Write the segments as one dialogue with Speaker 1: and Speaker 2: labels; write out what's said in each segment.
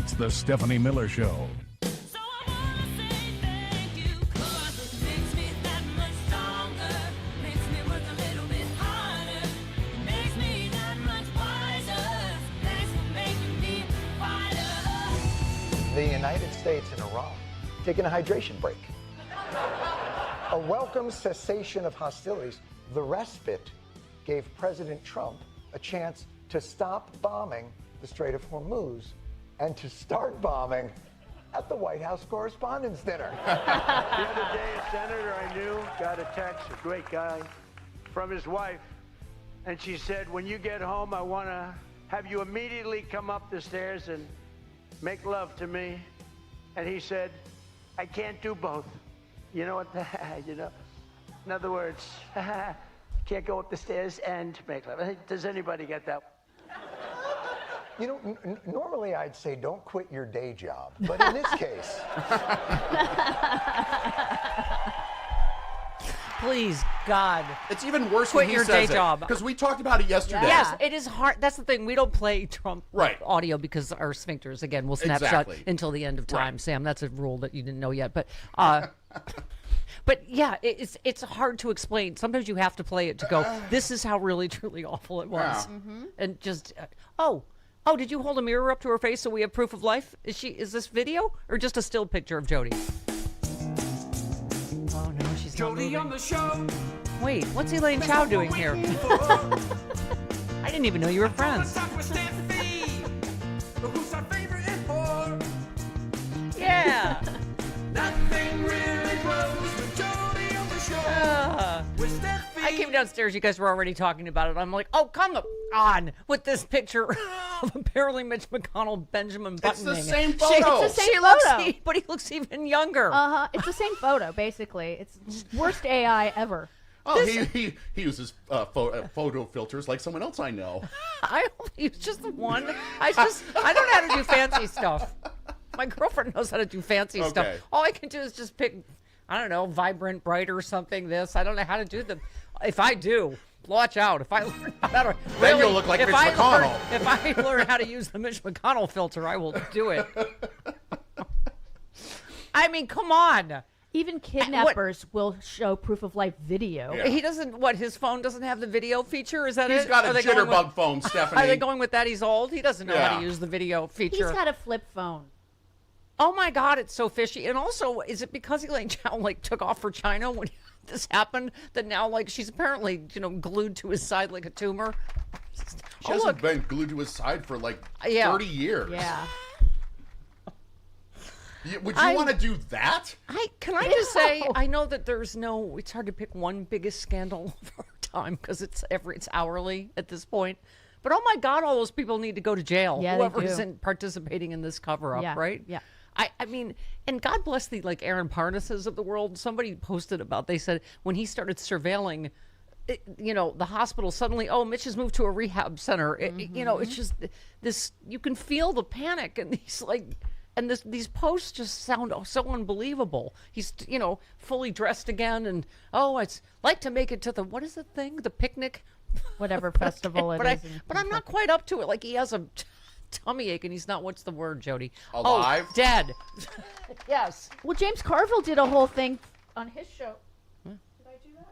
Speaker 1: It's the Stephanie Miller Show.
Speaker 2: So I wanna say thank you, 'cause it makes me that much stronger. Makes me work a little bit harder. Makes me that much wiser. Thanks for making me a fighter.
Speaker 3: The United States and Iran taking a hydration break. A welcome cessation of hostilities. The respite gave President Trump a chance to stop bombing the Strait of Hormuz and to start bombing at the White House Correspondents' Dinner.
Speaker 4: The other day, a senator I knew got a text, a great guy, from his wife. And she said, when you get home, I want to have you immediately come up the stairs and make love to me. And he said, I can't do both. You know what? In other words, can't go up the stairs and make love. Does anybody get that?
Speaker 3: You know, normally I'd say don't quit your day job, but in this case...
Speaker 5: Please, God.
Speaker 6: It's even worse
Speaker 5: Quit
Speaker 6: when he
Speaker 5: your
Speaker 6: says
Speaker 5: day job.
Speaker 6: Because we talked about it yesterday.
Speaker 5: Yes, it is hard. That's the thing. We don't play Trump
Speaker 6: Right.
Speaker 5: audio because our sphincters, again, will snap
Speaker 6: Exactly.
Speaker 5: shut until the end of time,
Speaker 6: Right.
Speaker 5: Sam. That's a rule that you didn't know yet. But but yeah, it's hard to explain. Sometimes you have to play it to go, this is how really, truly awful it was.
Speaker 6: Yeah.
Speaker 5: And just, oh, did you hold a mirror up to her face so we have proof of life? Is this video or just a still picture of Jody? Oh, no, she's not moving.
Speaker 7: on the show.
Speaker 5: Wait, what's Elaine Chao doing here? I didn't even know you were friends.
Speaker 7: Who's our favorite import?
Speaker 5: Yeah.
Speaker 7: Nothing really grows with Jody on the show. With Steffi.
Speaker 5: I came downstairs. You guys were already talking about it. I'm like, oh, come on with this picture of apparently Mitch McConnell, Benjamin Button.
Speaker 6: It's the same photo.
Speaker 8: It's the same photo.
Speaker 5: But he looks even younger.
Speaker 8: It's the same photo, basically. It's worst AI ever.
Speaker 6: Oh, he uses photo filters like someone else I know.
Speaker 5: I use just the one. I don't know how to do fancy stuff. My girlfriend knows how to do fancy stuff.
Speaker 6: Okay.
Speaker 5: All I can do is just pick, I don't know, vibrant, bright or something. I don't know how to do them. If I do, watch out. If I learn how to,
Speaker 6: Then you'll look like Mitch McConnell.
Speaker 5: If I learn how to use the Mitch McConnell filter, I will do it. I mean, come on.
Speaker 8: Even kidnappers will show proof of life video.
Speaker 6: Yeah.
Speaker 5: He doesn't. What? His phone doesn't have the video feature? Is that it?
Speaker 6: He's got a
Speaker 5: Are they going
Speaker 6: jitterbug
Speaker 5: with-
Speaker 6: phone, Stephanie.
Speaker 5: Are they going with that? He's old. He doesn't know how
Speaker 6: Yeah.
Speaker 5: to use the video feature.
Speaker 8: He's got a flip phone.
Speaker 5: Oh my God, it's so fishy. And also, is it because Elaine Chao took off for China when this happened that now she's apparently glued to his side like a tumor?
Speaker 6: She hasn't been glued to his side for 30 years.
Speaker 8: Yeah.
Speaker 6: Would you want to do that?
Speaker 5: Can I just say, I know that it's hard to pick one biggest scandal of our time because it's hourly at this point. But oh my God, all those people need to go to jail.
Speaker 8: Yeah,
Speaker 5: Whoever
Speaker 8: they do.
Speaker 5: isn't participating in this cover-up,
Speaker 8: Yeah,
Speaker 5: right?
Speaker 8: yeah.
Speaker 5: I mean, and God bless the Aaron Parnases of the world. Somebody posted about, they said when he started surveilling, the hospital suddenly, Mitch has moved to a rehab center. It's just this, you can feel the panic and these posts just sound so unbelievable. He's, fully dressed again and, it's like to make it to what is the thing? The picnic?
Speaker 8: Whatever festival it is.
Speaker 5: But I'm not quite up to it. He has a tummy ache and he's not, what's the word, Jody?
Speaker 6: Alive?
Speaker 5: Oh, dead. Yes.
Speaker 8: Well, James Carville did a whole thing on his show.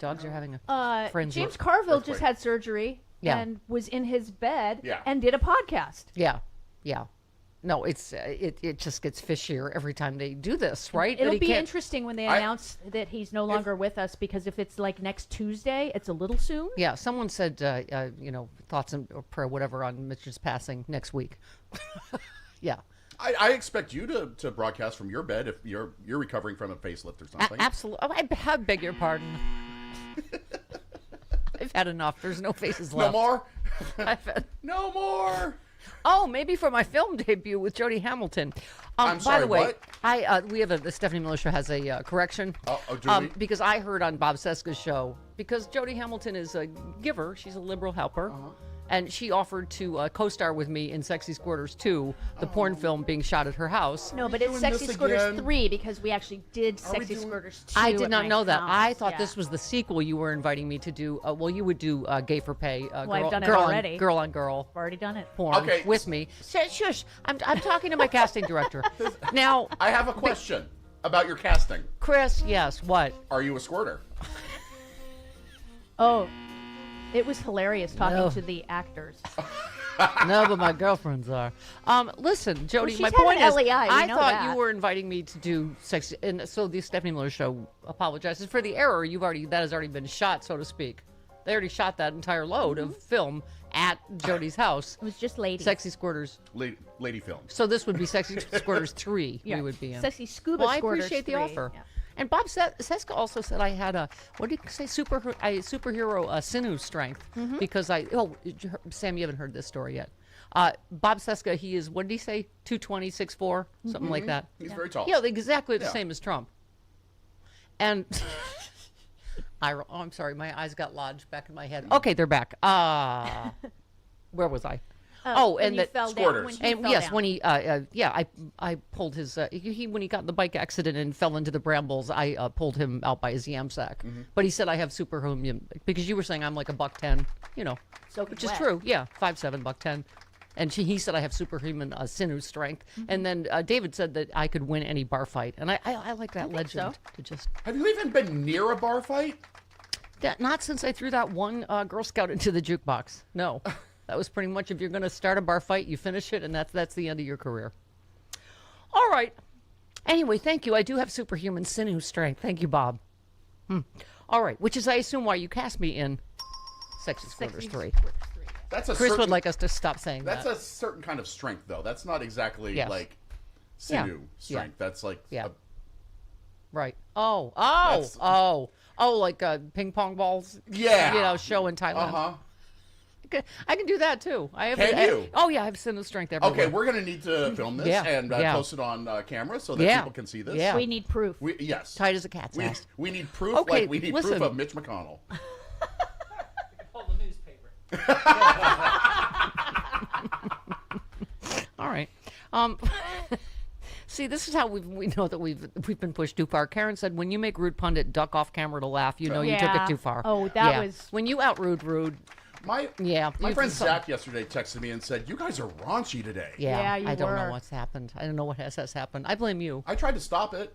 Speaker 5: Dogs are having a frenzy.
Speaker 8: James Carville just had surgery
Speaker 5: Yeah.
Speaker 8: and was in his bed
Speaker 6: Yeah.
Speaker 8: and did a podcast.
Speaker 5: Yeah. No, it just gets fishier every time they do this, right?
Speaker 8: It'll
Speaker 5: That he
Speaker 8: be
Speaker 5: can't-
Speaker 8: interesting when they announce that he's no longer with us, because if it's next Tuesday, it's a little soon.
Speaker 5: Yeah, someone said, thoughts and or prayer, whatever, on Mitch's passing next week. Yeah.
Speaker 6: I expect you to broadcast from your bed if you're recovering from a facelift or something.
Speaker 5: Absolutely. I beg your pardon. I've had enough. There's no faces
Speaker 6: No
Speaker 5: left.
Speaker 6: more?
Speaker 5: No
Speaker 6: more.
Speaker 5: Oh, maybe for my film debut with Jody Hamilton.
Speaker 6: I'm
Speaker 5: by
Speaker 6: sorry,
Speaker 5: the way,
Speaker 6: what?
Speaker 5: we have the Stephanie Miller Show has a correction.
Speaker 6: Do we?
Speaker 5: Because I heard on Bob Seska's show, because Jody Hamilton is a giver, she's a liberal helper, and she offered to co-star with me in Sexy Squirters 2, the porn film being shot at her house.
Speaker 8: No, but it's
Speaker 6: doing
Speaker 8: Sexy
Speaker 6: this
Speaker 8: Squirters
Speaker 6: again?
Speaker 8: 3 because we actually did Sexy
Speaker 6: doing-
Speaker 8: Squirters 2.
Speaker 5: I did
Speaker 8: at
Speaker 5: not
Speaker 8: my
Speaker 5: know that. I
Speaker 8: house.
Speaker 5: thought
Speaker 8: Yeah.
Speaker 5: this was the sequel you were inviting me to do. Well, you would do Gay for Pay,
Speaker 8: I've
Speaker 5: girl,
Speaker 8: done it
Speaker 5: girl
Speaker 8: already.
Speaker 5: girl on girl
Speaker 8: I've already done it.
Speaker 5: porn
Speaker 6: Okay.
Speaker 5: with me. Shush! I'm talking to my casting director now.
Speaker 6: I have a question about your casting.
Speaker 5: Chris, yes, what?
Speaker 6: Are you a squirter?
Speaker 8: Oh, it was hilarious talking
Speaker 5: No.
Speaker 8: to the actors.
Speaker 5: No, but my girlfriends are. Listen, Jody,
Speaker 8: she's
Speaker 5: my
Speaker 8: had
Speaker 5: point
Speaker 8: an
Speaker 5: is,
Speaker 8: LEI, we
Speaker 5: I
Speaker 8: know
Speaker 5: thought
Speaker 8: that.
Speaker 5: you were inviting me to do sex, and so the Stephanie Miller Show apologizes for the error. That has already been shot, so to speak. They already shot that entire load of film at Jody's house.
Speaker 8: It was just ladies.
Speaker 5: Sexy Squirters.
Speaker 6: Lady film.
Speaker 5: So this would be Sexy Squirters 3
Speaker 8: Yeah.
Speaker 5: we would be in.
Speaker 8: Sexy Scuba
Speaker 5: Well, I
Speaker 8: Squirters
Speaker 5: appreciate the
Speaker 8: 3.
Speaker 5: offer.
Speaker 8: Yeah.
Speaker 5: And Bob Seska also said I had a, what did he say, superhero sinew strength.
Speaker 8: Mm-hmm.
Speaker 5: Because Sam, you haven't heard this story yet. Bob Seska, he is, what did he say, 220, 6'4", something like that.
Speaker 6: He's very tall.
Speaker 5: Yeah, exactly the
Speaker 6: Yeah.
Speaker 5: same as Trump. And, I'm sorry, my eyes got lodged back in my head. Okay, they're back. Where was I?
Speaker 8: When
Speaker 5: and
Speaker 8: you
Speaker 5: that
Speaker 8: fell down,
Speaker 6: Squirters.
Speaker 8: when he
Speaker 5: and
Speaker 8: fell
Speaker 5: yes,
Speaker 8: down.
Speaker 5: when he, I pulled his, when he got in the bike accident and fell into the brambles, I pulled him out by his yam sack.
Speaker 6: Mm-hmm.
Speaker 5: But he said I have superhuman, because you were saying I'm like a $110,
Speaker 8: Soaking
Speaker 5: which is
Speaker 8: wet.
Speaker 5: true. Yeah, 5'7", $110. And he said I have superhuman sinew strength.
Speaker 8: Mm-hmm.
Speaker 5: And then David said that I could win any bar fight. And I like that
Speaker 8: think
Speaker 5: legend
Speaker 8: so.
Speaker 5: to just,
Speaker 6: Have you even been near a bar fight?
Speaker 5: not since I threw that one Girl Scout into the jukebox. No. That was pretty much, if you're going to start a bar fight, you finish it, and that's the end of your career. All right. Anyway, thank you. I do have superhuman sinew strength. Thank you, Bob. All right. Which is, I assume, why you cast me in Sexy Squirters 3.
Speaker 6: That's a
Speaker 5: Chris
Speaker 6: certain,
Speaker 5: would like us to stop saying
Speaker 6: That's
Speaker 5: that.
Speaker 6: a certain kind of strength, though. That's not exactly
Speaker 5: Yes.
Speaker 6: like
Speaker 5: Yeah.
Speaker 6: sinew strength. That's like
Speaker 5: Yeah.
Speaker 6: a-
Speaker 5: Right.
Speaker 6: That's-
Speaker 5: Like ping pong balls.
Speaker 6: Yeah.
Speaker 5: Show in Thailand.
Speaker 6: uh-huh.
Speaker 5: I can do that, too.
Speaker 6: Can you?
Speaker 5: Oh, yeah. I have sinew strength everywhere.
Speaker 6: Okay, we're going to need to film this
Speaker 5: Yeah,
Speaker 6: and
Speaker 5: yeah.
Speaker 6: post it on camera so that
Speaker 5: Yeah.
Speaker 6: people can see this.
Speaker 5: Yeah.
Speaker 8: We need proof.
Speaker 6: Yes.
Speaker 5: Tight as a cat's
Speaker 6: we,
Speaker 5: ass.
Speaker 6: we need proof,
Speaker 5: Okay,
Speaker 6: like we need
Speaker 5: listen.
Speaker 6: proof of Mitch McConnell.
Speaker 5: All right. See, this is how we know that we've been pushed too far. Karen said, when you make Rude Pundit duck off camera to laugh, you know you took
Speaker 8: Yeah.
Speaker 5: it too far.
Speaker 8: Oh, that
Speaker 5: Yeah.
Speaker 8: was-
Speaker 5: When you out Rude.
Speaker 6: My
Speaker 5: Yeah,
Speaker 6: my
Speaker 5: you
Speaker 6: friend
Speaker 5: did some-
Speaker 6: Zach yesterday texted me and said, "You guys are raunchy today."
Speaker 5: Yeah,
Speaker 8: Yeah, you
Speaker 5: I don't know
Speaker 8: were.
Speaker 5: what's happened. I don't know what has happened. I blame you.
Speaker 6: I tried to stop it.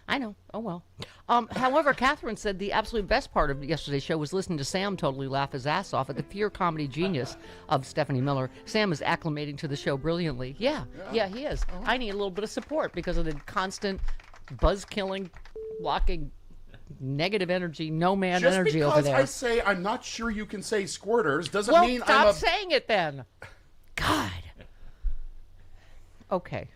Speaker 5: I know. Oh, well. However, Catherine said the absolute best part of yesterday's show was listening to Sam totally laugh his ass off at the pure comedy genius of Stephanie Miller. Sam is acclimating to the show brilliantly. Yeah, he is. I need a little bit of support because of the constant buzz-killing, blocking, negative energy, no man
Speaker 6: Just
Speaker 5: energy
Speaker 6: because
Speaker 5: over there.
Speaker 6: I say I'm not sure you can say squirters doesn't
Speaker 5: Well,
Speaker 6: mean
Speaker 5: stop
Speaker 6: I'm a...
Speaker 5: saying it then. God. Okay.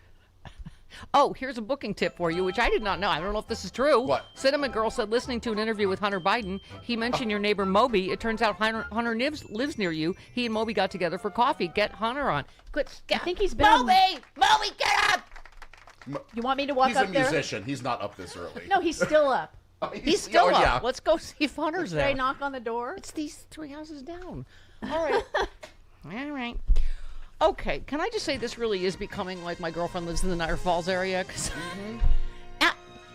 Speaker 5: Oh, here's a booking tip for you, which I did not know. I don't know if this is true.
Speaker 6: What?
Speaker 5: Cinema Girl said, listening to an interview with Hunter Biden, he mentioned your neighbor Moby. It turns out Hunter lives near you. He and Moby got together for coffee. Get Hunter on. Good.
Speaker 8: I think he's been on-
Speaker 5: Moby! Moby, get up!
Speaker 8: You want me to walk
Speaker 6: He's
Speaker 8: up
Speaker 6: a
Speaker 8: there?
Speaker 6: musician. He's not up this early.
Speaker 8: No, he's still up.
Speaker 5: He's still
Speaker 6: oh,
Speaker 5: up.
Speaker 6: yeah.
Speaker 5: Let's go see if Hunter's
Speaker 8: Should I
Speaker 5: there.
Speaker 8: knock on the door?
Speaker 5: It's these 3 houses down. All right. All right. Okay, can I just say this really is becoming like my girlfriend lives in the Niagara Falls area? 'Cause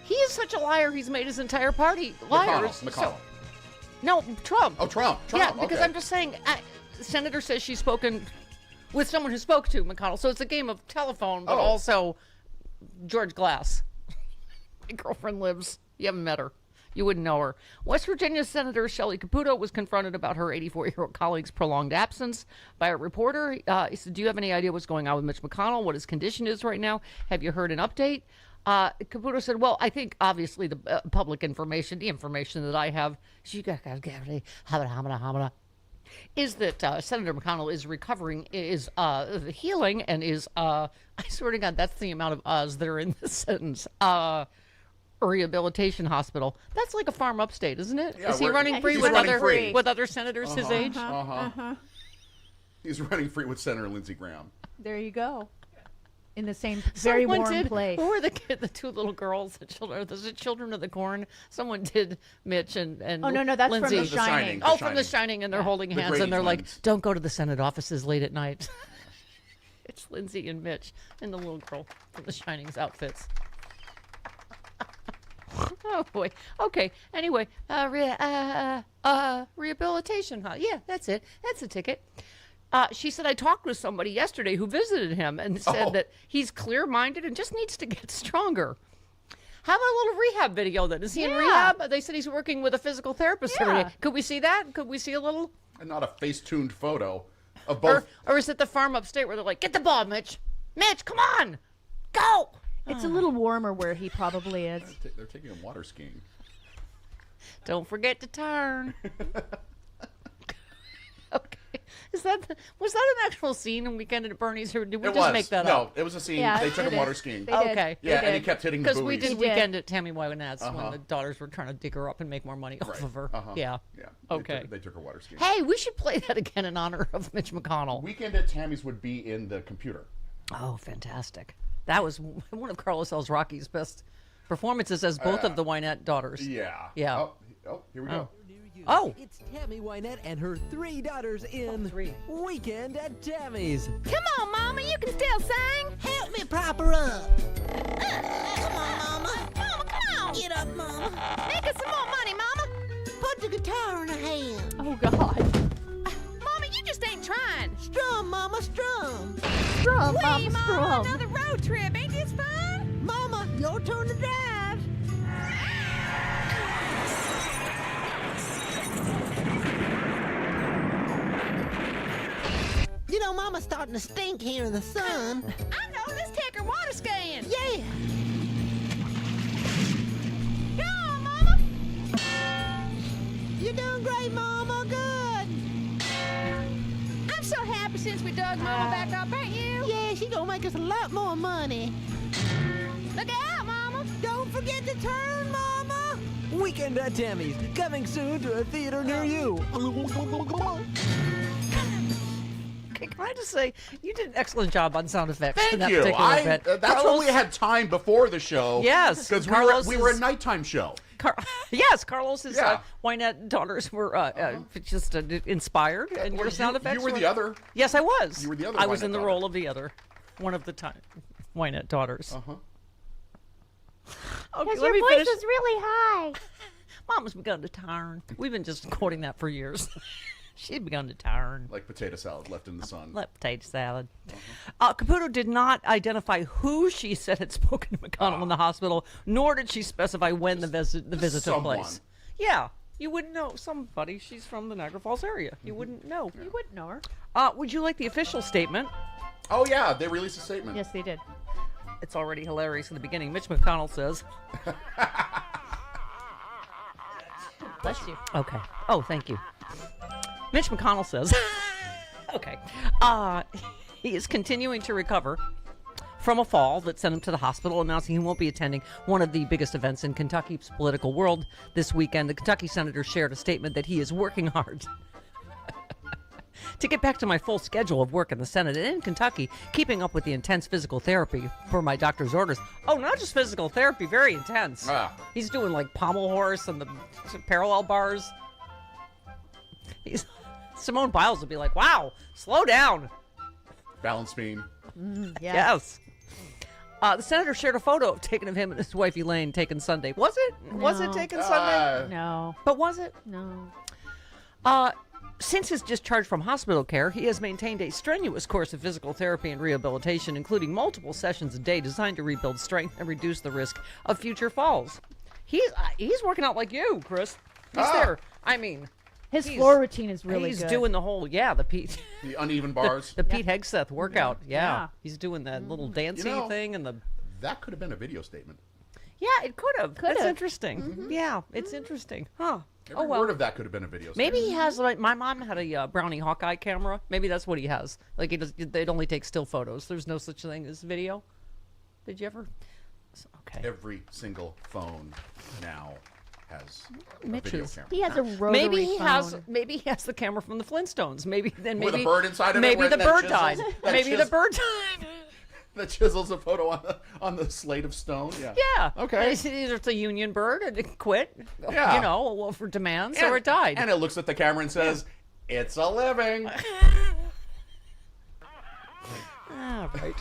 Speaker 5: he is such a liar, he's made his entire party liars.
Speaker 6: McConnell.
Speaker 5: No, Trump.
Speaker 6: Oh, Trump.
Speaker 5: Yeah, because
Speaker 6: okay.
Speaker 5: I'm just saying, the senator says she's spoken with someone who spoke to McConnell. So it's a game of telephone, but
Speaker 6: Oh.
Speaker 5: also George Glass. My girlfriend lives. You haven't met her. You wouldn't know her. West Virginia Senator Shelley Caputo was confronted about her 84-year-old colleague's prolonged absence by a reporter. He said, do you have any idea what's going on with Mitch McConnell, what his condition is right now? Have you heard an update? Caputo said, well, I think obviously the public information, the information that I have, is that Senator McConnell is recovering, is healing, and is, I swear to God, that's the amount of uhs that are in this sentence, rehabilitation hospital. That's like a farm upstate, isn't it?
Speaker 6: Yeah,
Speaker 5: Is he
Speaker 6: we're-
Speaker 5: running
Speaker 6: he's
Speaker 5: free
Speaker 6: running
Speaker 5: with other
Speaker 6: free.
Speaker 5: with other senators his age?
Speaker 6: He's running free with Senator Lindsey Graham.
Speaker 8: There you go. in the same very
Speaker 5: Someone
Speaker 8: warm
Speaker 5: did,
Speaker 8: place.
Speaker 5: Who were the two little girls? The children of the corn. Someone did Mitch and
Speaker 8: Oh, no, that's from
Speaker 5: Lindsay.
Speaker 8: The Shining.
Speaker 6: The
Speaker 5: Oh, from The
Speaker 6: Shining.
Speaker 5: Shining, and they're holding hands,
Speaker 6: Grady
Speaker 5: and they're like,
Speaker 6: twins.
Speaker 5: "Don't go to the Senate offices late at night." It's Lindsay and Mitch and the little girl from The Shining's outfits. Oh boy. Okay. Anyway, rehabilitation. Huh? Yeah, that's it. That's the ticket. She said I talked with somebody yesterday who visited him and said that he's clear-minded and just needs to get stronger. How about a little rehab video then? Is he in rehab? They said he's working with a physical therapist.
Speaker 8: Yeah.
Speaker 5: Could we see that? Could we see a little?
Speaker 6: And not a face-tuned photo of both.
Speaker 5: Or is it the farm upstate where they're like, get the ball, Mitch. Mitch, come on. Go.
Speaker 8: It's a little warmer where he probably is.
Speaker 6: They're taking him water skiing.
Speaker 5: Don't forget to turn. Okay. Was that an actual scene in Weekend at Bernie's, or did we just make that up?
Speaker 6: No, it was a scene.
Speaker 8: Yeah,
Speaker 6: They took
Speaker 8: it
Speaker 6: him water
Speaker 8: is.
Speaker 6: skiing.
Speaker 8: They did.
Speaker 5: Okay.
Speaker 8: They
Speaker 6: Yeah, and he
Speaker 8: did.
Speaker 6: kept hitting the
Speaker 5: Because we
Speaker 6: buoys.
Speaker 5: did
Speaker 8: He did.
Speaker 5: Weekend at Tammy Wynette's when the daughters were trying to dig her up and make more money off of her. Yeah.
Speaker 6: Yeah.
Speaker 5: Okay.
Speaker 6: They took her water skiing.
Speaker 5: Hey, we should play that again in honor of Mitch McConnell.
Speaker 6: Weekend at Tammy's would be in the computer.
Speaker 5: Oh, fantastic. That was one of Carlos El Rocky's best performances as both of the Wynette daughters.
Speaker 6: Yeah.
Speaker 5: Yeah.
Speaker 6: Oh, here we go.
Speaker 5: Oh.
Speaker 9: It's Tammy Wynette and her 3 daughters in Weekend at Tammy's.
Speaker 2: Come on, Mama, you can still sing.
Speaker 10: Help me prop her up. Come on, Mama.
Speaker 2: Mama, come on.
Speaker 10: Get up, Mama.
Speaker 2: Make us some more money, Mama.
Speaker 10: Put the guitar in her hand.
Speaker 8: Oh, God.
Speaker 2: Mama, you just ain't trying.
Speaker 10: Strum, Mama, strum.
Speaker 8: Strum,
Speaker 2: Wee,
Speaker 8: Mama,
Speaker 2: Mama,
Speaker 8: strum.
Speaker 2: another road trip. Ain't this fun?
Speaker 10: Mama, your turn to drive. You know, Mama's starting to stink here in the sun.
Speaker 2: I know. Let's take her water skiing.
Speaker 10: Yeah.
Speaker 2: Go on, Mama.
Speaker 10: You're doing great, Mama. Good.
Speaker 2: I'm so happy since we dug Mama back up, ain't you?
Speaker 10: Yeah, she gonna make us a lot more money.
Speaker 2: Look out, Mama.
Speaker 10: Don't forget to turn, Mama.
Speaker 9: Weekend at Tammy's, coming soon to a theater near you.
Speaker 5: Okay, can I just say, you did an excellent job on sound effects in
Speaker 6: Thank
Speaker 5: that
Speaker 6: you.
Speaker 5: particular bit.
Speaker 6: That's
Speaker 5: Carlos,
Speaker 6: when we had time before the show.
Speaker 5: Yes,
Speaker 6: Because
Speaker 5: Carlos
Speaker 6: we were a
Speaker 5: is-
Speaker 6: nighttime show.
Speaker 5: Yes, Carlos's
Speaker 6: Yeah.
Speaker 5: Wynette daughters were just inspired, and your
Speaker 6: Well,
Speaker 5: sound
Speaker 6: you
Speaker 5: effects
Speaker 6: were the other.
Speaker 5: Yes, I was.
Speaker 6: You were the other
Speaker 5: I was
Speaker 6: Wynette
Speaker 5: in the
Speaker 6: daughter.
Speaker 5: role of the other, one of the Wynette daughters.
Speaker 6: Uh-huh.
Speaker 5: Okay,
Speaker 8: Because
Speaker 5: let
Speaker 8: your
Speaker 5: me
Speaker 8: voice
Speaker 5: finish.
Speaker 8: is really high.
Speaker 5: Mama's begun to turn. We've been just quoting that for years. She'd begun to turn.
Speaker 6: Like potato salad left in the sun.
Speaker 5: Let potato salad. Caputo did not identify who she said had spoken to McConnell in the hospital, nor did she specify when the visit took
Speaker 6: someone.
Speaker 5: place. Yeah, you wouldn't know. Somebody. She's from the Niagara Falls area. You wouldn't know.
Speaker 8: You wouldn't know her.
Speaker 5: Would you like the official statement?
Speaker 6: Oh, yeah. They released a statement.
Speaker 8: Yes, they did.
Speaker 5: It's already hilarious in the beginning. Mitch McConnell says.
Speaker 8: Bless you.
Speaker 5: Okay. Oh, thank you. Mitch McConnell says. Okay. He is continuing to recover from a fall that sent him to the hospital, announcing he won't be attending one of the biggest events in Kentucky's political world this weekend. The Kentucky senator shared a statement that he is working hard to get back to my full schedule of work in the Senate and in Kentucky, keeping up with the intense physical therapy per my doctor's orders. Oh, not just physical therapy, very intense. He's doing like pommel horse and the parallel bars. Simone Biles would be like, wow, slow down.
Speaker 6: Balance beam.
Speaker 5: Yes. The senator shared a photo taken of him and his wife Elaine taken Sunday. Was it? Was it
Speaker 8: No.
Speaker 5: taken Sunday?
Speaker 8: No.
Speaker 5: But was it?
Speaker 8: No.
Speaker 5: Since his discharge from hospital care, he has maintained a strenuous course of physical therapy and rehabilitation, including multiple sessions a day designed to rebuild strength and reduce the risk of future falls. He's working out like you, Chris. He's there. I mean,
Speaker 8: His floor routine is really
Speaker 5: he's
Speaker 8: good.
Speaker 5: doing the whole, the Pete.
Speaker 6: The uneven bars.
Speaker 5: The Pete Hegseth workout. Yeah.
Speaker 8: Yeah.
Speaker 5: He's doing that little dancey
Speaker 6: You know,
Speaker 5: thing and the.
Speaker 6: That could have been a video statement.
Speaker 5: Yeah, it could have. That's
Speaker 8: Could've.
Speaker 5: interesting. Yeah, it's interesting. Huh.
Speaker 6: Every word of that could have been a video
Speaker 5: Maybe
Speaker 6: statement.
Speaker 5: he has, like, my mom had a Brownie Hawkeye camera. Maybe that's what he has. Like, it only takes still photos. There's no such thing as video. Did you ever? Okay.
Speaker 6: Every single phone now has a video
Speaker 5: Mitch's.
Speaker 6: camera.
Speaker 8: He has a rotary
Speaker 5: Maybe he
Speaker 8: phone.
Speaker 5: has. Maybe he has the camera from the Flintstones. Maybe then maybe
Speaker 6: With a bird inside of it
Speaker 5: maybe
Speaker 6: where
Speaker 5: the
Speaker 6: that
Speaker 5: bird
Speaker 6: chisels-
Speaker 5: died.
Speaker 6: that
Speaker 5: Maybe the
Speaker 6: chisels-
Speaker 5: bird died.
Speaker 6: that chisels a photo on the slate of stone. Yeah.
Speaker 5: Yeah.
Speaker 6: Okay.
Speaker 5: Either it's a union bird and it quit,
Speaker 6: Yeah.
Speaker 5: you know, for demands, or it died.
Speaker 6: And it looks at the camera and says, "It's a living."
Speaker 5: All right.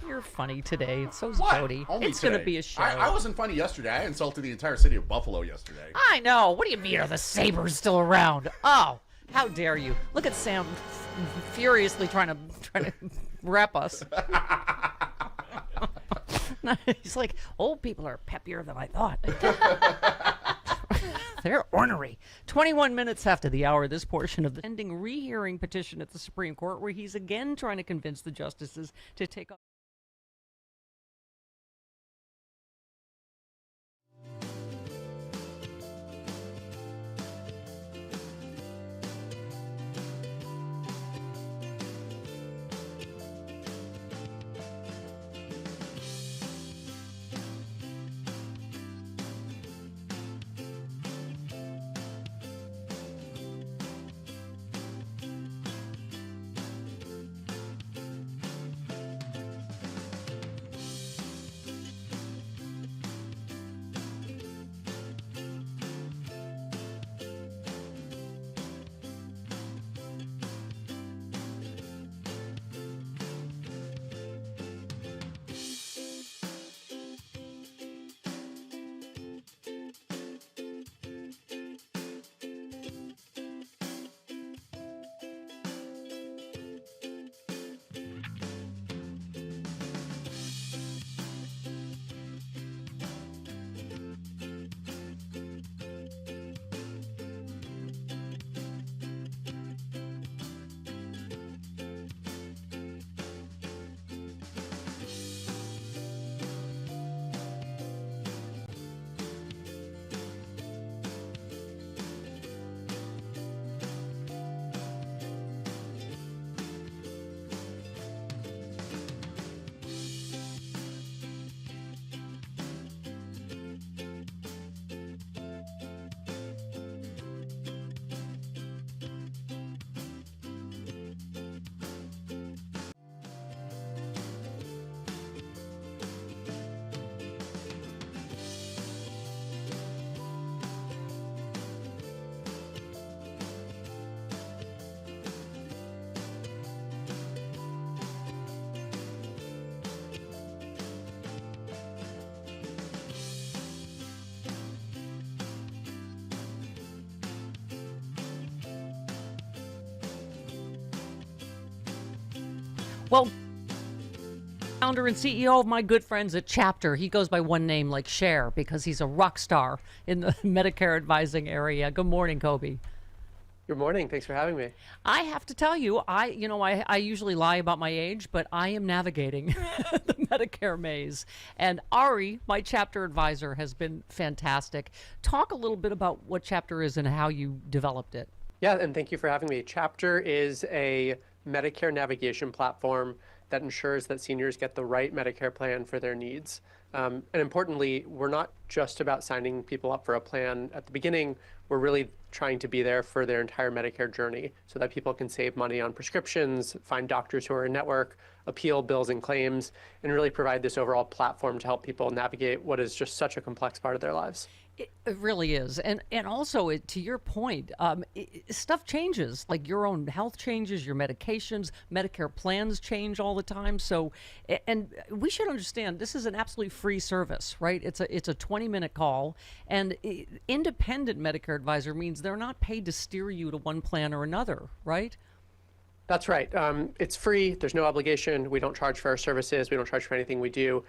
Speaker 5: You're funny today. So's
Speaker 6: What?
Speaker 5: Jody.
Speaker 6: Only
Speaker 5: It's going to
Speaker 6: today.
Speaker 5: be a show.
Speaker 6: I wasn't funny yesterday. I insulted the entire city of Buffalo yesterday.
Speaker 5: I know. What do you mean? Are the Sabres still around? Oh, how dare you? Look at Sam furiously trying to rep us. He's like, old people are peppier than I thought. They're ornery. 21 minutes after the hour, this portion of the pending rehearing petition at the Supreme Court, where he's again trying to convince the justices to take up. Well, founder and CEO of my good friends at Chapter. He goes by one name like Cher because he's a rock star in the Medicare advising area. Good morning, Kobe.
Speaker 11: Good morning. Thanks for having me.
Speaker 5: I have to tell you, I usually lie about my age, but I am navigating the Medicare maze. And Ari, my Chapter advisor, has been fantastic. Talk a little bit about what Chapter is and how you developed it.
Speaker 11: Yeah, and thank you for having me. Chapter is a Medicare navigation platform that ensures that seniors get the right Medicare plan for their needs. And importantly, we're not just about signing people up for a plan at the beginning. We're really trying to be there for their entire Medicare journey so that people can save money on prescriptions, find doctors who are in network, appeal bills and claims, and really provide this overall platform to help people navigate what is just such a complex part of their lives.
Speaker 5: It really is. And also, to your point, stuff changes. Like your own health changes, your medications, Medicare plans change all the time. So, and we should understand this is an absolutely free service, right? It's a 20-minute call. And independent Medicare advisor means they're not paid to steer you to one plan or another, right?
Speaker 11: That's right. It's free. There's no obligation. We don't charge for our services. We don't charge for anything we do.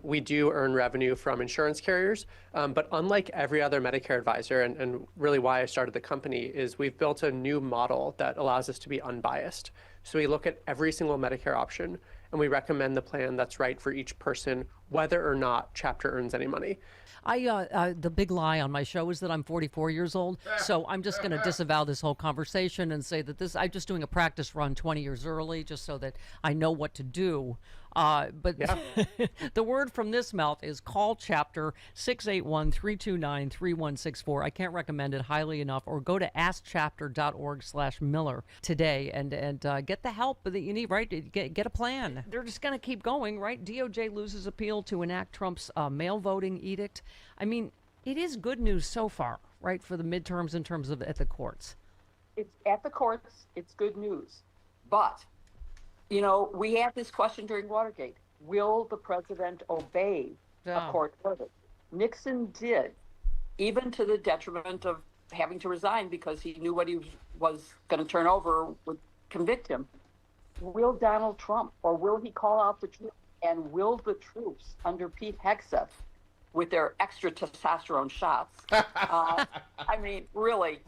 Speaker 11: We do earn revenue from insurance carriers. But unlike every other Medicare advisor, and really why I started the company, is we've built a new model that allows us to be unbiased. So we look at every single Medicare option, and we recommend the plan that's right for each person whether or not Chapter earns any money.
Speaker 5: The big lie on my show is that I'm 44 years old, so I'm just going to disavow this whole conversation and say that I'm just doing a practice run 20 years early just so that I know what to do. But the word from this mouth is call Chapter 681-329-3164. I can't recommend it highly enough. Or go to askchapter.org/Miller today and get the help that you need, right? Get a plan. They're just going to keep going, right? DOJ loses appeal to enact Trump's mail voting edict. I mean, it is good news so far, right, for the midterms in terms of at the courts.
Speaker 12: It's at the courts, it's good news. But, you know, we had this question during Watergate. Will the president obey a court order? Nixon did, even to the detriment of having to resign because he knew what he was going to turn over would convict him. Will Donald Trump, or will he call out the troops? And will the troops under Pete Hegseth, with their extra testosterone shots, I mean, really.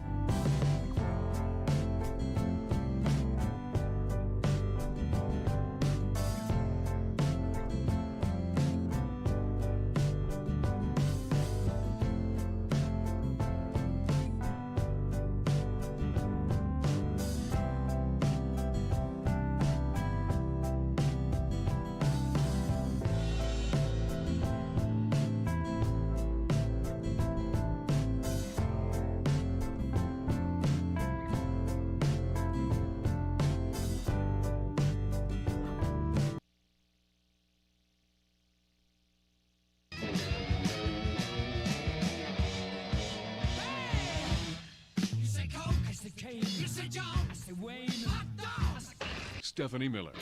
Speaker 1: Stephanie Miller.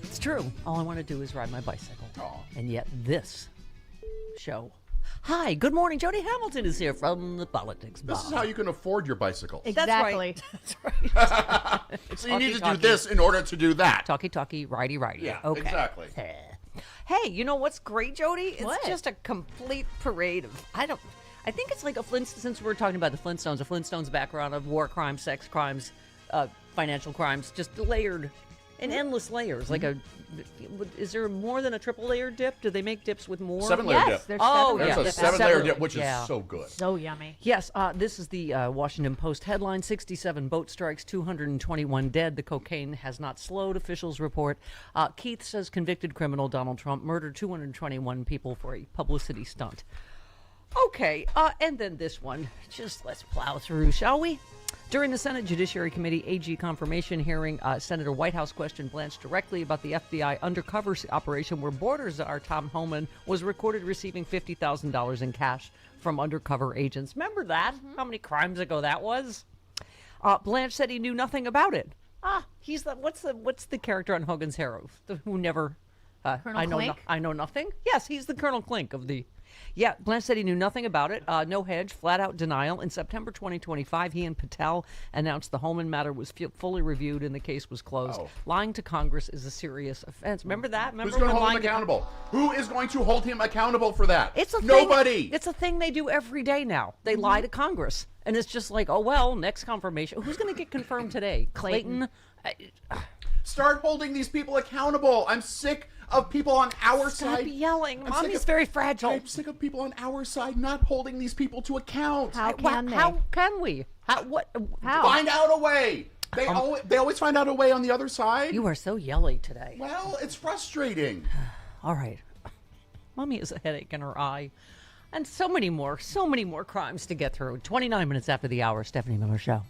Speaker 5: It's true. All I want to do is ride my bicycle. And yet this show. Hi, good morning. Jody Hamilton is here from the Politics Bar.
Speaker 6: This is how you can afford your bicycle.
Speaker 8: Exactly.
Speaker 5: That's right.
Speaker 6: So you need to do this in order to do that.
Speaker 5: Talky, righty.
Speaker 6: Yeah,
Speaker 5: okay.
Speaker 6: exactly.
Speaker 5: Hey, you know what's great, Jody? It's
Speaker 8: What?
Speaker 5: just a complete parade of, I think it's like since we're talking about the Flintstones, a Flintstones background of war crimes, sex crimes, financial crimes, just layered in endless layers. Like is there more than a triple layer dip? Do they make dips with more?
Speaker 6: 7-layer dip.
Speaker 8: There's
Speaker 6: There's a 7-layer dip, which
Speaker 5: Yeah.
Speaker 6: is so good.
Speaker 8: so yummy.
Speaker 5: Yes, this is the Washington Post headline, 67 boat strikes, 221 dead. The cocaine has not slowed, officials report. Keith says convicted criminal Donald Trump murdered 221 people for a publicity stunt. Okay, and then this one. Just let's plow through, shall we? During the Senate Judiciary Committee AG confirmation hearing, Senator Whitehouse questioned Blanche directly about the FBI undercover operation where border czar Thom was recorded receiving $50,000 in cash from undercover agents. Remember that? How many crimes ago that was? Blanche said he knew nothing about it. He's the what's the character on Hogan's Hero who never?
Speaker 8: Colonel Klink?
Speaker 5: I know nothing. Yes, he's the Colonel Klink of the. Yeah, Blanche said he knew nothing about it. No hedge, flat-out denial. In September 2025, he and Patel announced the Holman matter was fully reviewed and the case was closed. Lying to Congress is a serious offense. Remember that? Remember
Speaker 6: Who's going to hold him
Speaker 5: lying
Speaker 6: accountable? Who is going to hold him accountable for that?
Speaker 5: It's a
Speaker 6: Nobody.
Speaker 5: Thing, it's a thing they do every day now. They lie to Congress, and it's just like, oh well, next confirmation. Who's going to get confirmed today? Clayton.
Speaker 6: Start holding these people accountable. I'm sick of people on our
Speaker 5: Stop
Speaker 6: side.
Speaker 5: yelling.
Speaker 6: I'm
Speaker 5: Mommy's
Speaker 6: sick of-
Speaker 5: very fragile.
Speaker 6: I'm sick of people on our side not holding these people to account.
Speaker 8: How can they?
Speaker 5: How can we? What?
Speaker 8: How?
Speaker 6: Find out a way. They always find out a way on the other side.
Speaker 5: You are so yelly today.
Speaker 6: Well, it's frustrating.
Speaker 5: All right. Mommy has a headache in her eye. And so many more crimes to get through. 29 minutes after the hour, Stephanie Miller Show.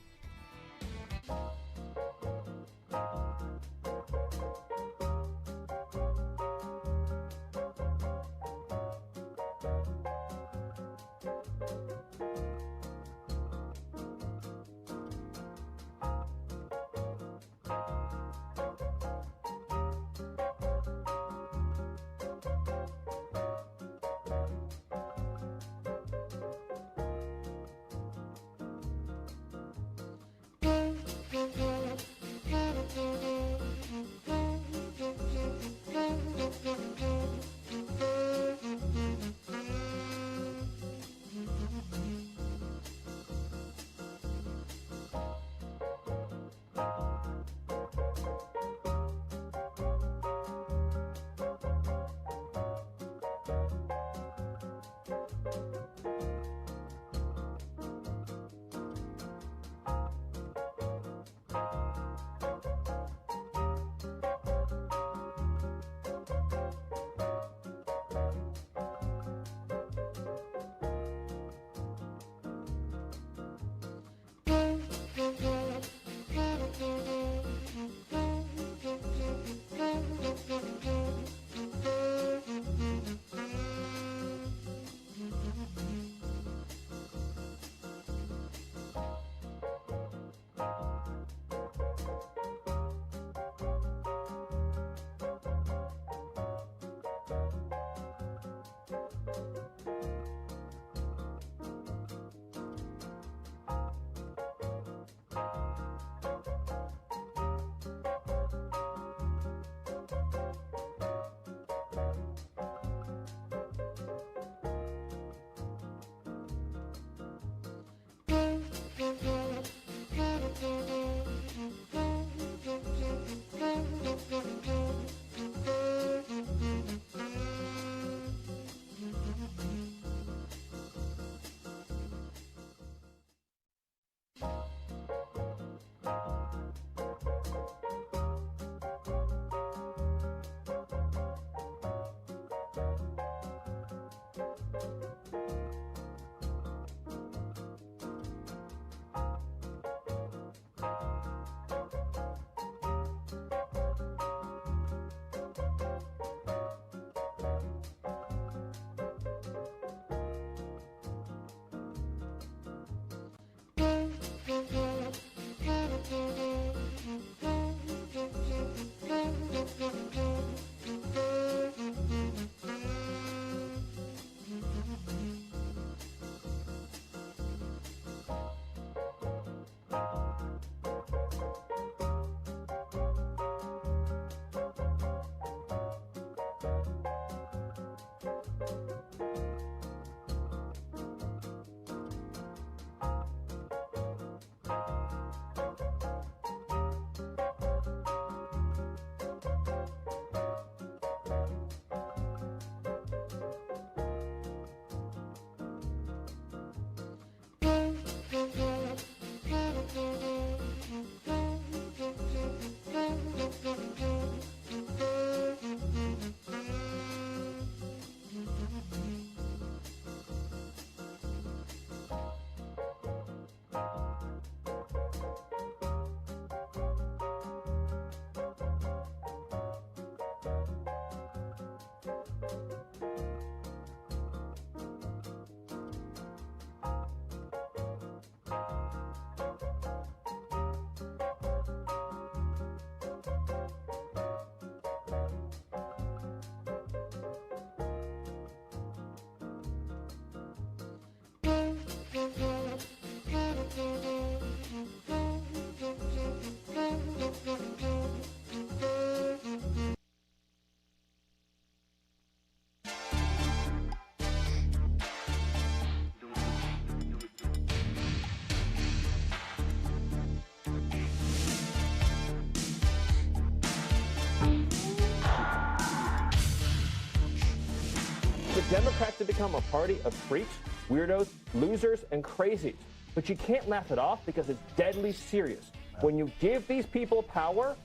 Speaker 13: Democrats have become a party of freaks, weirdos, losers, and crazies. But you can't laugh it off because it's deadly serious. When you give these people power,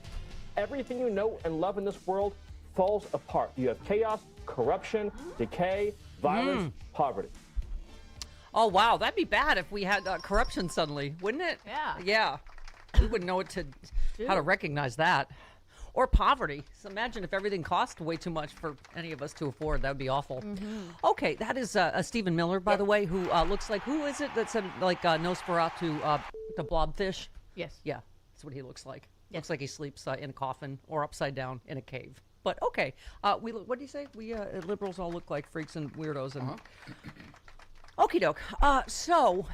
Speaker 13: everything you know and love in this world falls apart. You have chaos, corruption, decay, violence, poverty.
Speaker 5: Oh, wow. That'd be bad if we had corruption suddenly, wouldn't it?
Speaker 8: Yeah.
Speaker 5: Yeah. We wouldn't know how to recognize that. Or poverty. So imagine if everything cost way too much for any of us to afford. That would be awful. Okay, that is Stephen Miller, by the way, who looks like, who is it that said, like, Nosferatu, the blobfish?
Speaker 8: Yes.
Speaker 5: Yeah, that's what he looks like. Looks like he sleeps in a coffin or upside down in a cave. But okay, what do you say? We liberals all look like freaks and weirdos. And okie doke. So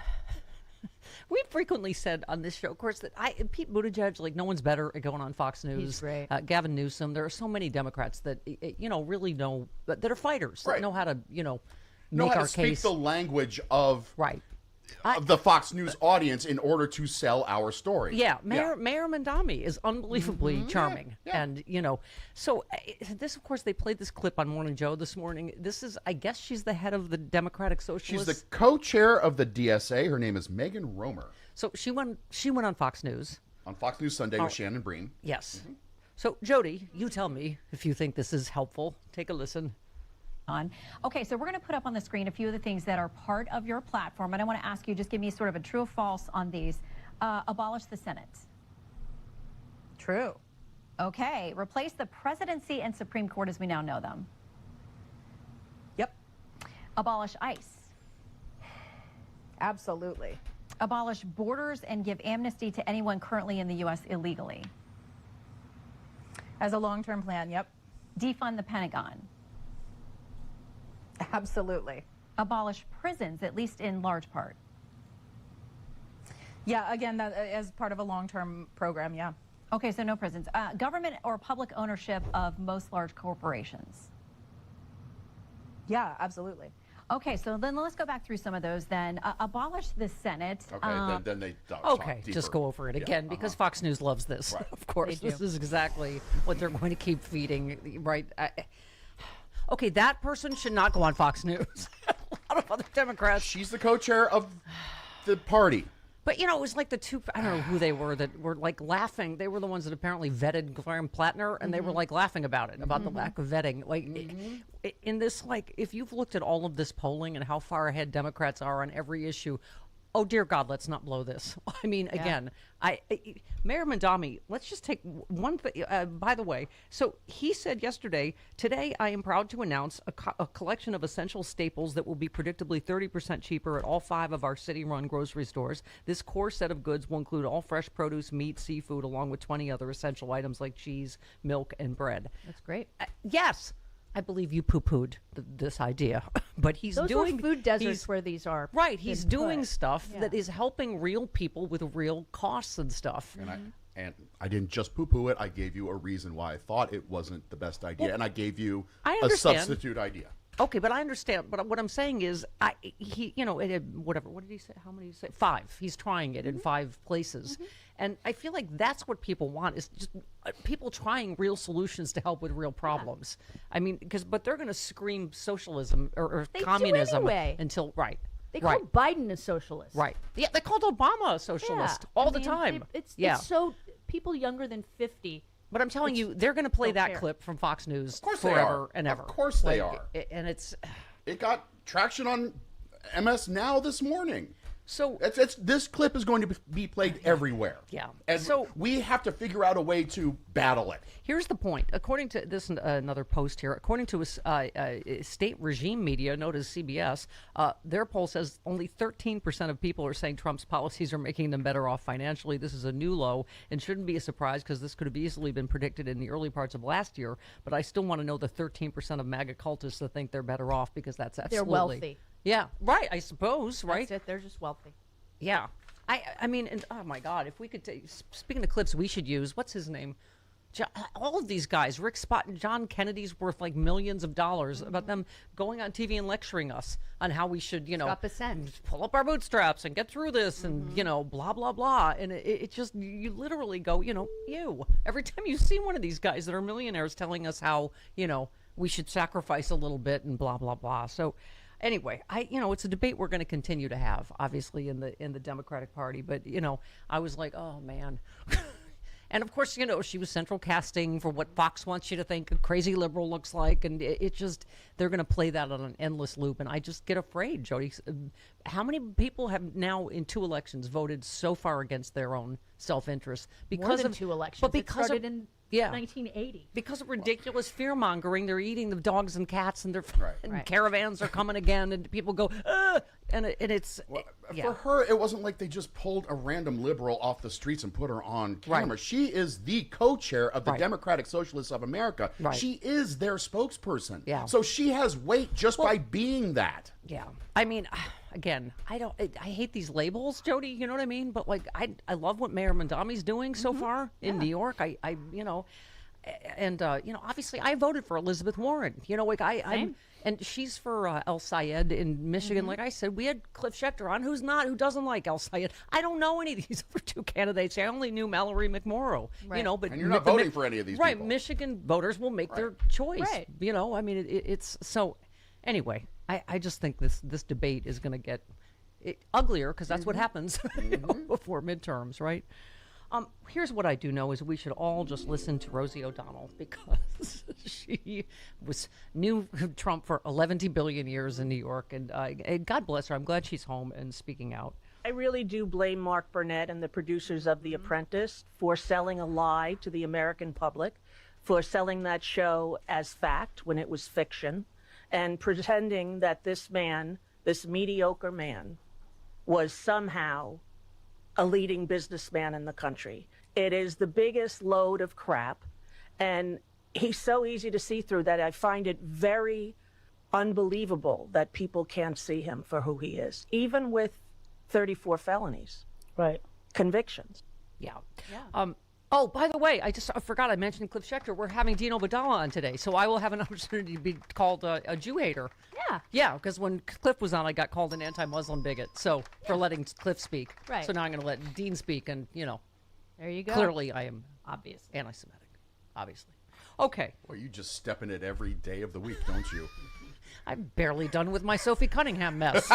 Speaker 5: we frequently said on this show, of course, that Pete Buttigieg, like, no one's better at going on Fox News.
Speaker 8: He's great.
Speaker 5: Gavin Newsom. There are so many Democrats that really know, that are fighters, that know how to make our
Speaker 6: speak
Speaker 5: case.
Speaker 6: the language of the Fox News audience in order to sell our story.
Speaker 5: Yeah, Mayor Mandami is unbelievably charming. And, so this, of course, they played this clip on Morning Joe this morning. This is, I guess she's the head of the Democratic Socialists.
Speaker 6: She's the co-chair of the DSA. Her name is Megan Romer.
Speaker 5: So she went on Fox News.
Speaker 6: On Fox News Sunday with Shannon Breen.
Speaker 5: Yes. So, Jody, you tell me if you think this is helpful. Take a listen.
Speaker 14: Okay, so we're going to put up on the screen a few of the things that are part of your platform, and I want to ask you, just give me sort of a true or false on these. Abolish the Senate. True. Okay, replace the presidency and Supreme Court as we now know them. Yep. Abolish ICE. Absolutely. Abolish borders and give amnesty to anyone currently in the U.S. illegally. As a long-term plan, yep. Defund the Pentagon. Absolutely. Abolish prisons, at least in large part.
Speaker 15: Yeah, again, that as part of a long-term program, yeah.
Speaker 14: Okay, so no prisons. Government or public ownership of most large corporations.
Speaker 15: Yeah, absolutely.
Speaker 14: Okay, so then let's go back through some of those then. Abolish the Senate.
Speaker 6: Okay, then they
Speaker 5: Okay, just go over it again because Fox News loves this. Right. Of course, this is exactly what they're going to keep feeding, right? Okay, that person should not go on Fox News. A lot of other Democrats.
Speaker 6: She's the co-chair of the party.
Speaker 5: But, it was like the two, I don't know who they were, that were like laughing. They were the ones that apparently vetted Graham Plattner, and they were like laughing about it, about the lack of vetting. Like, in this, like, if you've looked at all of this polling and how far ahead Democrats are on every issue, oh, dear God, let's not blow this. I mean, again, Mayor Mandami, let's just take one thing. By the way, so he said yesterday, today I am proud to announce a collection of essential staples that will be predictably 30% cheaper at all 5 of our city-run grocery stores. This core set of goods will include all fresh produce, meat, seafood, along with 20 other essential items like cheese, milk, and bread.
Speaker 8: That's great.
Speaker 5: Yes. I believe you poo-pooed this idea, but he's doing
Speaker 8: food deserts where these are.
Speaker 5: Right, he's doing stuff that is helping real people with real costs and stuff.
Speaker 6: And I didn't just poo-poo it. I gave you a reason why I thought it wasn't the best idea, and I gave you a substitute idea.
Speaker 5: Okay, but I understand. But what I'm saying is, whatever. What did he say? How many did he say? 5. He's trying it in 5 places. And I feel like that's what people want, is just people trying real solutions to help with real problems. I mean, but they're going to scream socialism or communism until,
Speaker 8: They call Biden a socialist.
Speaker 5: Right. Yeah, they called Obama a socialist all the time.
Speaker 8: It's so, people younger than 50.
Speaker 5: But I'm telling you, they're going to play that clip from Fox News forever and ever.
Speaker 6: Of course they are.
Speaker 5: And
Speaker 6: it got traction on MS Now this morning.
Speaker 5: So
Speaker 6: this clip is going to be played everywhere.
Speaker 5: Yeah.
Speaker 6: And so we have to figure out a way to battle it.
Speaker 5: Here's the point. According to this, another post here, according to a state regime media known as CBS, their poll says only 13% of people are saying Trump's policies are making them better off financially. This is a new low and shouldn't be a surprise because this could have easily been predicted in the early parts of last year. But I still want to know the 13% of MAGA cultists that think they're better off, because that's absolutely...
Speaker 8: They're wealthy.
Speaker 5: Yeah, right, I suppose, right?
Speaker 8: That's it, they're just wealthy.
Speaker 5: Yeah. I mean, and, oh my God, if we could speaking of clips we should use, what's his name? All of these guys, Rick Spott and John Kennedy's worth like millions of dollars, about them going on TV and lecturing us on how we should, pull up our bootstraps and get through this and, blah, blah, blah. And it just, you literally go, every time you see one of these guys that are millionaires telling us how, we should sacrifice a little bit and blah, blah, blah. So anyway, it's a debate we're going to continue to have, obviously, in the Democratic Party. But, I was like, oh, man. And, of course, she was central casting for what Fox wants you to think a crazy liberal looks like. And it just, they're going to play that on an endless loop. And I just get afraid, Jody. How many people have now in 2 elections voted so far against their own self-interest?
Speaker 8: More than 2 elections.
Speaker 5: But because
Speaker 8: it started
Speaker 5: of,
Speaker 8: in
Speaker 5: yeah,
Speaker 8: 1980.
Speaker 5: Because of ridiculous fear-mongering, they're eating the dogs and cats, and
Speaker 8: Right.
Speaker 5: caravans are coming again, and people go, ugh, and it's...
Speaker 6: For her, it wasn't like they just pulled a random liberal off the streets and put her on camera.
Speaker 5: Right.
Speaker 6: She is the co-chair of the
Speaker 5: Right.
Speaker 6: Democratic Socialists of America.
Speaker 5: Right.
Speaker 6: She is their spokesperson.
Speaker 5: Yeah.
Speaker 6: So she has weight just by being that.
Speaker 5: Yeah. I mean, again, I hate these labels, Jody, you know what I mean? But, like, I love what Mayor Mondami's doing so far in New York. Obviously I voted for Elizabeth Warren. I'm and she's for El Sayed in Michigan. Like I said, we had Cliff Schechter on, who doesn't like El Sayed. I don't know any of these other 2 candidates. I only knew Mallory McMorrow.
Speaker 8: Right.
Speaker 5: But
Speaker 6: And you're not voting for any of these
Speaker 5: right?
Speaker 6: people.
Speaker 5: Michigan voters will make their choice.
Speaker 8: Right.
Speaker 5: I mean, it's so. Anyway, I just think this debate is going to get uglier because that's what happens before midterms, right? Here's what I do know is we should all just listen to Rosie O'Donnell because she knew Trump for 11 billion years in New York, and God bless her. I'm glad she's home and speaking out.
Speaker 16: I really do blame Mark Burnett and the producers of The Apprentice for selling a lie to the American public, for selling that show as fact when it was fiction, and pretending that this man, this mediocre man, was somehow a leading businessman in the country. It is the biggest load of crap, and he's so easy to see through that I find it very unbelievable that people can't see him for who he is, even with 34 felonies. Right. Convictions.
Speaker 5: Yeah. Oh, by the way, I forgot I mentioned Cliff Schechter. We're having Dino Badala on today, so I will have an opportunity to be called a Jew hater.
Speaker 8: Yeah.
Speaker 5: Yeah, because when Cliff was on, I got called an anti-Muslim bigot. So for letting Cliff speak.
Speaker 8: Right.
Speaker 5: So now I'm going to let Dean speak, and
Speaker 8: there you go.
Speaker 5: clearly I am
Speaker 8: obvious
Speaker 5: anti-Semitic. Obviously. Okay.
Speaker 6: Well, you just step in it every day of the week, don't you?
Speaker 5: I'm barely done with my Sophie Cunningham mess.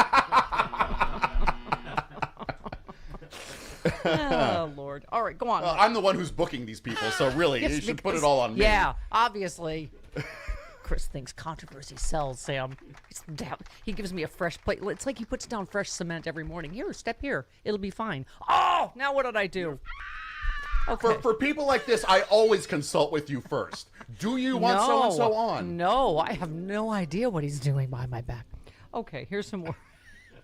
Speaker 5: Oh, Lord. All right, go on.
Speaker 6: I'm the one who's booking these people, so really,
Speaker 5: Yes,
Speaker 6: you should put
Speaker 5: because-
Speaker 6: it all on me.
Speaker 5: Yeah, obviously. Chris thinks controversy sells, Sam. He gives me a fresh plate. It's like he puts down fresh cement every morning. Here, step here. It'll be fine. Oh, now what did I do? Okay.
Speaker 6: For people like this, I always consult with you first. Do you want so-and-so on?
Speaker 5: No, I have no idea what he's doing behind my back. Okay, here's some more.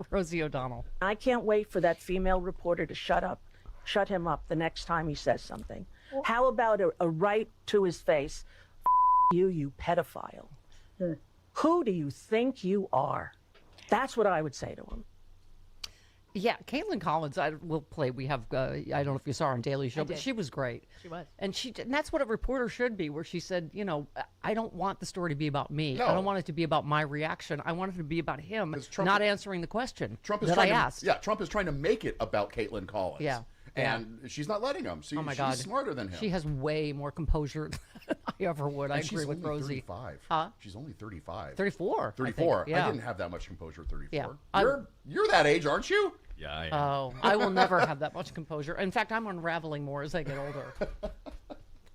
Speaker 5: Rosie O'Donnell.
Speaker 16: I can't wait for that female reporter to shut him up the next time he says something. How about a right to his face? You pedophile. Who do you think you are? That's what I would say to him.
Speaker 5: Yeah, Caitlin Collins, I will play. We have, I don't know if you saw her on Daily Show, but she was great.
Speaker 8: She was.
Speaker 5: And that's what a reporter should be, where she said, I don't want the story to be about me.
Speaker 6: No.
Speaker 5: I don't want it to be about my reaction. I want it to be about him, not answering the question
Speaker 6: Trump is
Speaker 5: that I asked.
Speaker 6: Trump is trying to make it about Caitlin Collins.
Speaker 5: Yeah.
Speaker 6: And she's not letting him.
Speaker 5: Oh my
Speaker 6: she's
Speaker 5: God.
Speaker 6: smarter than him.
Speaker 5: She has way more composure than I ever would. I
Speaker 6: And
Speaker 5: agree
Speaker 6: she's
Speaker 5: with
Speaker 6: only
Speaker 5: Rosie.
Speaker 6: 35.
Speaker 5: Huh?
Speaker 6: She's only 35.
Speaker 5: 34.
Speaker 6: 34.
Speaker 5: I think. Yeah.
Speaker 6: I didn't have that much composure at 34.
Speaker 5: Yeah.
Speaker 6: You're that age, aren't you?
Speaker 1: Yeah, I am.
Speaker 5: Oh, I will never have that much composure. In fact, I'm unraveling more as I get older.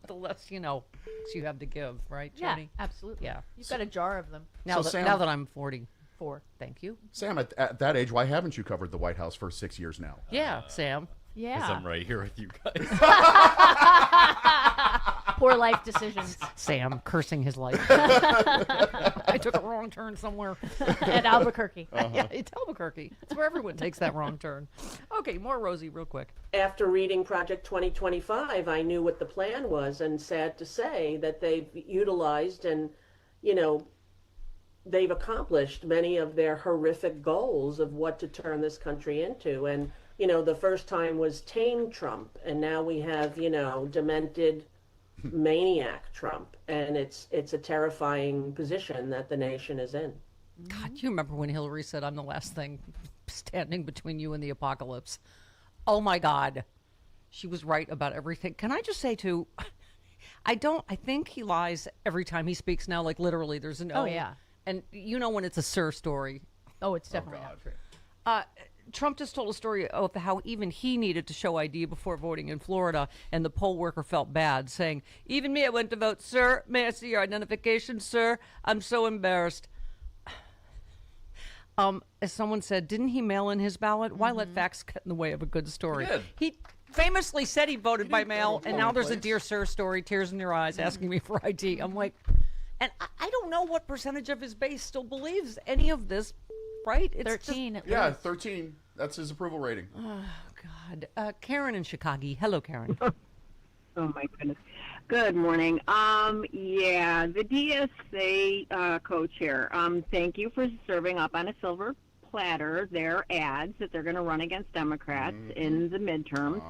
Speaker 5: The less, you have to give, right, Jody?
Speaker 8: Yeah, absolutely.
Speaker 5: Yeah.
Speaker 8: You've got a jar of them.
Speaker 5: Now,
Speaker 6: So, Sam-
Speaker 5: now that I'm 44.
Speaker 8: 4.
Speaker 5: Thank you.
Speaker 6: Sam, at that age, why haven't you covered the White House for 6 years now?
Speaker 5: Yeah, Sam.
Speaker 8: Yeah.
Speaker 1: Because I'm right here with you guys.
Speaker 8: Poor life decisions.
Speaker 5: Sam cursing his life. I took a wrong turn somewhere.
Speaker 8: At Albuquerque.
Speaker 5: Yeah, it's Albuquerque. It's where everyone takes that wrong turn. Okay, more Rosie real quick.
Speaker 16: After reading Project 2025, I knew what the plan was, and sad to say that they've utilized and, they've accomplished many of their horrific goals of what to turn this country into. And, the first time was tame Trump, and now we have, demented maniac Trump. And it's a terrifying position that the nation is in.
Speaker 5: God, you remember when Hillary said, I'm the last thing standing between you and the apocalypse? Oh, my God. She was right about everything. Can I just say, too, I think he lies every time he speaks now, like literally there's an
Speaker 8: Oh, yeah.
Speaker 5: And you know when it's a sir story.
Speaker 8: Oh, it's definitely not true.
Speaker 5: Trump just told a story of how even he needed to show ID before voting in Florida, and the poll worker felt bad, saying, "Even me, I went to vote, sir. May I see your identification, sir? I'm so embarrassed." As someone said, didn't he mail in his ballot? Why let facts get in the way of a good story? He famously said he voted by mail, and now there's a Dear Sir story, tears in your eyes, asking me for ID. I'm like, and I don't know what percentage of his base still believes any of this, right? It's
Speaker 8: 13.
Speaker 6: Yeah, 13. That's his approval rating.
Speaker 5: Oh, God. Karen in Chicago. Hello, Karen.
Speaker 17: Oh my goodness. Good morning. Yeah, the DSA co-chair. Thank you for serving up on a silver platter their ads that they're going to run against Democrats in the midterms.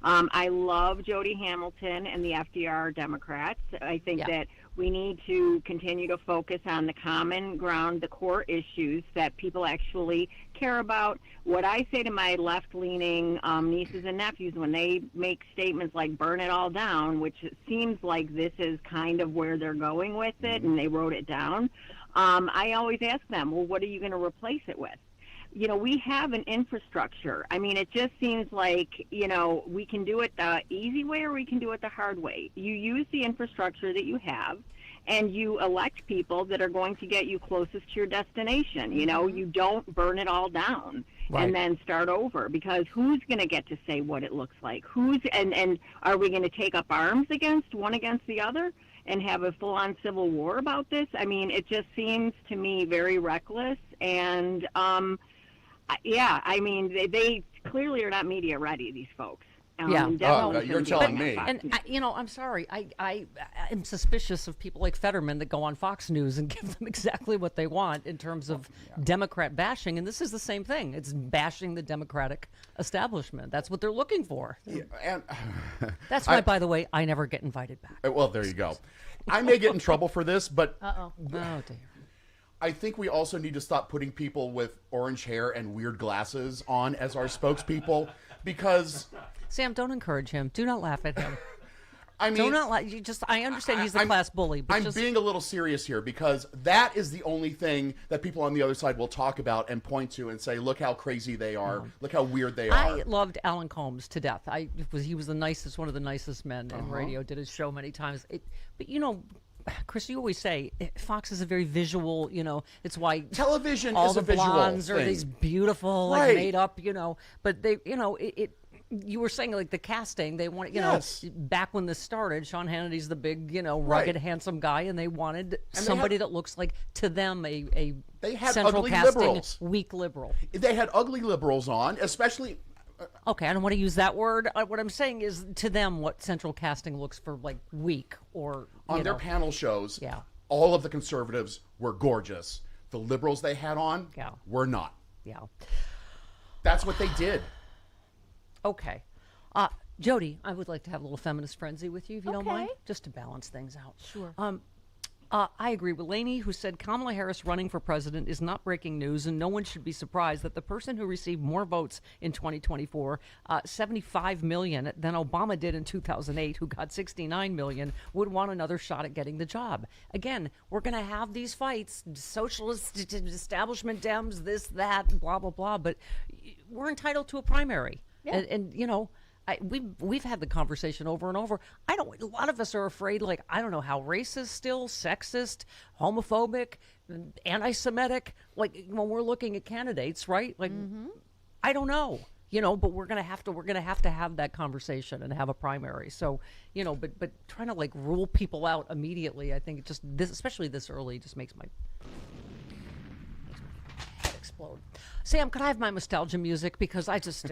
Speaker 17: I love Jody Hamilton and the FDR Democrats. I think that we need to continue to focus on the common ground, the core issues that people actually care about. What I say to my left-leaning nieces and nephews when they make statements like burn it all down, which it seems like this is kind of where they're going with it, and they wrote it down, I always ask them, well, what are you going to replace it with? You know, we have an infrastructure. I mean, it just seems like, you know, we can do it the easy way or we can do it the hard way. You use the infrastructure that you have, and you elect people that are going to get you closest to your destination. You know, you don't burn it all down and then start over, because who's going to get to say what it looks like? And are we going to take up arms one against the other and have a full-on civil war about this? I mean, it just seems to me very reckless. And yeah, I mean, they clearly are not media ready, these folks.
Speaker 6: You're telling me.
Speaker 5: And you know, I'm sorry. I am suspicious of people like Fetterman that go on Fox News and give them exactly what they want in terms of Democrat bashing. And this is the same thing. It's bashing the Democratic establishment. That's what they're looking for.
Speaker 6: Yeah, and
Speaker 5: that's why, by the way, I never get invited back.
Speaker 6: Well, there you go. I may get in trouble for this, but
Speaker 5: oh dear.
Speaker 6: I think we also need to stop putting people with orange hair and weird glasses on as our spokespeople, because
Speaker 5: Sam, don't encourage him. Do not laugh at him.
Speaker 6: I mean,
Speaker 5: do not laugh. I understand he's the class bully, but
Speaker 6: I'm being a little serious here, because that is the only thing that people on the other side will talk about and point to and say, look how crazy they are. Look how weird they are.
Speaker 5: I loved Alan Combs to death. He was the nicest, one of the nicest men in radio, did his show many times. But you know, Chris, you always say Fox is a very visual, you know, it's why
Speaker 6: television
Speaker 5: all
Speaker 6: is
Speaker 5: the
Speaker 6: a visual
Speaker 5: blondes
Speaker 6: thing.
Speaker 5: Are these beautiful, like made up, you know, but they, you know, you were saying like the casting, they wanted, you know, back when this started, Sean Hannity's the big, you know, rugged, handsome guy, and they wanted somebody that looks like, to them, a
Speaker 6: they had
Speaker 5: central
Speaker 6: ugly
Speaker 5: casting,
Speaker 6: liberals.
Speaker 5: weak liberal.
Speaker 6: They had ugly liberals on, especially.
Speaker 5: Okay, I don't want to use that word. What I'm saying is, to them, what central casting looks for, like, weak or
Speaker 6: on their panel shows. All of the conservatives were gorgeous. The liberals they had on were not. That's what they did.
Speaker 5: Okay. Jody, I would like to have a little feminist frenzy with you, if you don't mind, just to balance things out.
Speaker 8: Sure.
Speaker 5: I agree with Lainey, who said Kamala Harris running for president is not breaking news, and no one should be surprised that the person who received more votes in 2024, 75 million, than Obama did in 2008, who got 69 million, would want another shot at getting the job. Again, we're going to have these fights, socialist establishment Dems, this, that, blah, blah, blah, but we're entitled to a primary. And you know, we've had the conversation over and over. A lot of us are afraid, like, I don't know how racist still, sexist, homophobic, anti-Semitic, like when we're looking at candidates, right? Like, I don't know, you know, but we're gonna have to have that conversation and have a primary. So, you know, but trying to like rule people out immediately, I think just this, especially this early, just makes my head explode. Sam, could I have my nostalgia music, because I just.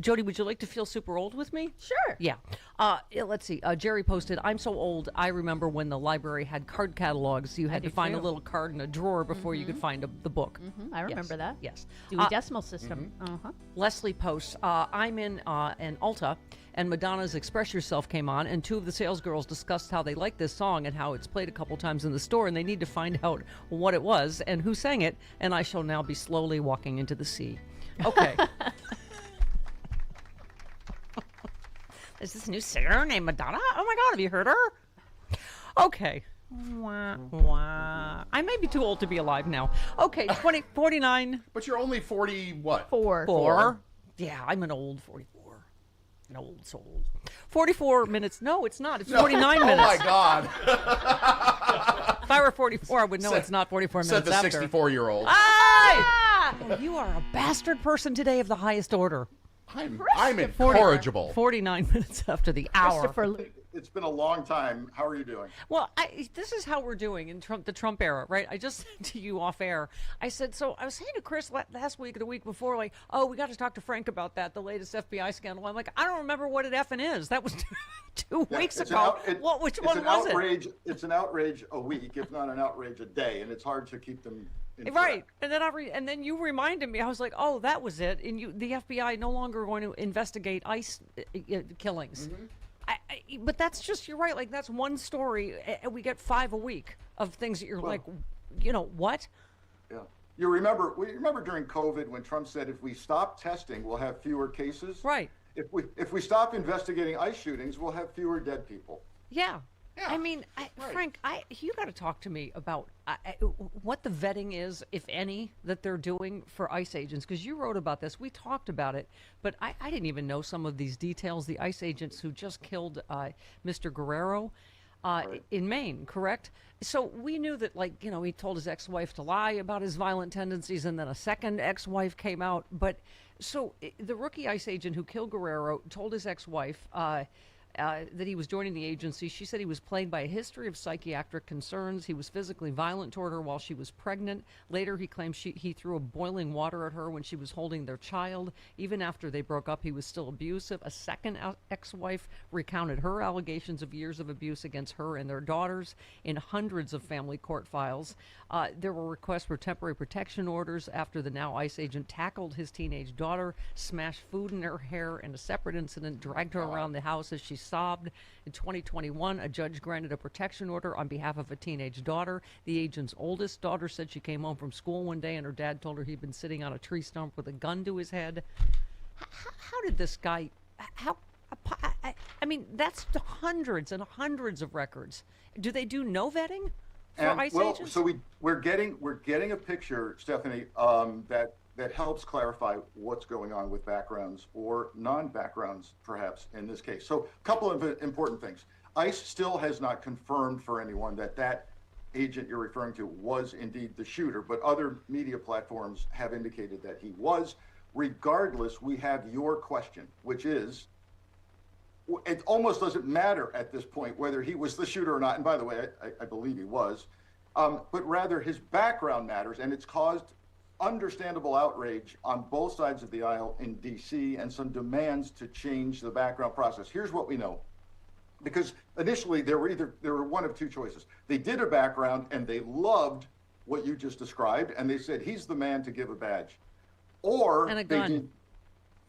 Speaker 5: Jody, would you like to feel super old with me?
Speaker 8: Sure.
Speaker 5: Yeah. Let's see. Jerry posted, I'm so old, I remember when the library had card catalogs. You had to find a little card in a drawer before you could find the book.
Speaker 8: I remember that.
Speaker 5: Yes.
Speaker 8: Dewey Decimal System.
Speaker 5: Leslie posts, I'm in an Ulta, and Madonna's Express Yourself came on, and two of the salesgirls discussed how they like this song and how it's played a couple times in the store, and they need to find out what it was and who sang it, and I shall now be slowly walking into the sea. Okay. Is this a new singer named Madonna? Oh my God, have you heard her? Okay. Wah, wah. I may be too old to be alive now. Okay, 49.
Speaker 6: But you're only 40 what?
Speaker 5: Four. Yeah, I'm an old 44. An old soul. 44 minutes. No, it's not. It's 49 minutes.
Speaker 6: Oh my God.
Speaker 5: If I were 44, I would know it's not 44 minutes
Speaker 6: Said the
Speaker 5: after.
Speaker 6: 64-year-old.
Speaker 5: Oh, you are a bastard person today of the highest order.
Speaker 6: I'm incorrigible.
Speaker 5: 49 minutes after the hour.
Speaker 18: It's been a long time. How are you doing?
Speaker 5: Well, this is how we're doing in the Trump era, right? I just said to you off air, I said, so I was saying to Chris last week or the week before, like, oh, we got to talk to Frank about that, the latest FBI scandal. I'm like, I don't remember what it effing is. That was two weeks ago. Which one was it?
Speaker 18: It's an outrage a week, if not an outrage a day, and it's hard to keep them in
Speaker 5: right. And then and then you reminded me. I was like, oh, that was it. And the FBI no longer going to investigate ICE killings.
Speaker 18: Mm-hmm.
Speaker 5: But that's just, you're right. Like, that's one story, and we get 5 a week of things that you're like, what?
Speaker 18: Yeah. You remember during COVID when Trump said, if we stop testing, we'll have fewer cases?
Speaker 5: Right.
Speaker 18: If we stop investigating ICE shootings, we'll have fewer dead people.
Speaker 5: Yeah. I mean, Frank, you got to talk to me about what the vetting is, if any, that they're doing for ICE agents, because you wrote about this. We talked about it, but I didn't even know some of these details. The ICE agents who just killed Mr. Guerrero in Maine, correct? So we knew that, like, he told his ex-wife to lie about his violent tendencies, and then a second ex-wife came out. But so the rookie ICE agent who killed Guerrero told his ex-wife that he was joining the agency. She said he was plagued by a history of psychiatric concerns. He was physically violent toward her while she was pregnant. Later, he claimed he threw a boiling water at her when she was holding their child. Even after they broke up, he was still abusive. A second ex-wife recounted her allegations of years of abuse against her and their daughters in hundreds of family court files. There were requests for temporary protection orders after the now ICE agent tackled his teenage daughter, smashed food in her hair, and a separate incident dragged her around the house as she sobbed. In 2021, a judge granted a protection order on behalf of a teenage daughter. The agent's oldest daughter said she came home from school one day and her dad told her he'd been sitting on a tree stump with a gun to his head. How did this guy... I mean, that's hundreds and hundreds of records. Do they do no vetting for ICE agents?
Speaker 18: So we're getting a picture, Stephanie, that helps clarify what's going on with backgrounds or non-backgrounds, perhaps, in this case. So a couple of important things. ICE still has not confirmed for anyone that agent you're referring to was indeed the shooter, but other media platforms have indicated that he was. Regardless, we have your question, which is, it almost doesn't matter at this point whether he was the shooter or not. And by the way, I believe he was, but rather his background matters, and it's caused understandable outrage on both sides of the aisle in DC and some demands to change the background process. Here's what we know. Because initially there were one of two choices. They did a background and they loved what you just described, and they said he's the man to give a badge. Or
Speaker 5: and a gun.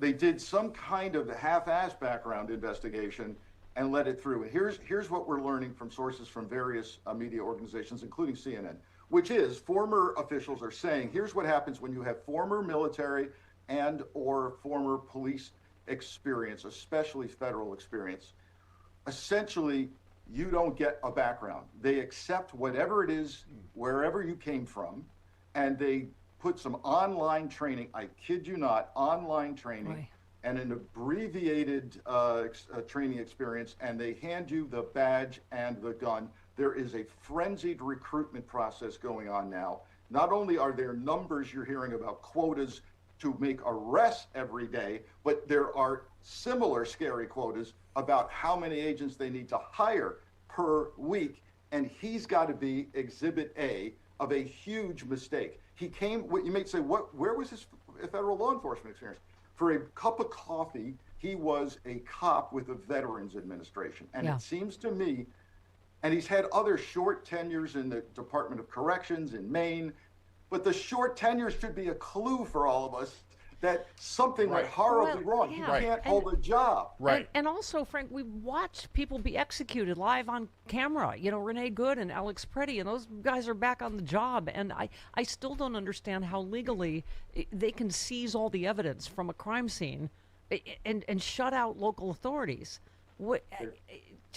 Speaker 18: They did some kind of half-ass background investigation and let it through. And here's what we're learning from sources from various media organizations, including CNN, which is former officials are saying, here's what happens when you have former military and or former police experience, especially federal experience. Essentially, you don't get a background. They accept whatever it is, wherever you came from, and they put some online training, I kid you not, online training, and an abbreviated training experience, and they hand you the badge and the gun. There is a frenzied recruitment process going on now. Not only are there numbers you're hearing about, quotas to make arrests every day, but there are similar scary quotas about how many agents they need to hire per week. And he's got to be exhibit A of a huge mistake. He came, you may say, where was his federal law enforcement experience? For a cup of coffee, he was a cop with the Veterans Administration. And it seems to me, and he's had other short tenures in the Department of Corrections in Maine, but the short tenures should be a clue for all of us that something went horribly wrong. You can't hold a job.
Speaker 5: And also, Frank, we watched people be executed live on camera. You know, Renee Good and Alex Preddy, and those guys are back on the job. And I still don't understand how legally they can seize all the evidence from a crime scene and shut out local authorities. What?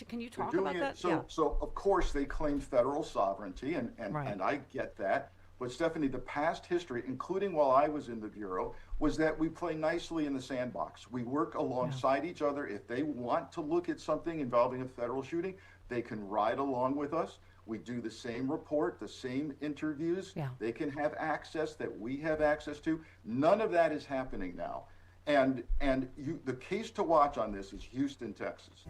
Speaker 5: Can you talk about that?
Speaker 18: So of course they claimed federal sovereignty, and I get that. But Stephanie, the past history, including while I was in the Bureau, was that we play nicely in the sandbox. We work alongside each other. If they want to look at something involving a federal shooting, they can ride along with us. We do the same report, the same interviews. They can have access that we have access to. None of that is happening now. And the case to watch on this is Houston, Texas.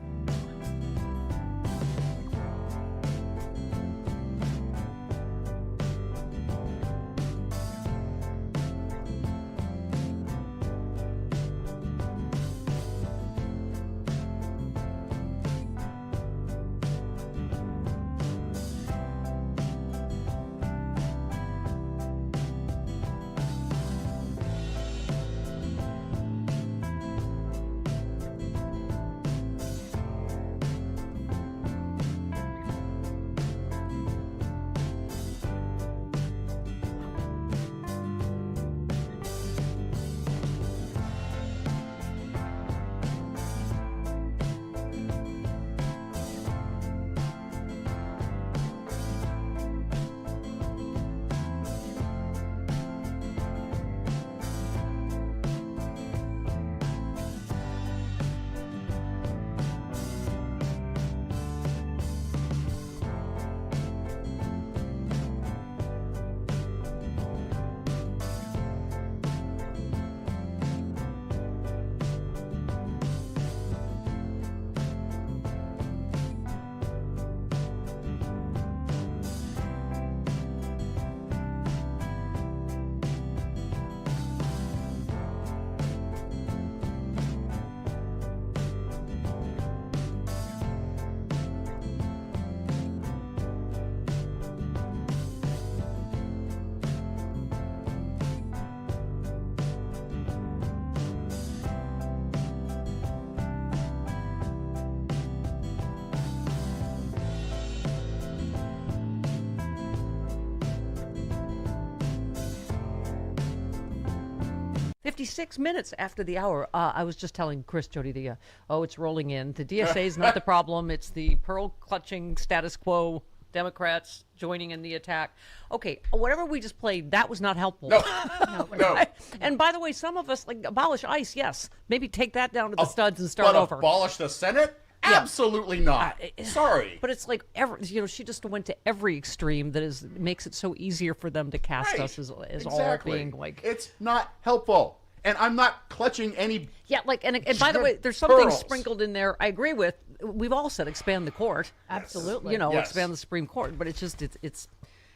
Speaker 5: 56 minutes after the hour. I was just telling Chris, Jody, it's rolling in. The DSA is not the problem. It's the pearl-clutching status quo Democrats joining in the attack. Okay, whatever we just played, that was not helpful.
Speaker 6: No.
Speaker 5: And by the way, some of us, abolish ICE, yes. Maybe take that down to the studs and start over.
Speaker 6: Abolish the Senate? Absolutely not. Sorry.
Speaker 5: But it's like, she just went to every extreme that makes it so easier for them to cast us as all being like...
Speaker 6: It's not helpful. And I'm not clutching any...
Speaker 5: Yeah, and by the way, there's something sprinkled in there I agree with. We've all said expand the court.
Speaker 8: Absolutely.
Speaker 5: Expand the Supreme Court. But it's just, it's...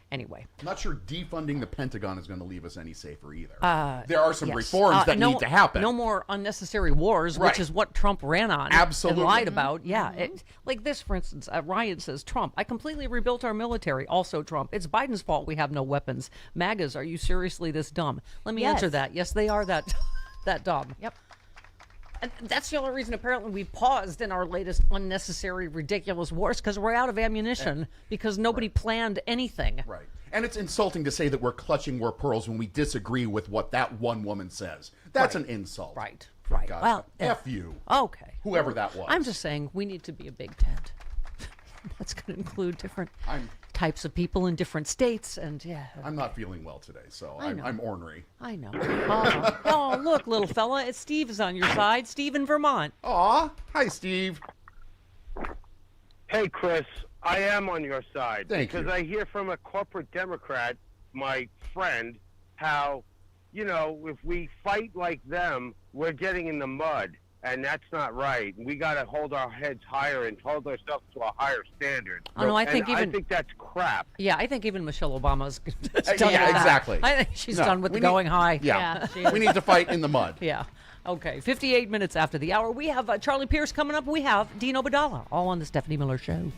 Speaker 5: Anyway.
Speaker 6: I'm not sure defunding the Pentagon is going to leave us any safer either. There are some
Speaker 5: yes.
Speaker 6: reforms that need to happen.
Speaker 5: No more unnecessary wars, which is what Trump ran on.
Speaker 6: Absolutely.
Speaker 5: And lied about. Yeah. Like this, for instance, Ryan says, Trump, I completely rebuilt our military. Also Trump, it's Biden's fault we have no weapons. MAGAs, are you seriously this dumb? Let me answer that. Yes, they are that dumb.
Speaker 8: Yep.
Speaker 5: And that's the only reason apparently we've paused in our latest unnecessary, ridiculous wars, because we're out of ammunition because nobody planned anything.
Speaker 6: Right. And it's insulting to say that we're clutching more pearls when we disagree with what that one woman says. That's an insult.
Speaker 5: Right.
Speaker 6: God,
Speaker 5: well,
Speaker 6: F you.
Speaker 5: Okay.
Speaker 6: Whoever that was.
Speaker 5: I'm just saying we need to be a big tent. That's going to include different types of people in different states, and
Speaker 6: I'm not feeling well today, so I'm ornery.
Speaker 5: I know. Oh, look, little fella, it's Steve is on your side. Steve in Vermont.
Speaker 6: Aw, hi, Steve.
Speaker 19: Hey, Chris, I am on your side.
Speaker 6: Thank
Speaker 19: because
Speaker 6: you.
Speaker 19: I hear from a corporate Democrat, my friend, how, if we fight like them, we're getting in the mud. And that's not right. We got to hold our heads higher and hold ourselves to a higher standard.
Speaker 5: Oh, no, I think
Speaker 19: that's crap.
Speaker 5: Yeah, I think even Michelle Obama's done with that.
Speaker 6: Exactly.
Speaker 5: I think she's done with the going high.
Speaker 6: Yeah, we need to fight in the mud.
Speaker 5: Yeah. Okay, 58 minutes after the hour, we have Charlie Pierce coming up. We have Dean Obadala, all on the Stephanie Miller Show.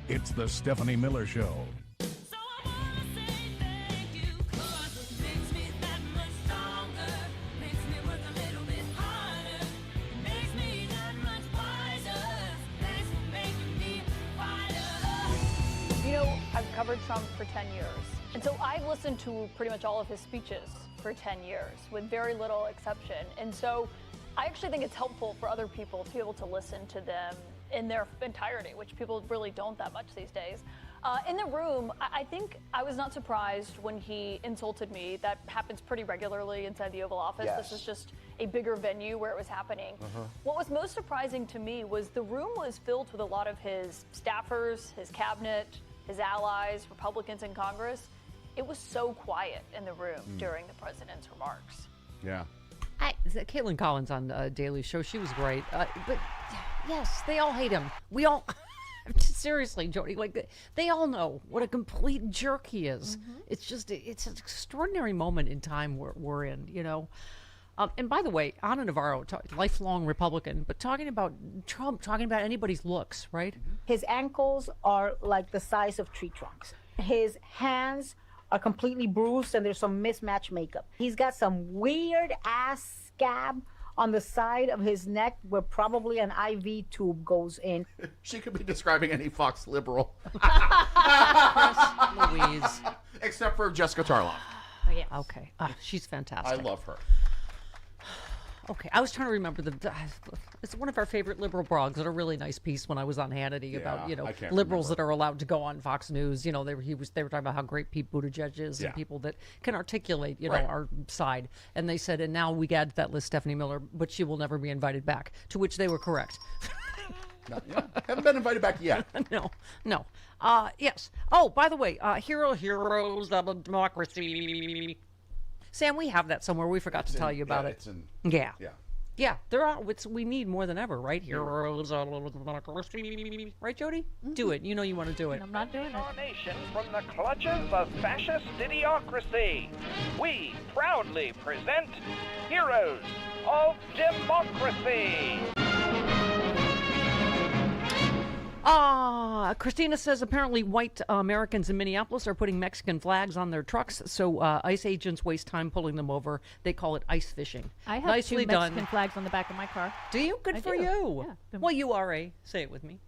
Speaker 1: It's the Stephanie Miller Show.
Speaker 20: You know, I've covered Trump for 10 years. And so I've listened to pretty much all of his speeches for 10 years with very little exception. And so I actually think it's helpful for other people to be able to listen to them in their entirety, which people really don't that much these days. In the room, I think I was not surprised when he insulted me. That happens pretty regularly inside the Oval Office.
Speaker 3: Yes.
Speaker 20: This is just a bigger venue where it was happening. What was most surprising to me was the room was filled with a lot of his staffers, his cabinet, his allies, Republicans in Congress. It was so quiet in the room during the president's remarks.
Speaker 6: Yeah.
Speaker 5: Caitlin Collins on Daily Show, she was great. But yes, they all hate him. We all, seriously, Jody, like they all know what a complete jerk he is. It's just, it's an extraordinary moment in time we're in, you know. And by the way, Ana Navarro, lifelong Republican, but talking about Trump, talking about anybody's looks, right?
Speaker 21: His ankles are like the size of tree trunks. His hands are completely bruised and there's some mismatched makeup. He's got some weird ass scab on the side of his neck where probably an IV tube goes in.
Speaker 6: She could be describing any Fox liberal.
Speaker 5: Louise.
Speaker 6: Except for Jessica Tarlock.
Speaker 5: Oh, yeah. Okay. She's fantastic.
Speaker 6: I love her.
Speaker 5: Okay, I was trying to remember it's one of our favorite liberal blogs. Did a really nice piece when I was on Hannity about liberals that are allowed to go on Fox News. You know, they were talking about how great Pete Buttigieg is and people that can articulate our side. And they said, and now we add to that list Stephanie Miller, but she will never be invited back. To which they were correct.
Speaker 6: Haven't been invited back yet.
Speaker 5: No. Yes. Oh, by the way, heroes of democracy. Sam, we have that somewhere. We forgot to tell you about it. Yeah, there are. We need more than ever, right? Heroes of democracy. Right, Jody? Do it. You know you want to do it.
Speaker 21: I'm not doing it.
Speaker 22: Our nation from the clutches of fascist idiocracy. We proudly present Heroes of Democracy.
Speaker 5: Christina says apparently white Americans in Minneapolis are putting Mexican flags on their trucks, so ICE agents waste time pulling them over. They call it ice fishing.
Speaker 8: I have
Speaker 5: Nicely
Speaker 8: two Mexican
Speaker 5: done.
Speaker 8: flags on the back of my car.
Speaker 5: Do you? Good
Speaker 8: I
Speaker 5: for
Speaker 8: do.
Speaker 5: you.
Speaker 8: Yeah.
Speaker 5: Well, you are a. Say it with me.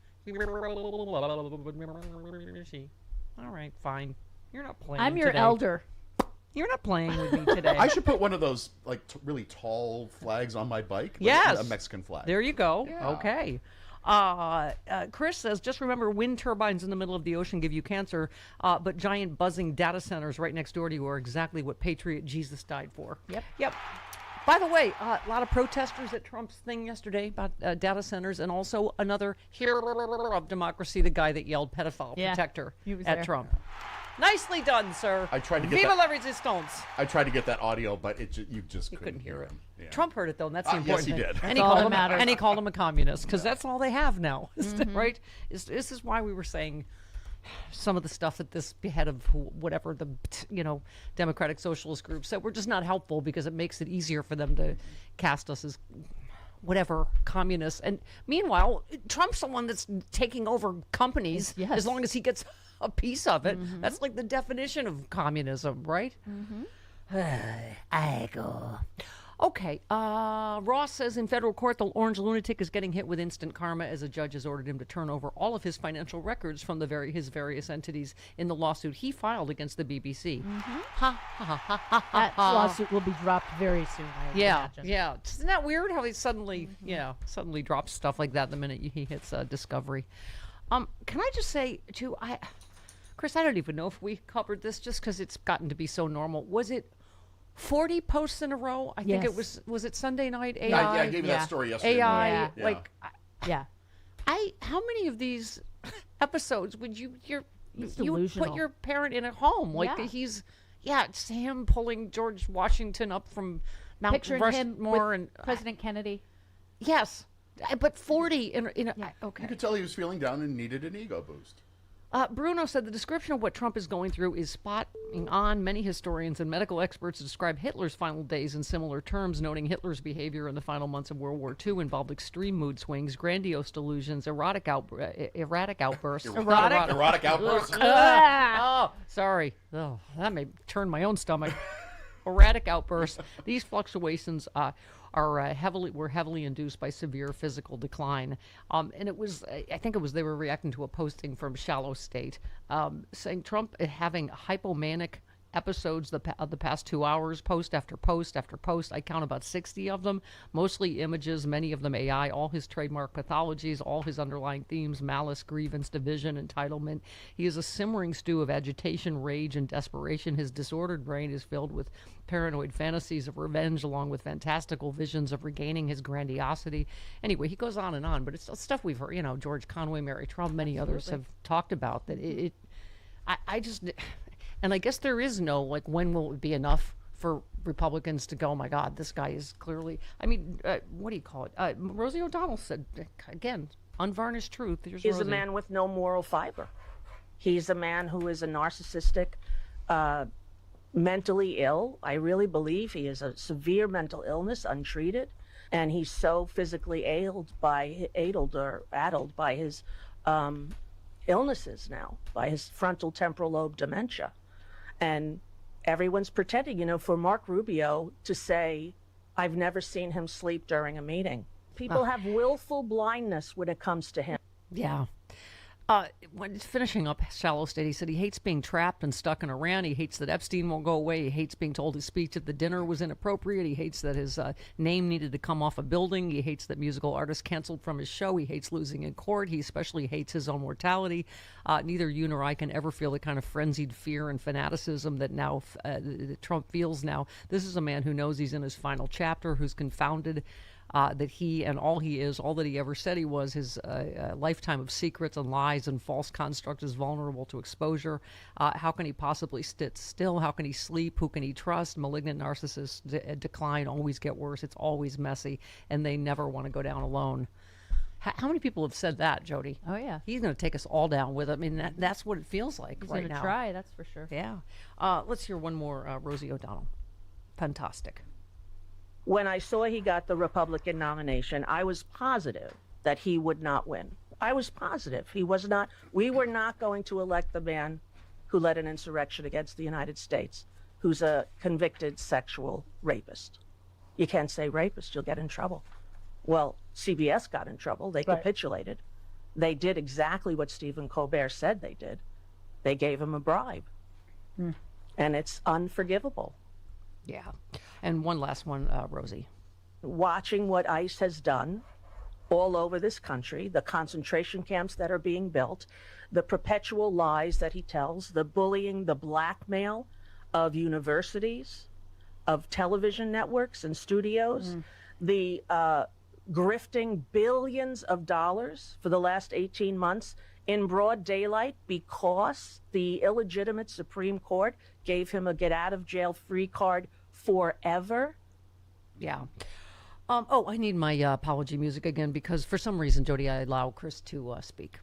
Speaker 5: All right, fine. You're not playing.
Speaker 8: I'm your
Speaker 5: today.
Speaker 8: elder.
Speaker 5: You're not playing with me today.
Speaker 6: I should put one of those like really tall flags on my bike.
Speaker 5: Yes.
Speaker 6: A Mexican flag.
Speaker 5: There you go.
Speaker 6: Yeah.
Speaker 5: Okay. Chris says, just remember, wind turbines in the middle of the ocean give you cancer, but giant buzzing data centers right next door to you are exactly what Patriot Jesus died for. Yep. By the way, a lot of protesters at Trump's thing yesterday about data centers, and also another hero of democracy, the guy that yelled pedophile protector at
Speaker 8: there.
Speaker 5: Trump. Nicely done, sir.
Speaker 6: I tried to get
Speaker 5: Viva
Speaker 6: that.
Speaker 5: la resistance.
Speaker 6: I tried to get that audio, but you just
Speaker 5: couldn't hear it.
Speaker 6: Yeah.
Speaker 5: Trump heard it though, and that's the
Speaker 6: Yes,
Speaker 5: important
Speaker 6: he
Speaker 5: thing.
Speaker 6: did.
Speaker 5: And he called him a communist because that's all they have now, right? This is why we were saying some of the stuff that this head of whatever the Democratic Socialist group said were just not helpful because it makes it easier for them to cast us as whatever communists. And meanwhile, Trump's the one that's taking over companies as long as he gets a piece of it. That's like the definition of communism, right? I go. Okay, Ross says in federal court the orange lunatic is getting hit with instant karma as a judge has ordered him to turn over all of his financial records from his various entities in the lawsuit he filed against the BBC.
Speaker 8: That lawsuit will be dropped very soon, I imagine.
Speaker 5: Yeah. Isn't that weird how he suddenly drops stuff like that the minute he hits Discovery? Can I just say, too, Chris, I don't even know if we covered this just because it's gotten to be so normal. Was it 40 posts in a row? I think it was it Sunday night? AI?
Speaker 6: Yeah, I gave you that story yesterday.
Speaker 5: AI,
Speaker 8: yeah.
Speaker 5: How many of these episodes would you
Speaker 8: delusional.
Speaker 5: put your parent in a home? It's him pulling George Washington up from Mount
Speaker 8: Picturing
Speaker 5: Rushmore
Speaker 8: him with President Kennedy.
Speaker 5: Yes, but 40 in okay.
Speaker 6: You could tell he was feeling down and needed an ego boost.
Speaker 5: Bruno said the description of what Trump is going through is spot on. Many historians and medical experts describe Hitler's final days in similar terms, noting Hitler's behavior in the final months of World War II involved extreme mood swings, grandiose delusions, erratic outbursts.
Speaker 6: Erratic outbursts?
Speaker 5: Oh, sorry. Oh, that may turn my own stomach. Erratic outbursts. These fluctuations were heavily induced by severe physical decline. And I think they were reacting to a posting from Shallow State saying Trump having hypomanic episodes the past 2 hours, post after post after post. I count about 60 of them, mostly images, many of them AI, all his trademark pathologies, all his underlying themes, malice, grievance, division, entitlement. He is a simmering stew of agitation, rage, and desperation. His disordered brain is filled with paranoid fantasies of revenge along with fantastical visions of regaining his grandiosity. Anyway, he goes on, but it's stuff we've heard, George Conway, Mary Trump, many others have talked about that. I just... And I guess there is no, when will it be enough for Republicans to go, oh, my God, this guy is clearly, what do you call it? Rosie O'Donnell said, again, unvarnished truth. Here's
Speaker 16: He's
Speaker 5: Rosie.
Speaker 16: a man with no moral fiber. He's a man who is a narcissistic, mentally ill. I really believe he has a severe mental illness, untreated. And he's so physically addled by his illnesses now, by his frontal temporal lobe dementia. And everyone's pretending, for Mark Rubio to say, I've never seen him sleep during a meeting. People have willful blindness when it comes to him.
Speaker 5: Yeah. When finishing up Shallow State, he said he hates being trapped and stuck in Iran. He hates that Epstein won't go away. He hates being told his speech at the dinner was inappropriate. He hates that his name needed to come off a building. He hates that musical artists canceled from his show. He hates losing in court. He especially hates his own mortality. Neither you nor I can ever feel the kind of frenzied fear and fanaticism that now that Trump feels now. This is a man who knows he's in his final chapter, who's confounded that he and all he is, all that he ever said he was, his lifetime of secrets and lies and false constructs is vulnerable to exposure. How can he possibly sit still? How can he sleep? Who can he trust? Malignant narcissists decline, always get worse. It's always messy, and they never want to go down alone. How many people have said that, Jody?
Speaker 8: Oh, yeah.
Speaker 5: He's going to take us all down with him. I mean, that's what it feels like
Speaker 8: He's
Speaker 5: right
Speaker 8: gonna
Speaker 5: now.
Speaker 8: try, that's for sure.
Speaker 5: Yeah. Let's hear one more Rosie O'Donnell. Fantastic.
Speaker 16: When I saw he got the Republican nomination, I was positive that he would not win. I was positive we were not going to elect the man who led an insurrection against the United States, who's a convicted sexual rapist. You can't say rapist, you'll get in trouble. Well, CBS got in trouble. They capitulated. They did exactly what Stephen Colbert said they did. They gave him a bribe. And it's unforgivable.
Speaker 5: Yeah. And one last one, Rosie.
Speaker 16: Watching what ICE has done all over this country, the concentration camps that are being built, the perpetual lies that he tells, the bullying, the blackmail of universities, of television networks and studios, the grifting billions of dollars for the last 18 months in broad daylight because the illegitimate Supreme Court gave him a get-out-of-jail-free card forever.
Speaker 5: Yeah. I need my apology music again because for some reason, Jody, I allow Chris to speak.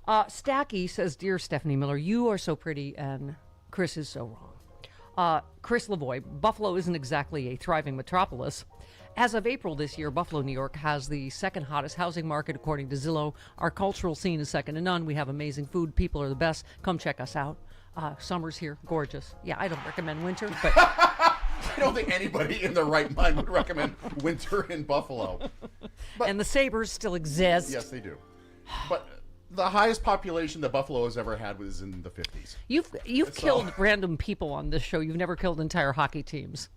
Speaker 5: Stacky says, "Dear Stephanie Miller, you are so pretty and Chris is so wrong." Chris Lavoie, Buffalo isn't exactly a thriving metropolis. As of April this year, Buffalo, New York has the second hottest housing market according to Zillow. Our cultural scene is second to none. We have amazing food. People are the best. Come check us out. Summer's here. Gorgeous. Yeah, I don't recommend winter, but...
Speaker 6: I don't think anybody in their right mind would recommend winter in Buffalo. But,
Speaker 5: and the Sabres still exist.
Speaker 6: Yes, they do. But the highest population that Buffalo has ever had was in the 50s.
Speaker 5: You've killed random people on this show. You've never killed entire hockey teams.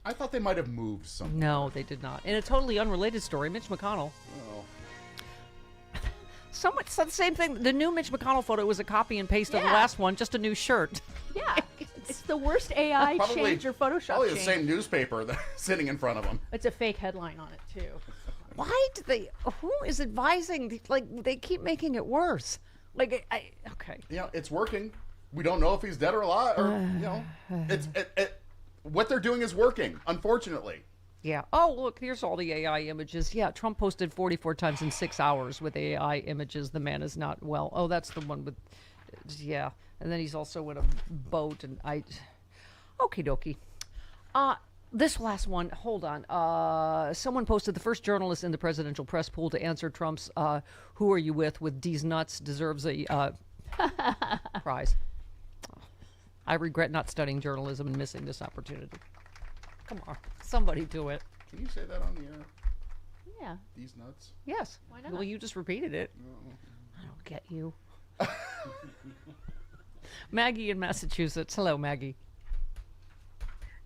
Speaker 6: I thought they might have moved somewhere.
Speaker 5: No, they did not. In a totally unrelated story, Mitch McConnell.
Speaker 6: Oh.
Speaker 5: Someone said the same thing. The new Mitch McConnell photo was a copy and paste of the last one, just a new shirt.
Speaker 8: Yeah. It's the worst AI change or Photoshop
Speaker 6: Probably
Speaker 8: change.
Speaker 6: the same newspaper that's sitting in front of them.
Speaker 8: It's a fake headline on it, too.
Speaker 5: Why do they... Who is advising... Like, they keep making it worse. Like, okay.
Speaker 6: You know, it's working. We don't know if he's dead or alive. Or, you know, what they're doing is working, unfortunately.
Speaker 5: Yeah. Oh, look, here's all the AI images. Yeah, Trump posted 44 times in 6 hours with AI images. The man is not well. Oh, that's the one with... Yeah. And then he's also in a boat, and okie dokie. This last one, hold on. Someone posted the first journalist in the presidential press pool to answer Trump's "Who are you with these nuts?" deserves a prize. I regret not studying journalism and missing this opportunity. Come on, somebody do it.
Speaker 6: Can you say that on the air?
Speaker 8: Yeah.
Speaker 6: These nuts?
Speaker 5: Yes.
Speaker 8: Why not?
Speaker 5: Well, you just repeated it.
Speaker 6: No.
Speaker 5: I don't get you. Maggie in Massachusetts. Hello, Maggie.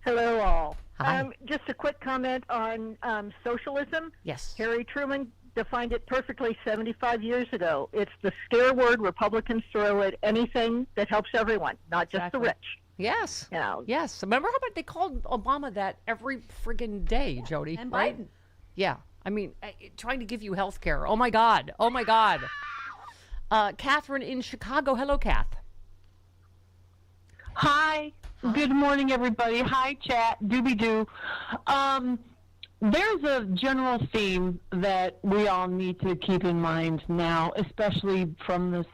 Speaker 4: Hello, all.
Speaker 5: Hi.
Speaker 4: Just a quick comment on socialism.
Speaker 5: Yes.
Speaker 4: Harry Truman defined it perfectly 75 years ago. It's the scare word Republicans throw at anything that helps everyone, not just the rich.
Speaker 5: Yes.
Speaker 4: You know.
Speaker 5: Yes. Remember how about they called Obama that every friggin' day, Jody?
Speaker 8: And
Speaker 5: right?
Speaker 8: Biden.
Speaker 5: Yeah. I mean, trying to give you health care. Oh, my God. Oh, my God. Catherine in Chicago. Hello, Kath.
Speaker 7: Hi. Good morning, everybody. Hi, chat. Doobie-doo. There's a general theme that we all need to keep in mind now, especially from this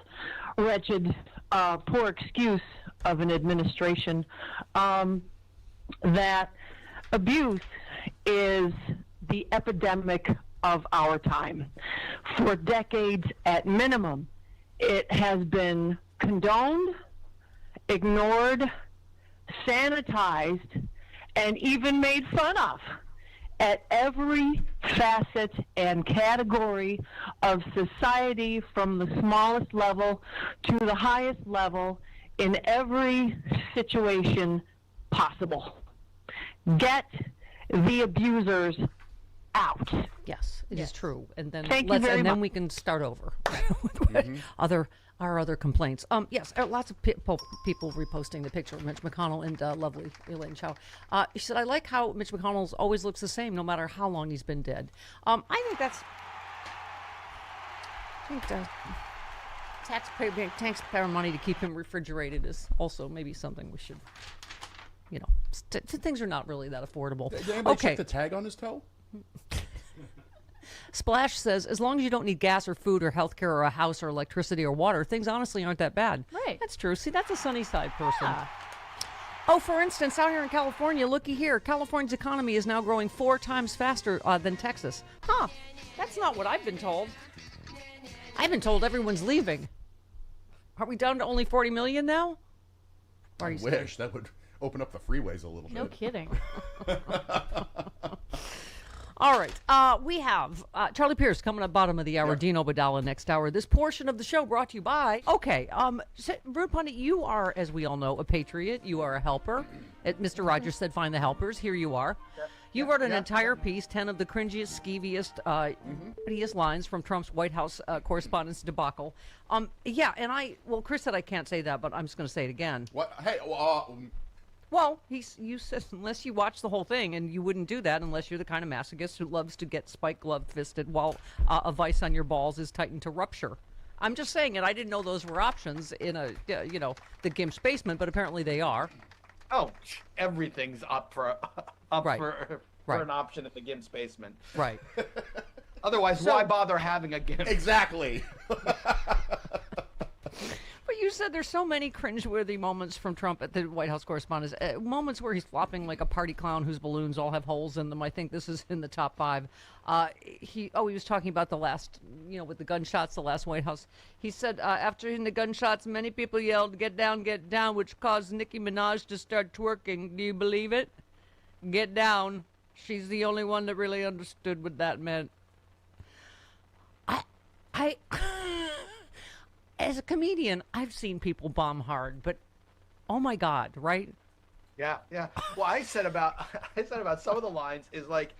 Speaker 7: wretched, poor excuse of an administration, that abuse is the epidemic of our time. For decades at minimum, it has been condoned, ignored, sanitized, and even made fun of at every facet and category of society, from the smallest level to the highest level, in every situation possible. Get the abusers out.
Speaker 5: Yes, it is true. And then
Speaker 7: Thank you very
Speaker 5: then
Speaker 7: much.
Speaker 5: we can start over with our other complaints. Yes, lots of people reposting the picture of Mitch McConnell and lovely Elaine Chao. She said, "I like how Mitch McConnell always looks the same, no matter how long he's been dead." I think that's. Taxpayer money to keep him refrigerated is also maybe something we should. You know, things are not really that affordable.
Speaker 6: Did anybody check the tag on his toe?
Speaker 5: Splash says, as long as you don't need gas or food or healthcare or a house or electricity or water, things honestly aren't that bad.
Speaker 8: Right.
Speaker 5: That's true. See, that's a sunny side person.
Speaker 8: Yeah.
Speaker 5: Oh, for instance, out here in California, looky here. California's economy is now growing 4 times faster than Texas. Huh. That's not what I've been told. I've been told everyone's leaving. Are we down to only 40 million now?
Speaker 6: I wish. That would open up the freeways a little bit.
Speaker 8: No kidding.
Speaker 5: All right. We have Charlie Pierce coming up bottom of the hour, Dino Badala next hour. This portion of the show brought to you by... Okay. Rude Pundit, you are, as we all know, a patriot. You are a helper. Mr. Rogers said find the helpers. Here you are. You wrote an entire piece, 10 of the cringiest, skeeviest, wittiest lines from Trump's White House correspondence debacle. Yeah, and Chris said I can't say that, but I'm just going to say it again.
Speaker 6: What? Hey,
Speaker 5: well, you said unless you watch the whole thing, and you wouldn't do that unless you're the kind of masochist who loves to get spike glove fisted while a vice on your balls is tightened to rupture. I'm just saying it. I didn't know those were options in the Gimp's basement, but apparently they are.
Speaker 23: Oh, everything's up for an option at the Gimp's basement.
Speaker 5: Right.
Speaker 23: Otherwise, why bother having a Gimp?
Speaker 6: Exactly.
Speaker 5: You said there's so many cringeworthy moments from Trump at the White House Correspondents. Moments where he's flopping like a party clown whose balloons all have holes in them. I think this is in the top 5. He was talking about the last, with the gunshots, the last White House. He said, after hearing the gunshots, many people yelled, get down, which caused Nicki Minaj to start twerking. Do you believe it? Get down. She's the only one that really understood what that meant. I as a comedian, I've seen people bomb hard, but oh my God, right?
Speaker 23: Yeah. Well, I said about some of the lines is like,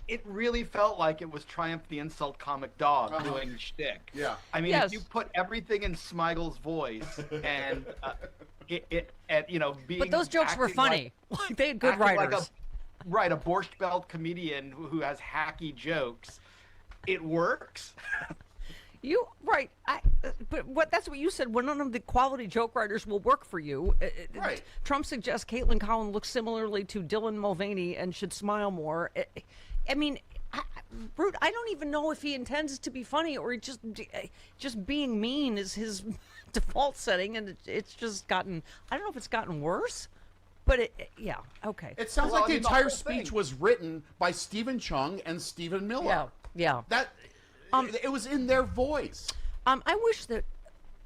Speaker 23: it really felt like it was Triumph the Insult Comic Dog doing shtick.
Speaker 6: Yeah.
Speaker 23: I mean,
Speaker 5: Yes.
Speaker 23: if you put everything in Smigel's voice and being.
Speaker 5: But those jokes were
Speaker 23: acting
Speaker 5: funny. Like, they had good
Speaker 23: acting like
Speaker 5: writers.
Speaker 23: a Borscht Belt comedian who has hacky jokes. It works.
Speaker 5: Right. That's what you said. When none of the quality joke writers will work for you.
Speaker 6: Right.
Speaker 5: Trump suggests Caitlin Collin looks similarly to Dylan Mulvaney and should smile more. I mean, Root, I don't even know if he intends to be funny or just being mean is his default setting, and it's just gotten. I don't know if it's gotten worse. But okay.
Speaker 6: It sounds like the entire speech was written by Stephen Chung and Stephen Miller.
Speaker 5: Yeah.
Speaker 6: It was in their voice.
Speaker 5: I wish that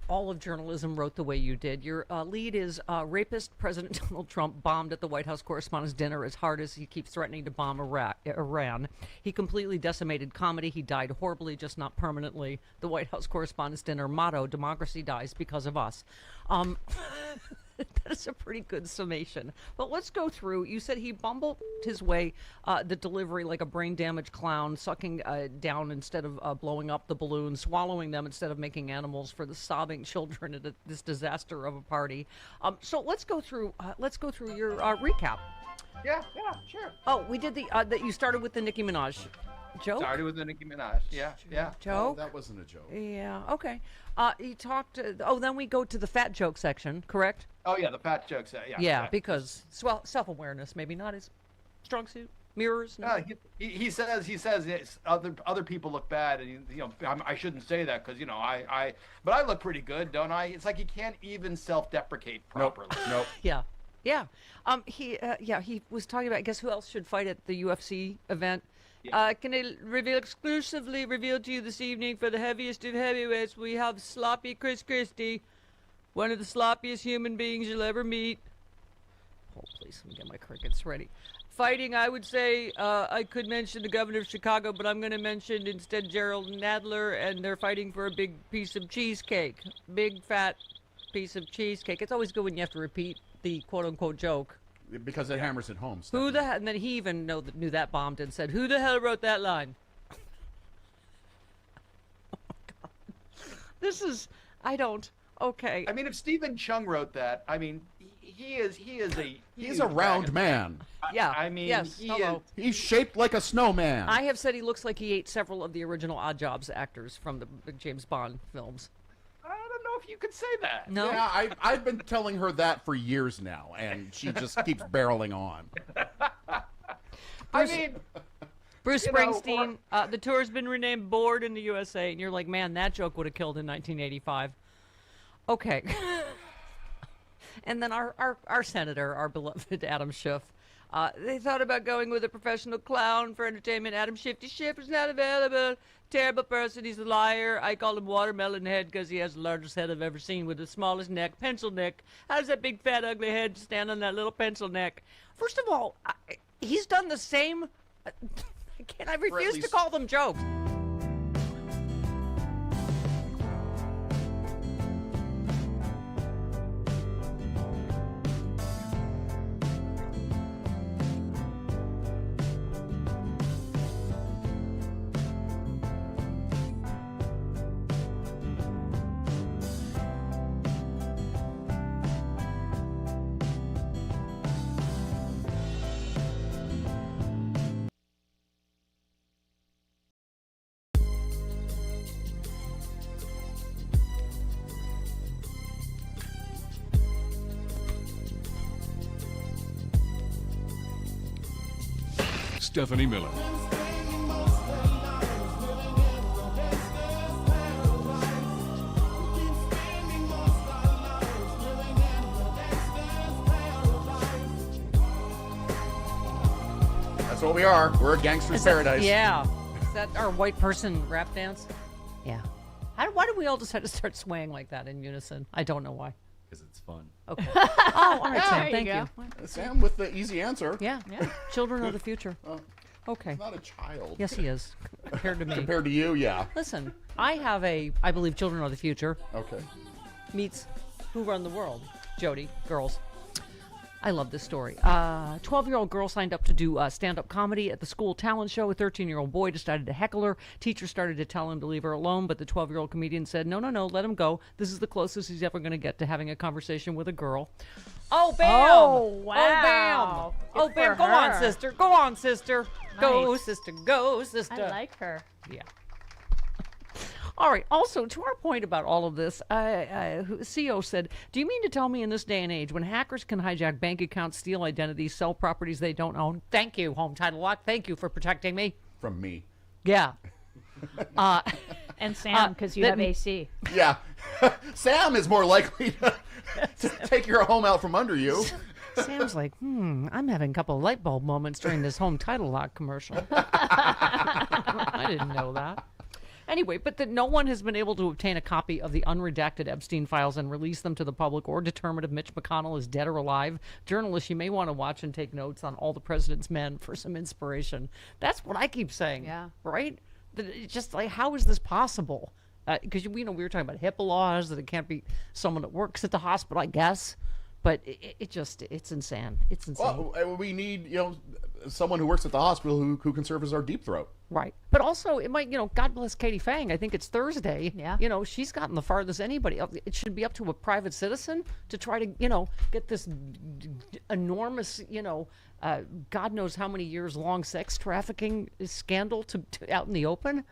Speaker 5: all of journalism wrote the way you did. Your lead is rapist President Donald Trump bombed at the White House Correspondents' Dinner as hard as he keeps threatening to bomb Iran. He completely decimated comedy. He died horribly, just not permanently. The White House Correspondents' Dinner motto, democracy dies because of us. That is a pretty good summation. But let's go through. You said he bumbled his way, the delivery like a brain-damaged clown, sucking down instead of blowing up the balloons, swallowing them instead of making animals for the sobbing children at this disaster of a party. So let's go through your recap.
Speaker 23: Yeah, sure.
Speaker 5: Oh, we did that you started with the Nicki Minaj joke?
Speaker 23: Started with the Nicki Minaj. Yeah.
Speaker 5: Joke?
Speaker 6: That wasn't a joke.
Speaker 5: Yeah, okay. He talked, then we go to the fat joke section, correct?
Speaker 23: Oh, yeah, the fat jokes.
Speaker 5: Yeah, because self-awareness, maybe not his strong suit. Mirrors. No.
Speaker 23: He says yes, other people look bad, and I shouldn't say that because but I look pretty good, don't I? It's like he can't even self-deprecate properly.
Speaker 6: Nope.
Speaker 5: Yeah. He was talking about, I guess, who else should fight at the UFC event. Yeah. Can I exclusively reveal to you this evening for the heaviest of heavyweights, we have sloppy Chris Christie, one of the sloppiest human beings you'll ever meet. Hold, please, let me get my crickets ready. Fighting, I would say, I could mention the governor of Chicago, but I'm going to mention instead Gerald Nadler, and they're fighting for a big piece of cheesecake. Big, fat piece of cheesecake. It's always good when you have to repeat the quote-unquote joke.
Speaker 6: Because it hammers it home.
Speaker 5: Who the hell? And then he even knew that bombed and said, "Who the hell wrote that line?" Oh my God. This is. I don't. Okay.
Speaker 23: I mean, if Stephen Chung wrote that, I mean, he's
Speaker 6: a round man.
Speaker 5: Yeah.
Speaker 23: I mean,
Speaker 5: yes.
Speaker 6: He's shaped like a snowman.
Speaker 5: I have said he looks like he ate several of the original Odd Jobs actors from the James Bond films.
Speaker 23: I don't know if you could say that.
Speaker 5: No.
Speaker 6: Yeah, I've been telling her that for years now, and she just keeps barreling on.
Speaker 5: Bruce Springsteen, the tour's been renamed Bored in the USA, and you're like, man, that joke would have killed in 1985. Okay. And then our senator, our beloved Adam Schiff, they thought about going with a professional clown for entertainment. Adam Shifty Schiff is not available. Terrible person. He's a liar. I call him Watermelon Head because he has the largest head I've ever seen with the smallest neck, pencil neck. How does that big, fat, ugly head stand on that little pencil neck? First of all, he's done the same. I refuse to call them jokes.
Speaker 1: Stephanie Miller.
Speaker 6: what we are. We're a gangster's paradise.
Speaker 5: Yeah. Is that our white person rap dance? Yeah. Why do we all decide to start swaying like that in unison? I don't know why.
Speaker 2: Because it's fun.
Speaker 5: Okay. Oh, all right, Sam. Thank you.
Speaker 6: Sam with the easy answer.
Speaker 5: Yeah. Children of the future. Okay.
Speaker 6: He's not a child.
Speaker 5: Yes, he is. Compared to me.
Speaker 6: Compared to you, yeah.
Speaker 5: Listen, I have I believe children of the future.
Speaker 6: Okay.
Speaker 5: Meets who run the world. Jody, girls. I love this story. 12-year-old girl signed up to do stand-up comedy at the school talent show. A 13-year-old boy decided to heckle her. Teacher started to tell him to leave her alone, but the 12-year-old comedian said, no, let him go. This is the closest he's ever going to get to having a conversation with a girl. Oh, bam!
Speaker 8: Oh, wow.
Speaker 5: Oh,
Speaker 8: Good
Speaker 5: bam!
Speaker 8: for
Speaker 5: Go on,
Speaker 8: her.
Speaker 5: sister. Go on, sister. Go,
Speaker 8: Nice.
Speaker 5: sister. Go, sister.
Speaker 8: I like her.
Speaker 5: Yeah. All right. Also, to our point about all of this, CEO said, do you mean to tell me in this day and age when hackers can hijack bank accounts, steal identities, sell properties they don't own? Thank you, Home Title Lock. Thank you for protecting me.
Speaker 6: From me.
Speaker 5: Yeah.
Speaker 8: And Sam, because you have AC.
Speaker 6: Yeah. Sam is more likely to take your home out from under you.
Speaker 5: Sam's like, I'm having a couple of light bulb moments during this Home Title Lock commercial. I didn't know that. Anyway, but no one has been able to obtain a copy of the unredacted Epstein files and release them to the public or determine if Mitch McConnell is dead or alive. Journalists, you may want to watch and take notes on All the President's Men for some inspiration. That's what I keep saying.
Speaker 8: Yeah.
Speaker 5: Right? It's just like, how is this possible? Because we were talking about HIPAA laws, that it can't be someone that works at the hospital, I guess. But it's insane. It's insane.
Speaker 6: Well, we need, someone who works at the hospital who can serve as our deep throat.
Speaker 5: Right. But also, it might, God bless Katie Fang. I think it's Thursday. Yeah. She's gotten the farthest anybody. It should be up to a private citizen to try to, get this enormous, God knows how many years long sex trafficking scandal to out in the open.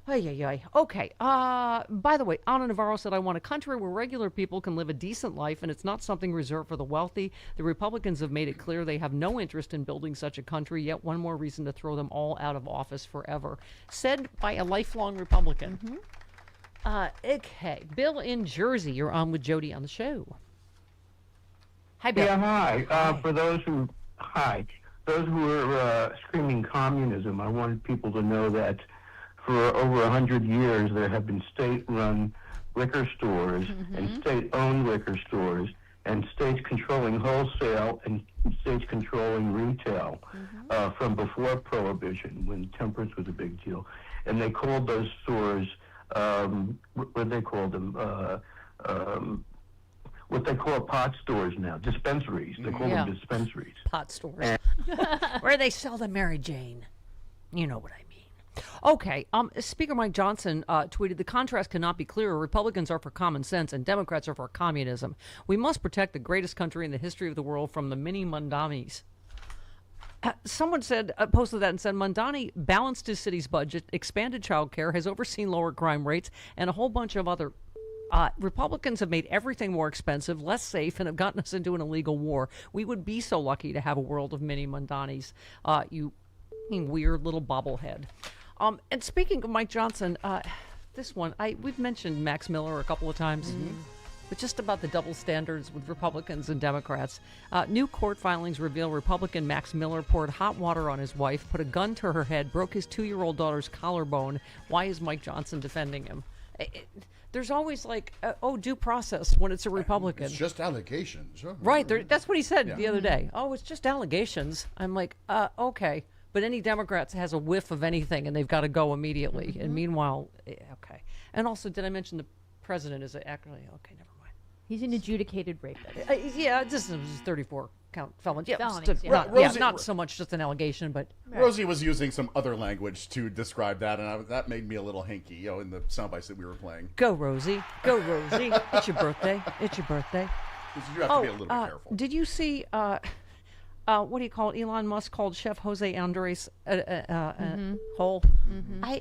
Speaker 5: Ay. Okay. By the way, Ana Navarro said, I want a country where regular people can live a decent life and it's not something reserved for the wealthy. The Republicans have made it clear they have no interest in building such a country, yet one more reason to throw them all out of office forever. Said by a lifelong Republican. Okay. Bill in Jersey, you're on with Jody on the show. Hi, Bill.
Speaker 9: Yeah, hi. For those who are screaming communism, I wanted people to know that for over 100 years, there have been state-run liquor stores and state-owned liquor stores and states controlling wholesale and states controlling retail from before Prohibition, when temperance was a big deal. And they called those stores, what did they call them? What they call pot stores now, dispensaries. They call them dispensaries.
Speaker 5: Pot stores. Where they sell the Mary Jane. You know what I mean. Okay, Speaker Mike Johnson tweeted, the contrast cannot be clearer. Republicans are for common sense and Democrats are for communism. We must protect the greatest country in the history of the world from the mini Mandanis. Someone said, posted that and said, Mandani balanced his city's budget, expanded child care, has overseen lower crime rates, and a whole bunch of other... Republicans have made everything more expensive, less safe, and have gotten us into an illegal war. We would be so lucky to have a world of mini Mandanis. You weird little bobblehead. And speaking of Mike Johnson, this one, we've mentioned Max Miller a couple of times, but just about the double standards with Republicans and Democrats. New court filings reveal Republican Max Miller poured hot water on his wife, put a gun to her head, broke his 2-year-old daughter's collarbone. Why is Mike Johnson defending him? There's always due process when it's a Republican.
Speaker 6: It's just allegations.
Speaker 5: Right, that's what he said the other day. Oh, it's just allegations. I'm like, okay. But any Democrats has a whiff of anything, and they've got to go immediately. And meanwhile, okay. And also, did I mention the president is actually okay? Never mind.
Speaker 8: He's an adjudicated rapist.
Speaker 5: Yeah, this is 34 count felons. Yeah,
Speaker 8: felonies,
Speaker 5: not so much just an allegation, but
Speaker 6: Rosie was using some other language to describe that, and that made me a little hinky. In the soundbites that we were playing.
Speaker 5: Go, Rosie. Go, Rosie. It's your birthday. It's your birthday.
Speaker 6: You have to be a little bit careful.
Speaker 5: Did you see? What do you call it? Elon Musk called Chef Jose Andres whole.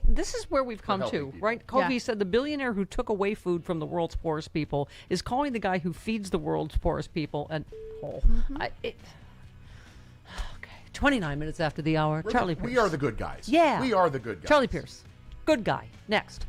Speaker 5: This is where we've come to, right? Covey said the billionaire who took away food from the world's poorest people is calling the guy who feeds the world's poorest people a whole. Okay, 29 minutes after the hour. Charlie Pierce.
Speaker 6: We are the good guys.
Speaker 5: Yeah.
Speaker 6: We are the good guys.
Speaker 5: Charlie Pierce. Good guy. Next.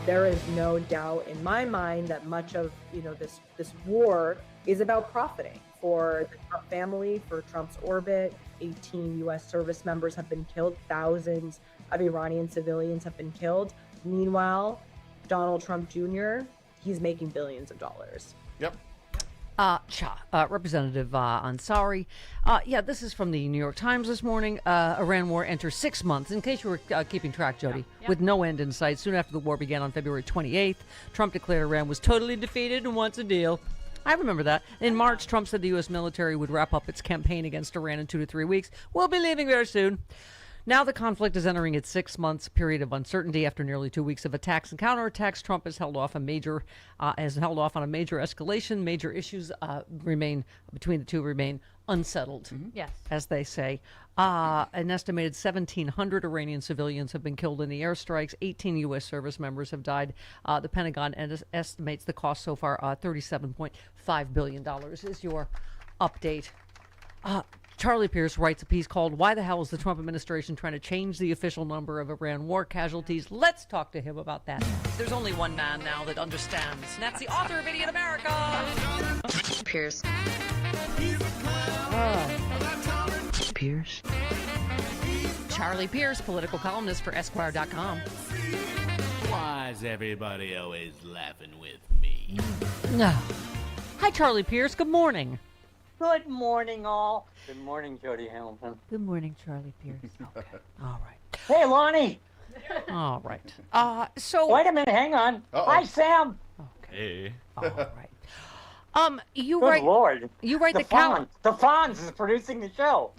Speaker 2: There is no doubt in my mind that much of, this war is about profiting for the Trump family, for Trump's orbit. 18 U.S. service members have been killed. Thousands of Iranian civilians have been killed. Meanwhile, Donald Trump Jr., he's making billions of dollars.
Speaker 6: Yep.
Speaker 5: Representative Ansari. This is from the New York Times this morning. Iran war enters 6 months, in case you were keeping track, Jody, with no end in sight. Soon after the war began on February 28th, Trump declared Iran was totally defeated and wants a deal. I remember that. In March, Trump said the U.S. military would wrap up its campaign against Iran in 2 to 3 weeks. We'll be leaving very soon. Now the conflict is entering its 6 months period of uncertainty. After nearly 2 weeks of attacks and counterattacks, Trump has held off on a major escalation. Major issues between the two remain unsettled.
Speaker 8: Yes,
Speaker 5: as they say. An estimated 1,700 Iranian civilians have been killed in the airstrikes. 18 U.S. service members have died. The Pentagon estimates the cost so far $37.5 billion. Is your update. Charlie Pierce writes a piece called "Why the Hell is the Trump Administration Trying to Change the Official Number of Iran War Casualties?" Let's talk to him about that. There's only one man now that understands, and that's the author of Idiot America. Pierce. Pierce. Charlie Pierce, political columnist for Esquire.com.
Speaker 10: Why's everybody always laughing with me?
Speaker 5: Hi, Charlie Pierce. Good morning.
Speaker 11: Good morning, all. Good morning, Jody Hamilton.
Speaker 8: Good morning, Charlie Pierce.
Speaker 5: Okay. All right.
Speaker 11: Hey, Lonnie.
Speaker 5: All right. So
Speaker 11: wait a minute. Hang on. Hi, Sam.
Speaker 10: Hey.
Speaker 5: All right. You
Speaker 11: Good
Speaker 5: write.
Speaker 11: Lord.
Speaker 5: You write the
Speaker 11: Fonz is producing the show.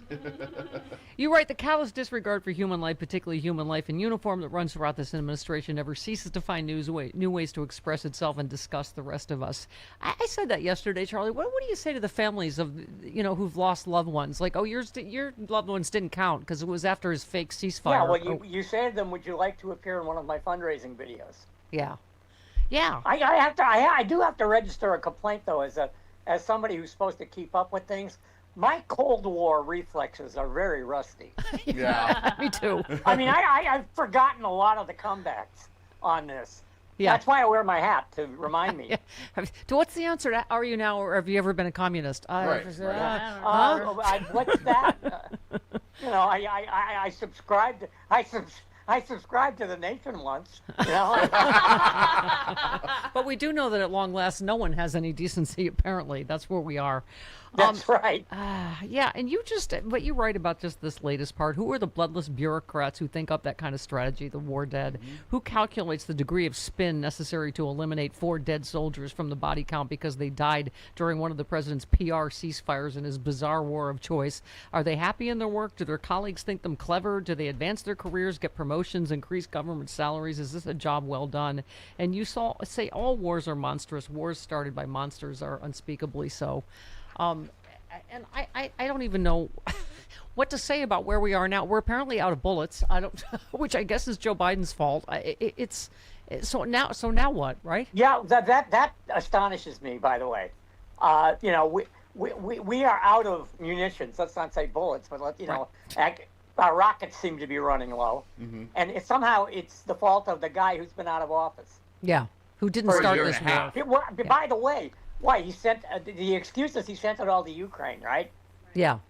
Speaker 5: You write the callous disregard for human life, particularly human life in uniform, that runs throughout this administration, never ceases to find new ways to express itself and disgust the rest of us. I said that yesterday, Charlie. What do you say to the families of who've lost loved ones? Like, your loved ones didn't count because it was after his fake ceasefire.
Speaker 11: Yeah. Well, you say to them, "Would you like to appear in one of my fundraising videos?"
Speaker 5: Yeah. Yeah.
Speaker 11: I do have to register a complaint though, as somebody who's supposed to keep up with things. My Cold War reflexes are very rusty.
Speaker 5: Yeah, me too.
Speaker 11: I mean, I've forgotten a lot of the comebacks on this.
Speaker 5: Yeah.
Speaker 11: That's why I wear my hat, to remind me.
Speaker 5: What's the answer to are you now, or have you ever been a communist?
Speaker 11: Right. What's that? I subscribed. I subscribed to the Nation once.
Speaker 5: But we do know that at long last, no one has any decency. Apparently, that's where we are.
Speaker 11: That's right.
Speaker 5: Yeah, and what you write about just this latest part. Who are the bloodless bureaucrats who think up that kind of strategy? The war dead. Mm-hmm. Who calculates the degree of spin necessary to eliminate 4 dead soldiers from the body count because they died during one of the president's PR ceasefires in his bizarre war of choice? Are they happy in their work? Do their colleagues think them clever? Do they advance their careers, get promotions, increase government salaries? Is this a job well done? And you say all wars are monstrous. Wars started by monsters are unspeakably so. And I don't even know what to say about where we are now. We're apparently out of bullets. Which I guess is Joe Biden's fault. So now what, right?
Speaker 11: Yeah, that astonishes me. By the way, we are out of munitions. Let's not say bullets, but our rockets seem to be running low, and somehow it's the fault of the guy who's been out of office.
Speaker 5: Yeah, who didn't start this war.
Speaker 11: By the way. Why, he sent, the excuse is he sent it all to Ukraine, right?
Speaker 5: Yeah.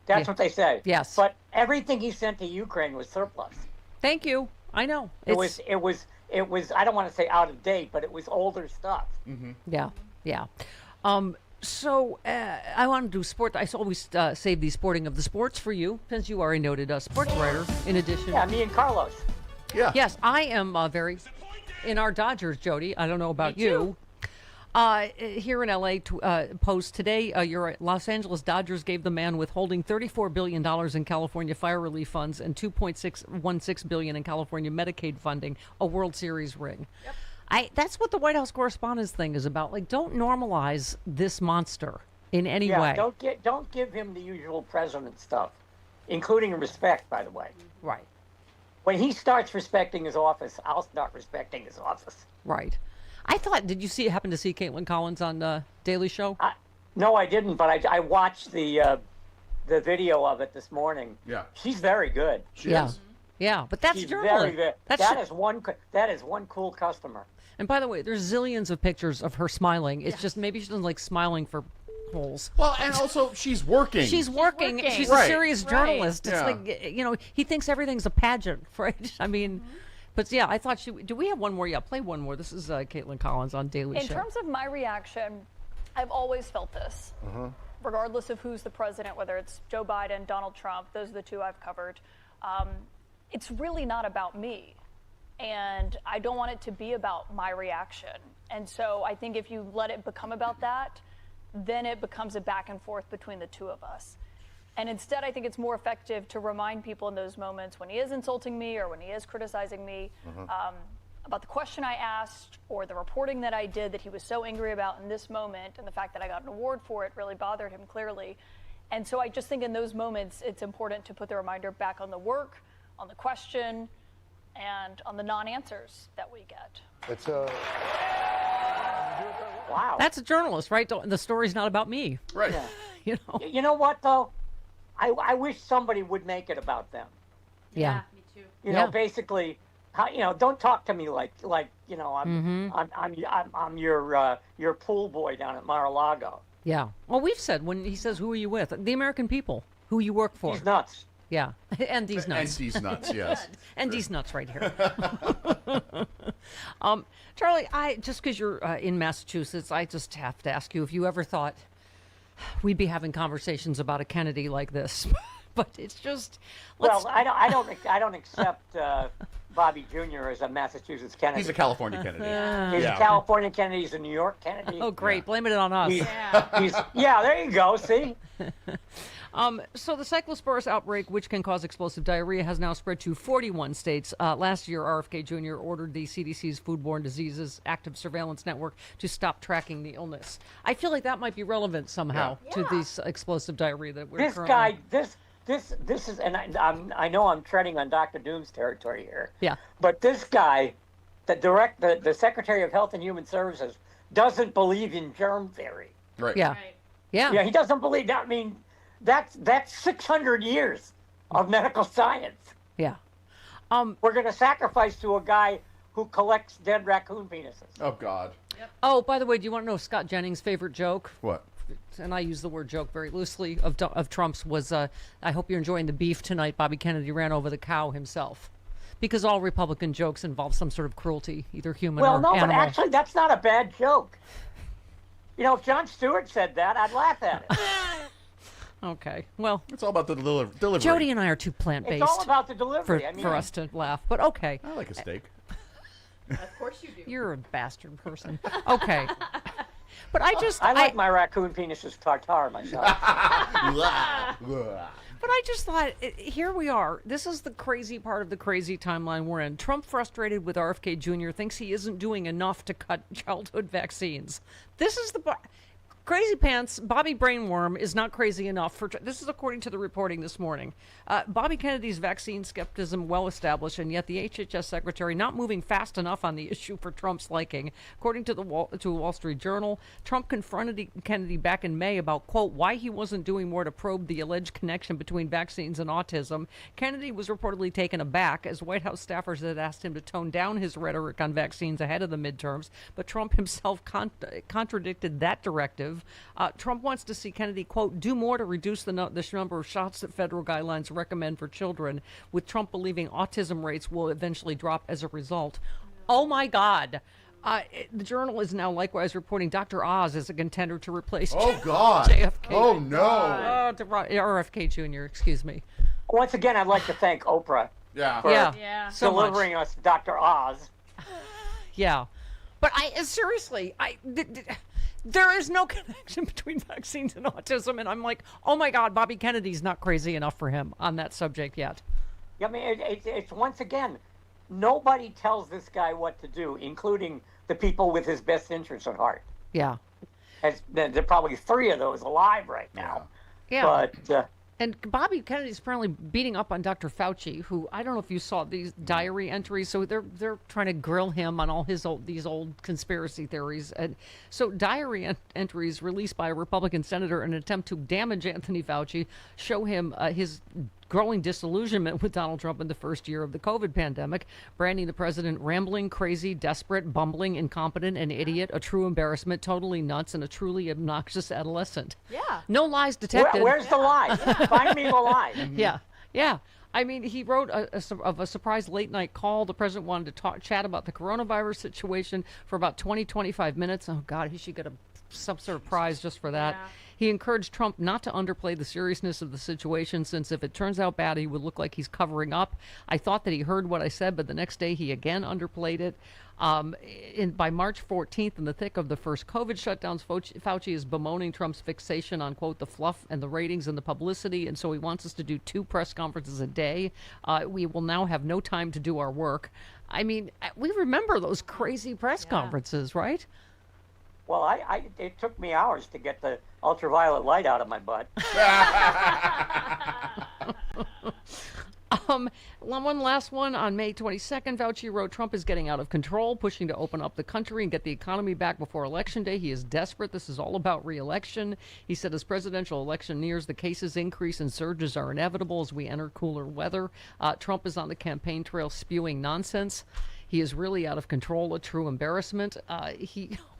Speaker 11: That's what they say.
Speaker 5: Yes.
Speaker 11: But everything he sent to Ukraine was surplus.
Speaker 5: Thank you. I know.
Speaker 11: It was, I don't want to say out of date, but it was older stuff.
Speaker 5: Mm-hmm. Yeah. Yeah. So I want to do sport. I always save the sporting of the sports for you, since you are a noted sports writer, in addition.
Speaker 11: Yeah, me and Carlos.
Speaker 6: Yeah.
Speaker 5: Yes, I am very in our Dodgers, Jody. I don't know about you. Here in L.A., Post today, your Los Angeles Dodgers gave the man withholding $34 billion in California fire relief funds and $2.616 billion in California Medicaid funding a World Series ring. Yep. That's what the White House Correspondents' thing is about. Like, don't normalize this monster in any way.
Speaker 11: Don't give him the usual president stuff, including respect, by the way.
Speaker 5: Right.
Speaker 11: When he starts respecting his office, I'll start respecting his office.
Speaker 5: Right. Did you happen to see Caitlin Collins on the Daily Show?
Speaker 11: No, I didn't, but I watched the video of it this morning.
Speaker 6: Yeah.
Speaker 11: She's very good.
Speaker 6: She is.
Speaker 5: Yeah, but that's
Speaker 11: She's
Speaker 5: journalism.
Speaker 11: That is one cool customer.
Speaker 5: And by the way, there's zillions of pictures of her smiling. It's just maybe she doesn't like smiling for holes.
Speaker 6: Well, and also she's working.
Speaker 5: She's working. She's
Speaker 6: Right.
Speaker 5: a serious journalist. It's
Speaker 6: Yeah.
Speaker 5: like, he thinks everything's a pageant, right? I mean, but yeah, I thought do we have one more? Yeah, play one more. This is Caitlin Collins on Daily
Speaker 20: In
Speaker 5: Show.
Speaker 20: terms of my reaction, I've always felt this. Regardless of who's the president, whether it's Joe Biden, Donald Trump, those are the two I've covered. It's really not about me. And I don't want it to be about my reaction. And so I think if you let it become about that, then it becomes a back and forth between the two of us. And instead, I think it's more effective to remind people in those moments when he is insulting me or when he is criticizing me about the question I asked or the reporting that I did that he was so angry about in this moment, and the fact that I got an award for it really bothered him clearly. And so I just think in those moments, it's important to put the reminder back on the work, on the question, and on the non-answers that we get.
Speaker 3: It's
Speaker 11: Wow.
Speaker 5: That's a journalist, right? The story's not about me.
Speaker 6: Right.
Speaker 11: Yeah. You know what, though? I wish somebody would make it about them.
Speaker 5: Yeah.
Speaker 8: Me too.
Speaker 11: You know, basically, don't talk to me like I'm your pool boy down at Mar-a-Lago.
Speaker 5: Yeah. Well, we've said when he says, "Who are you with?" The American people, who you work for.
Speaker 11: He's nuts.
Speaker 5: Yeah, and these nuts.
Speaker 6: And these nuts, yes.
Speaker 5: And these nuts right here. Charlie, just because you're in Massachusetts, I just have to ask you if you ever thought we'd be having conversations about a Kennedy like this. But it's just.
Speaker 11: Well, I don't accept Bobby Jr. as a Massachusetts Kennedy.
Speaker 6: He's a California Kennedy.
Speaker 11: He's a California Kennedy. He's a New York Kennedy.
Speaker 5: Oh, great! Blaming it on us.
Speaker 11: Yeah, there you go. See.
Speaker 5: So the cyclosporus outbreak, which can cause explosive diarrhea, has now spread to 41 states. Last year, RFK Jr. ordered the CDC's Foodborne Diseases Active Surveillance Network to stop tracking the illness. I feel like that might be relevant somehow to this explosive diarrhea that we're currently...
Speaker 11: This is, and I know I'm treading on Dr. Doom's territory here.
Speaker 5: Yeah.
Speaker 11: But this guy, the Secretary of Health and Human Services, doesn't believe in germ theory.
Speaker 6: Right.
Speaker 5: Yeah. Yeah.
Speaker 11: Yeah, he doesn't believe that. I mean, that's 600 years of medical science.
Speaker 5: Yeah.
Speaker 11: We're going to sacrifice to a guy who collects dead raccoon penises.
Speaker 6: Oh, God.
Speaker 5: Yep. Oh, by the way, do you want to know Scott Jennings' favorite joke?
Speaker 6: What?
Speaker 5: And I use the word joke very loosely, of Trump's was, I hope you're enjoying the beef tonight. Bobby Kennedy ran over the cow himself. Because all Republican jokes involve some sort of cruelty, either human or animal.
Speaker 11: Well, no, but actually, that's not a bad joke. You know, if Jon Stewart said that, I'd laugh at it.
Speaker 5: Okay, well.
Speaker 6: It's all about the delivery.
Speaker 5: Jody and I are too plant-based.
Speaker 11: It's all about the delivery.
Speaker 5: For us to laugh, but okay.
Speaker 6: I like a steak.
Speaker 8: Of course you do.
Speaker 5: You're a bastard person. Okay. But
Speaker 11: I like my raccoon penises tartare myself.
Speaker 5: But I just thought, here we are. This is the crazy part of the crazy timeline we're in. Trump, frustrated with RFK Jr., thinks he isn't doing enough to cut childhood vaccines. This is the crazy pants. Bobby Brainworm is not crazy enough for. This is according to the reporting this morning. Bobby Kennedy's vaccine skepticism well established, and yet the HHS secretary not moving fast enough on the issue for Trump's liking. According to to Wall Street Journal, Trump confronted Kennedy back in May about, quote, why he wasn't doing more to probe the alleged connection between vaccines and autism. Kennedy was reportedly taken aback as White House staffers had asked him to tone down his rhetoric on vaccines ahead of the midterms, but Trump himself contradicted that directive. Trump wants to see Kennedy, quote, do more to reduce the number of shots that federal guidelines recommend for children, with Trump believing autism rates will eventually drop as a result. Oh, my God. The Journal is now likewise reporting Dr. Oz is a contender to replace
Speaker 6: God.
Speaker 5: JFK.
Speaker 6: Oh, no.
Speaker 5: RFK Jr., excuse me.
Speaker 11: Once again, I'd like to thank Oprah for
Speaker 5: so
Speaker 11: delivering us Dr. Oz.
Speaker 5: Yeah. But seriously, there is no connection between vaccines and autism, and I'm like, oh my God, Bobby Kennedy's not crazy enough for him on that subject yet.
Speaker 11: I mean, it's once again, nobody tells this guy what to do, including the people with his best interests at heart.
Speaker 5: Yeah.
Speaker 11: There are probably 3 of those alive right now.
Speaker 5: Yeah.
Speaker 11: But
Speaker 5: and Bobby Kennedy's apparently beating up on Dr. Fauci, who, I don't know if you saw these diary entries. So they're trying to grill him on all these old conspiracy theories. And so diary entries released by a Republican senator in an attempt to damage Anthony Fauci show him his growing disillusionment with Donald Trump in the first year of the COVID pandemic, branding the president rambling, crazy, desperate, bumbling, incompetent, an idiot, a true embarrassment, totally nuts, and a truly obnoxious adolescent.
Speaker 8: Yeah.
Speaker 5: No lies detected.
Speaker 11: Where's the lie? Find me the lie.
Speaker 5: Yeah, yeah. I mean, he wrote of a surprise late-night call. The president wanted to chat about the coronavirus situation for about 20, 25 minutes. Oh, God, he should get some sort of prize just for that. Yeah. He encouraged Trump not to underplay the seriousness of the situation, since if it turns out bad, he would look like he's covering up. I thought that he heard what I said, but the next day he again underplayed it. By March 14th, in the thick of the first COVID shutdowns, Fauci is bemoaning Trump's fixation on, quote, the fluff and the ratings and the publicity, and so he wants us to do 2 press conferences a day. We will now have no time to do our work. I mean, we remember those crazy press conferences, right?
Speaker 11: Well, it took me hours to get the ultraviolet light out of my butt.
Speaker 5: One last one. On May 22nd, Fauci wrote, Trump is getting out of control, pushing to open up the country and get the economy back before Election Day. He is desperate. This is all about re-election. He said as presidential election nears, the cases increase and surges are inevitable as we enter cooler weather. Trump is on the campaign trail spewing nonsense. He is really out of control, a true embarrassment.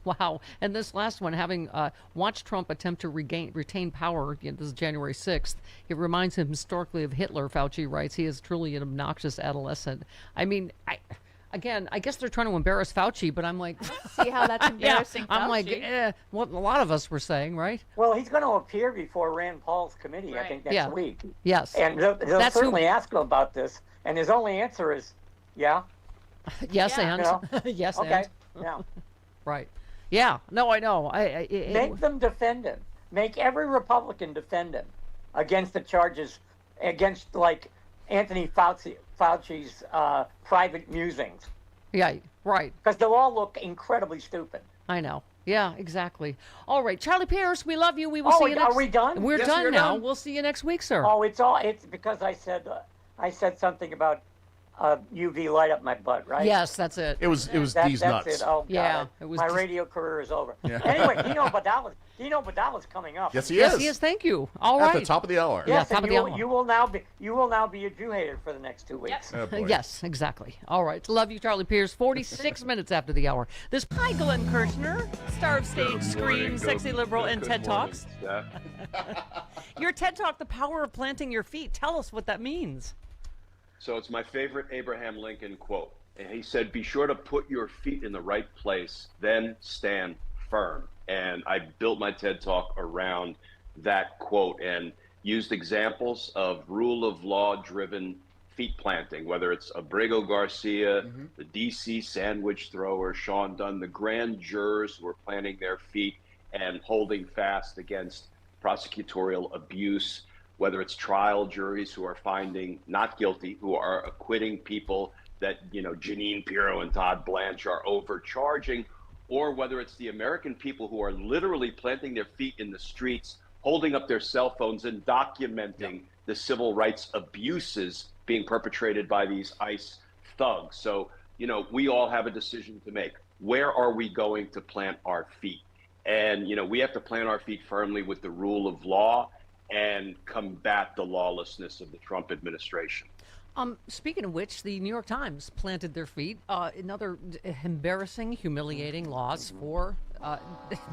Speaker 5: Wow. And this last one, having watched Trump attempt to retain power, this is January 6th, it reminds him historically of Hitler, Fauci writes. He is truly an obnoxious adolescent. I mean, I guess they're trying to embarrass Fauci, but I'm like...
Speaker 8: See how that's embarrassing Fauci?
Speaker 5: I'm like, what a lot of us were saying, right?
Speaker 11: Well, he's going to appear before Rand Paul's committee, I think, next week.
Speaker 5: Yes.
Speaker 11: And they'll certainly ask him about this, and his only answer is, yeah.
Speaker 5: Yes, and. Yes,
Speaker 11: okay.
Speaker 5: and.
Speaker 11: Yeah.
Speaker 5: Right. Yeah. No, I know.
Speaker 11: Make them defend him. Make every Republican defend him against the charges, against, like, Anthony Fauci's private musings.
Speaker 5: Yeah, right.
Speaker 11: Because they'll all look incredibly stupid.
Speaker 5: I know. Yeah, exactly. All right, Charlie Pierce, we love you. We will see you next.
Speaker 11: Are we done?
Speaker 5: We're done now. We'll see you next week, sir.
Speaker 11: Oh, it's because I said something about UV light up my butt, right?
Speaker 5: Yes, that's it.
Speaker 6: It was these nuts.
Speaker 11: That's it. Oh, God.
Speaker 5: Yeah, it was.
Speaker 11: My radio career is over. Yeah. Anyway, Dino Badala's coming up.
Speaker 6: Yes, he is.
Speaker 5: Yes, he is. Thank you. All right.
Speaker 6: At the top of the hour.
Speaker 11: Yes,
Speaker 5: top of the hour.
Speaker 11: You will now be adjudicated for the next 2 weeks.
Speaker 5: Yep. Yes, exactly. All right. Love you, Charlie Pierce. 46 minutes after the hour. Hi, Glenn Kirshner, star of Stage, Scream, Sexy Liberal, and TED Talks. Your TED Talk, The Power of Planting Your Feet. Tell us what that means.
Speaker 12: So it's my favorite Abraham Lincoln quote. And he said, be sure to put your feet in the right place, then stand firm. And I built my TED Talk around that quote and used examples of rule of law driven feet planting, whether it's Abrego Garcia, the DC sandwich thrower, Sean Dunn, the grand jurors who are planting their feet and holding fast against prosecutorial abuse, whether it's trial juries who are finding not guilty, who are acquitting people that, Jeanine Pirro and Todd Blanche are overcharging, or whether it's the American people who are literally planting their feet in the streets, holding up their cell phones and documenting the civil rights abuses being perpetrated by these ICE thugs. So, we all have a decision to make. Where are we going to plant our feet? And, we have to plant our feet firmly with the rule of law and combat the lawlessness of the Trump administration.
Speaker 5: Speaking of which, the New York Times planted their feet. Another embarrassing, humiliating loss for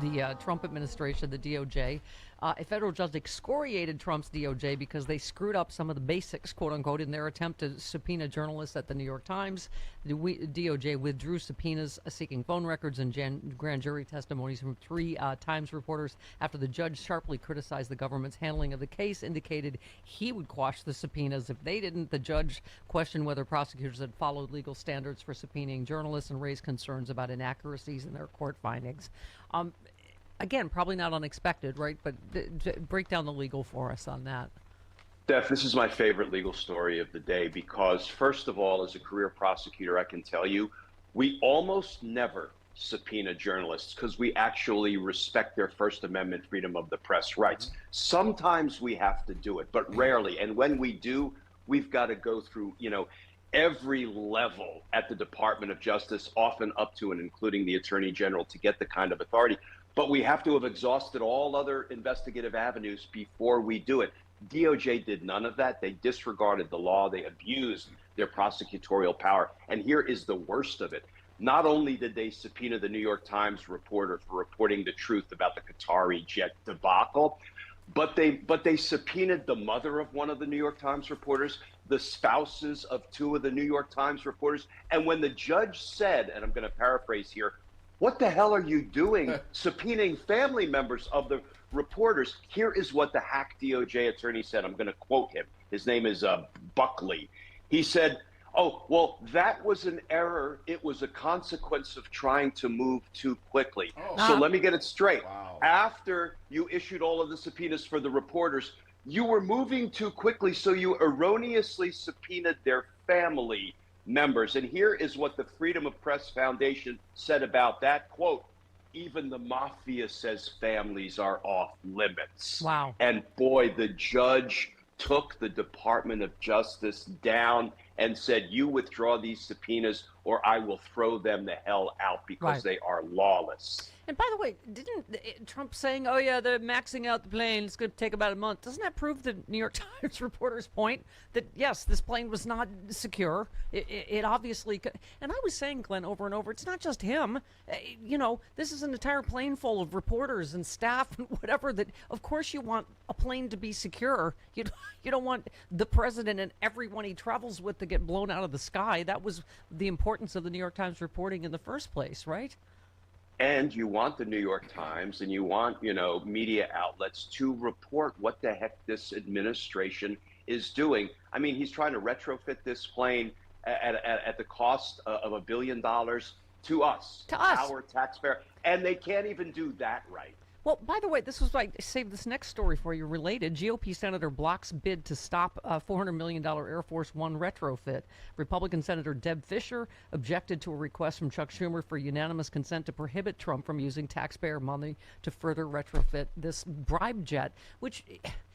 Speaker 5: the Trump administration, the DOJ. A federal judge excoriated Trump's DOJ because they screwed up some of the basics, quote unquote, in their attempt to subpoena journalists at the New York Times. The DOJ withdrew subpoenas seeking phone records and grand jury testimonies from 3 Times reporters after the judge sharply criticized the government's handling of the case, indicated he would quash the subpoenas if they didn't. The judge questioned whether prosecutors had followed legal standards for subpoenaing journalists and raised concerns about inaccuracies in their court findings. Again, probably not unexpected, right? But break down the legal for us on that.
Speaker 12: Steph, this is my favorite legal story of the day because, first of all, as a career prosecutor, I can tell you, we almost never subpoena journalists because we actually respect their First Amendment freedom of the press rights. Sometimes we have to do it, but rarely. And when we do, we've got to go through, every level at the Department of Justice, often up to and including the Attorney General, to get the kind of authority. But we have to have exhausted all other investigative avenues before we do it. DOJ did none of that. They disregarded the law. They abused their prosecutorial power. And here is the worst of it. Not only did they subpoena the New York Times reporter for reporting the truth about the Qatari jet debacle, but they subpoenaed the mother of one of the New York Times reporters, the spouses of two of the New York Times reporters. And when the judge said, and I'm going to paraphrase here, "What the hell are you doing subpoenaing family members of the reporters?" Here is what the hack DOJ attorney said. I'm going to quote him. His name is Buckley. He said, "Oh, well, that was an error. It was a consequence of trying to move too quickly." So let me get it straight. After you issued all of the subpoenas for the reporters, you were moving too quickly, so you erroneously subpoenaed their family members. And here is what the Freedom of Press Foundation said about that. Quote, "Even the mafia says families are off limits."
Speaker 5: Wow.
Speaker 12: And boy, the judge took the Department of Justice down and said, "You withdraw these subpoenas or I will throw them the hell out because they are lawless."
Speaker 5: And by the way, didn't Trump saying, "Oh yeah, they're maxing out the plane, it's going to take about a month"? Doesn't that prove the New York Times reporter's point that yes, this plane was not secure? It obviously could. And I was saying, Glenn, over and over, it's not just him. You know, this is an entire plane full of reporters and staff and whatever. That of course you want a plane to be secure. You don't want the president and everyone he travels with to get blown out of the sky. That was the importance of the New York Times reporting in the first place, right?
Speaker 12: And you want the New York Times and you want, media outlets to report what the heck this administration is doing. I mean, he's trying to retrofit this plane at the cost of $1 billion to us, our taxpayer, and they can't even do that right.
Speaker 5: Well, by the way, this was why I saved this next story for you related. GOP Senator blocks bid to stop a $400 million Air Force One retrofit. Republican Senator Deb Fischer objected to a request from Chuck Schumer for unanimous consent to prohibit Trump from using taxpayer money to further retrofit this bribe jet, which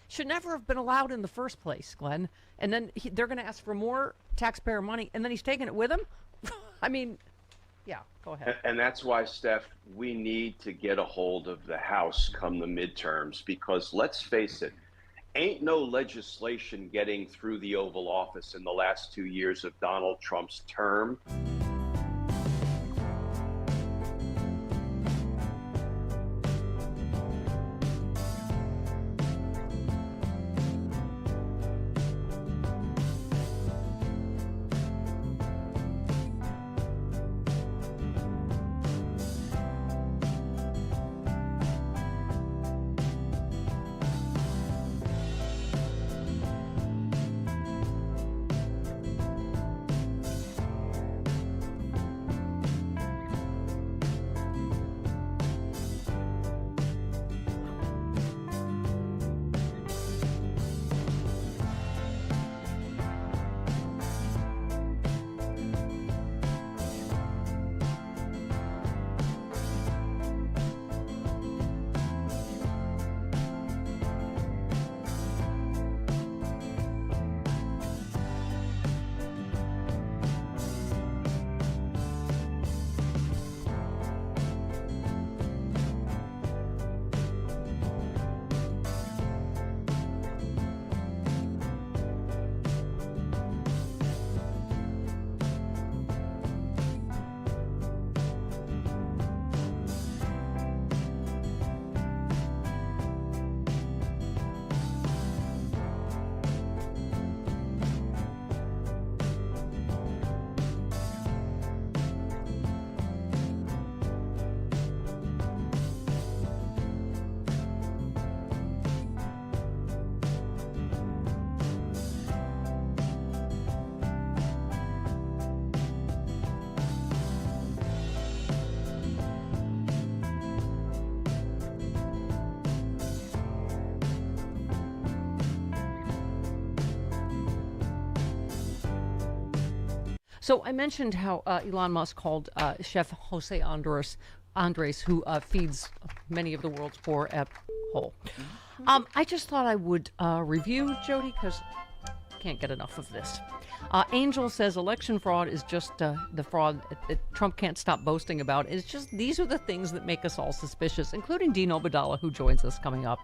Speaker 5: should never have been allowed in the first place, Glenn. And then they're going to ask for more taxpayer money, and then he's taking it with him? I mean... Yeah, go ahead.
Speaker 12: And that's why, Steph, we need to get a hold of the House come the midterms, because let's face it, ain't no legislation getting through the Oval Office in the last 2 years of Donald Trump's term.
Speaker 5: So I mentioned how Elon Musk called Chef Jose Andres, who feeds many of the world's poor, at whole. I just thought I would review, Jody, because Can't get enough of this. Angel says election fraud is just the fraud that Trump can't stop boasting about. It's just these are the things that make us all suspicious, including Dean Obadala, who joins us coming up.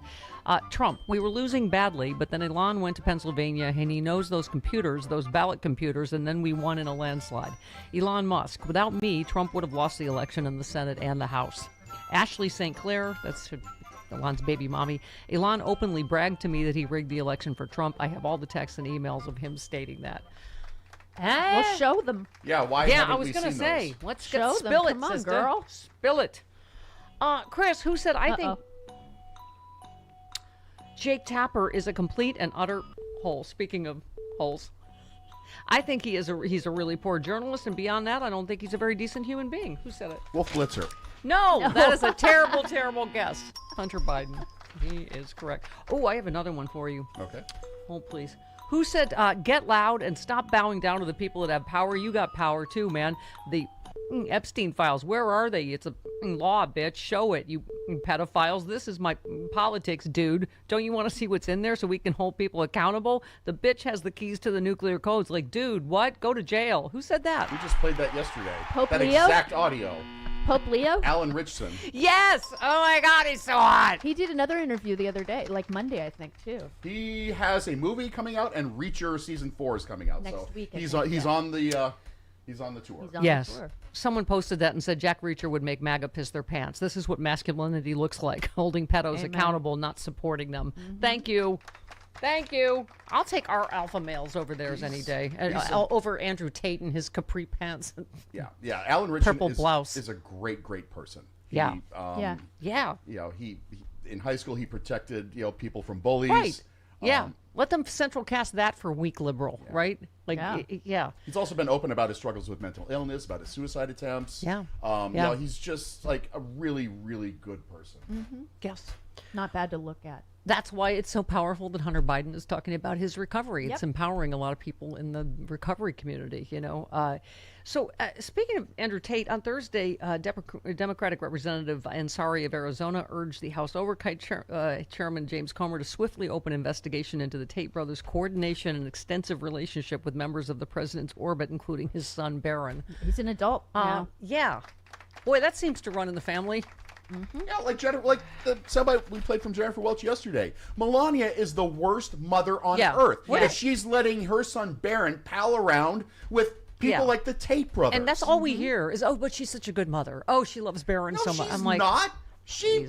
Speaker 5: Trump, we were losing badly, but then Elon went to Pennsylvania, and he knows those computers, those ballot computers, and then we won in a landslide. Elon Musk, without me, Trump would have lost the election in the Senate and the House. Ashley St. Clair, that's Elon's baby mommy. Elon openly bragged to me that he rigged the election for Trump. I have all the texts and emails of him stating that.
Speaker 8: We'll show them.
Speaker 6: Yeah, why
Speaker 5: Yeah,
Speaker 6: haven't
Speaker 5: I was
Speaker 6: we
Speaker 5: going to
Speaker 6: seen
Speaker 5: say,
Speaker 6: those?
Speaker 5: let's
Speaker 8: Show them.
Speaker 5: spill it,
Speaker 8: Come on,
Speaker 5: sister.
Speaker 8: girl.
Speaker 5: Spill it. Chris, who said, I think Jake Tapper is a complete and utter hole. Speaking of holes, I think he's a really poor journalist, and beyond that, I don't think he's a very decent human being. Who said it?
Speaker 6: Wolf Blitzer.
Speaker 5: No, that is a terrible, terrible guess. Hunter Biden. He is correct. Oh, I have another one for you.
Speaker 6: Okay.
Speaker 5: Hold, please. Who said, get loud and stop bowing down to the people that have power? You got power too, man. The Epstein files, where are they? It's a law, bitch. Show it, you pedophiles. This is my politics, dude. Don't you want to see what's in there so we can hold people accountable? The bitch has the keys to the nuclear codes. Like, dude, what? Go to jail. Who said that?
Speaker 6: We just played that yesterday.
Speaker 8: Pope
Speaker 6: that
Speaker 8: Leo?
Speaker 6: exact audio.
Speaker 8: Pope Leo?
Speaker 6: Alan Richson.
Speaker 5: Yes! Oh my God, he's so hot.
Speaker 8: He did another interview the other day, like Monday, I think, too.
Speaker 6: He has a movie coming out, and Reacher season 4 is coming out.
Speaker 8: Next
Speaker 6: so
Speaker 8: week, I
Speaker 6: he's
Speaker 8: think,
Speaker 6: on. He's
Speaker 8: yeah.
Speaker 6: on the. He's on the tour.
Speaker 8: He's on
Speaker 5: Yes.
Speaker 8: the tour.
Speaker 5: Someone posted that and said Jack Reacher would make MAGA piss their pants. This is what masculinity looks like. Holding pedos
Speaker 8: Amen.
Speaker 5: accountable, not supporting them. Thank you. Thank you. I'll take our alpha males over theirs any day. Over Andrew Tate and his capri pants.
Speaker 6: Yeah. Alan Richson
Speaker 5: Purple blouse.
Speaker 6: is a great person.
Speaker 5: Yeah.
Speaker 6: Yeah. You know, he in high school he protected people from bullies.
Speaker 5: Right. Yeah. Let them central cast that for weak liberal, right? Like, yeah.
Speaker 6: He's also been open about his struggles with mental illness, about his suicide attempts.
Speaker 5: Yeah.
Speaker 6: You know, he's just like a really, really good person.
Speaker 5: Yes.
Speaker 8: Not bad to look at.
Speaker 5: That's why it's so powerful that Hunter Biden is talking about his recovery. It's
Speaker 8: Yep.
Speaker 5: empowering a lot of people in the recovery community, So speaking of Andrew Tate, on Thursday, Democratic Representative Ansari of Arizona urged the House Oversight Chairman James Comer to swiftly open investigation into the Tate brothers' coordination and extensive relationship with members of the president's orbit, including his son, Barron.
Speaker 8: He's an adult now.
Speaker 5: Yeah. Boy, that seems to run in the family.
Speaker 6: Yeah, like the somebody we played from Jennifer Welch yesterday. Melania is the worst mother on earth.
Speaker 5: Yeah.
Speaker 6: If she's letting her son Barron pal around with people like the Tate brothers.
Speaker 5: And that's all we hear is, but she's such a good mother. Oh, she loves Barron so much.
Speaker 6: She's
Speaker 5: I'm like,
Speaker 6: not. She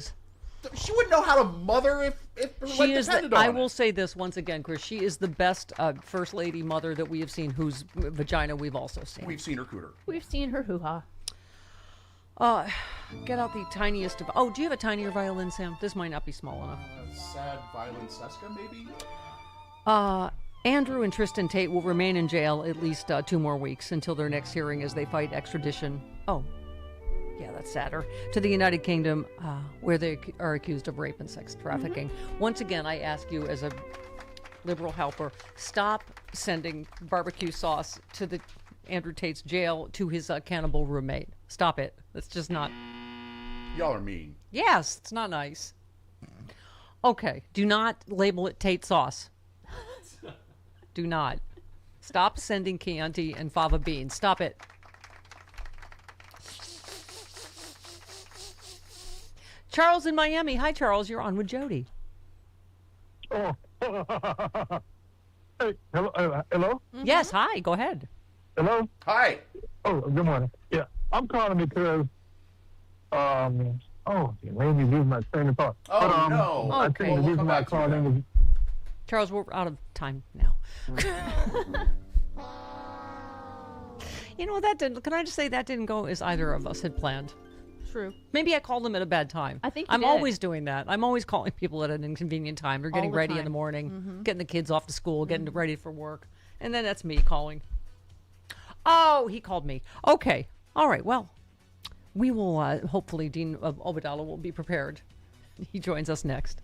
Speaker 6: wouldn't know how to mother if her
Speaker 5: she
Speaker 6: life
Speaker 5: is.
Speaker 6: depended on
Speaker 5: I
Speaker 6: it.
Speaker 5: will say this once again, Chris. She is the best first lady mother that we have seen, whose vagina we've also seen.
Speaker 6: We've seen her cooter.
Speaker 8: We've seen her hoo-ha.
Speaker 5: Get out the tiniest of. Oh, do you have a tinier violin, Sam? This might not be small enough.
Speaker 6: Sad violin Seska, maybe?
Speaker 5: Andrew and Tristan Tate will remain in jail at least 2 more weeks until their next hearing as they fight extradition. Oh, yeah, that's sadder. To the United Kingdom, where they are accused of rape and sex trafficking. Once again, I ask you as a liberal helper, stop sending barbecue sauce to the Andrew Tate's jail to his cannibal roommate. Stop it. That's just not.
Speaker 6: Y'all are mean.
Speaker 5: Yes, it's not nice. Okay, do not label it Tate sauce. Do not. Stop sending Chianti and fava beans. Stop it. Charles in Miami. Hi, Charles. You're on with Jody.
Speaker 13: Oh. Hey, hello? Hello?
Speaker 5: Yes, hi. Go ahead.
Speaker 13: Hello?
Speaker 6: Hi.
Speaker 13: Oh, good morning. Yeah, I'm calling because, you made me lose my train of thought.
Speaker 6: Oh, no.
Speaker 13: I
Speaker 5: Okay.
Speaker 13: think the
Speaker 6: We'll
Speaker 13: reason
Speaker 6: come
Speaker 13: I
Speaker 6: back to
Speaker 13: called
Speaker 6: you
Speaker 13: in was
Speaker 5: Charles, we're out of time now. You know, can I just say that didn't go as either of us had planned.
Speaker 8: True.
Speaker 5: Maybe I called them at a bad time.
Speaker 8: I think
Speaker 5: I'm
Speaker 8: did.
Speaker 5: always doing that. I'm always calling people at an inconvenient time. They're getting
Speaker 8: the
Speaker 5: ready in
Speaker 8: time.
Speaker 5: the morning,
Speaker 8: Mhm.
Speaker 5: getting the kids off to school, getting ready for work. And then that's me calling. Oh, he called me. Okay. All right. Well, we will, hopefully, Dean Obadala will be prepared. He joins us next.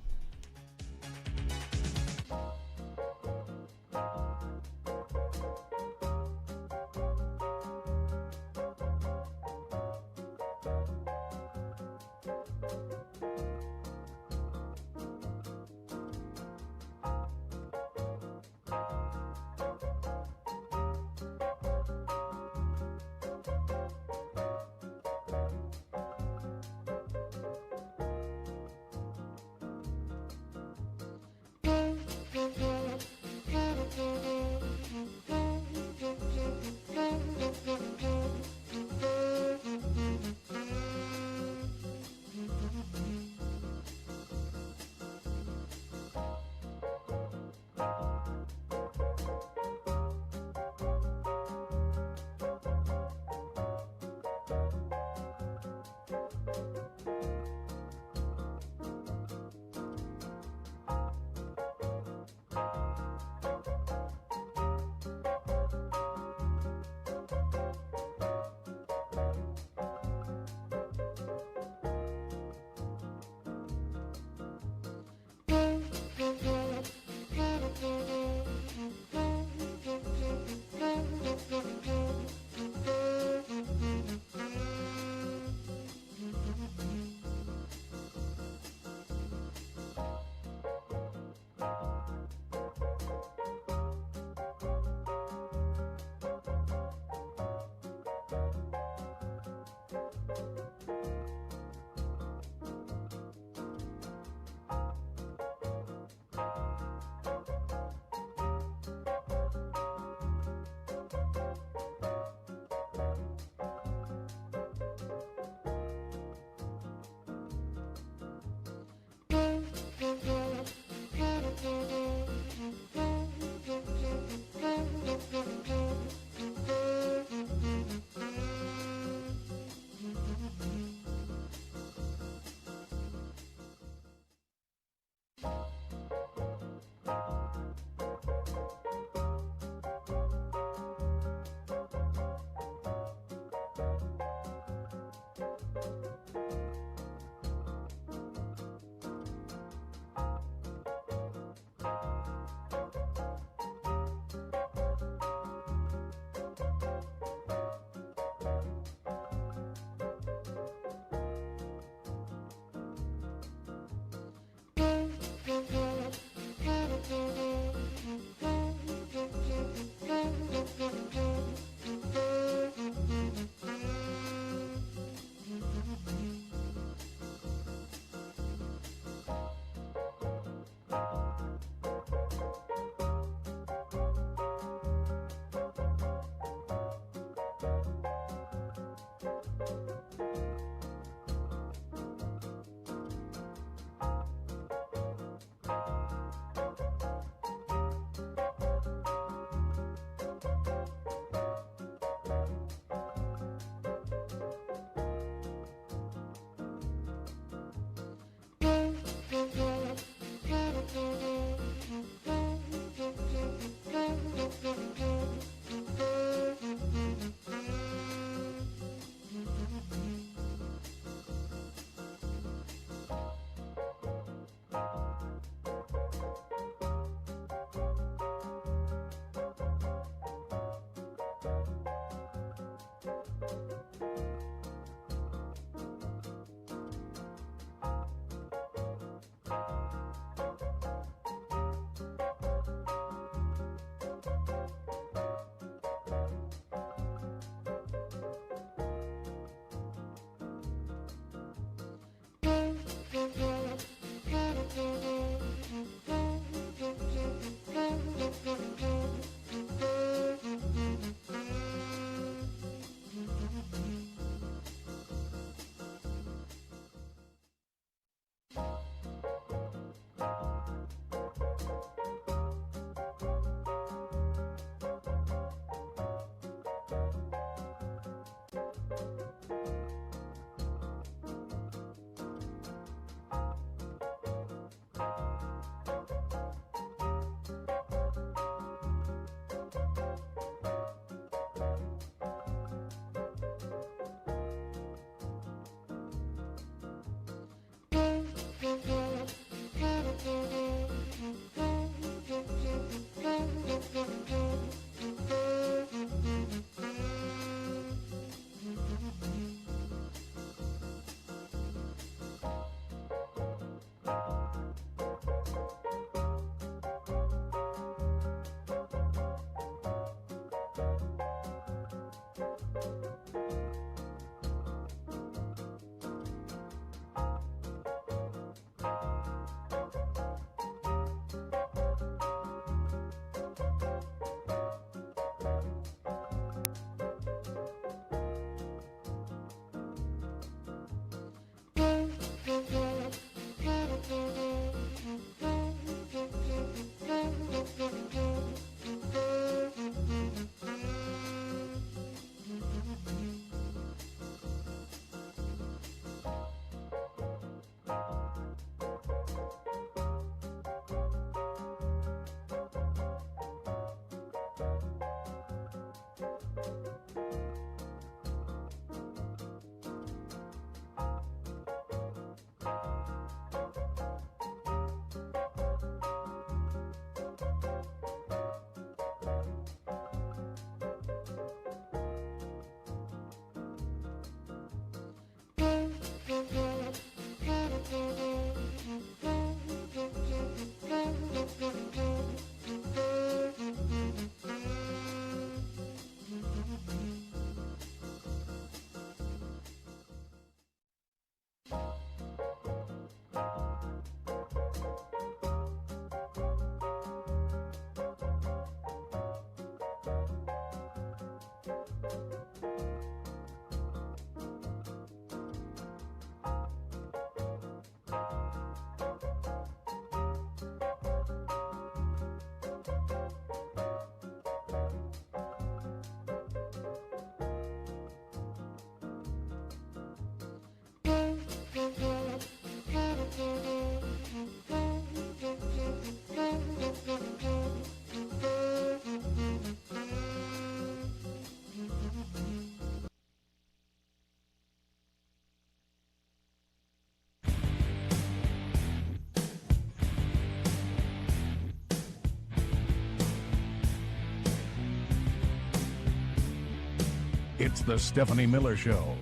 Speaker 1: It's the Stephanie Miller Show.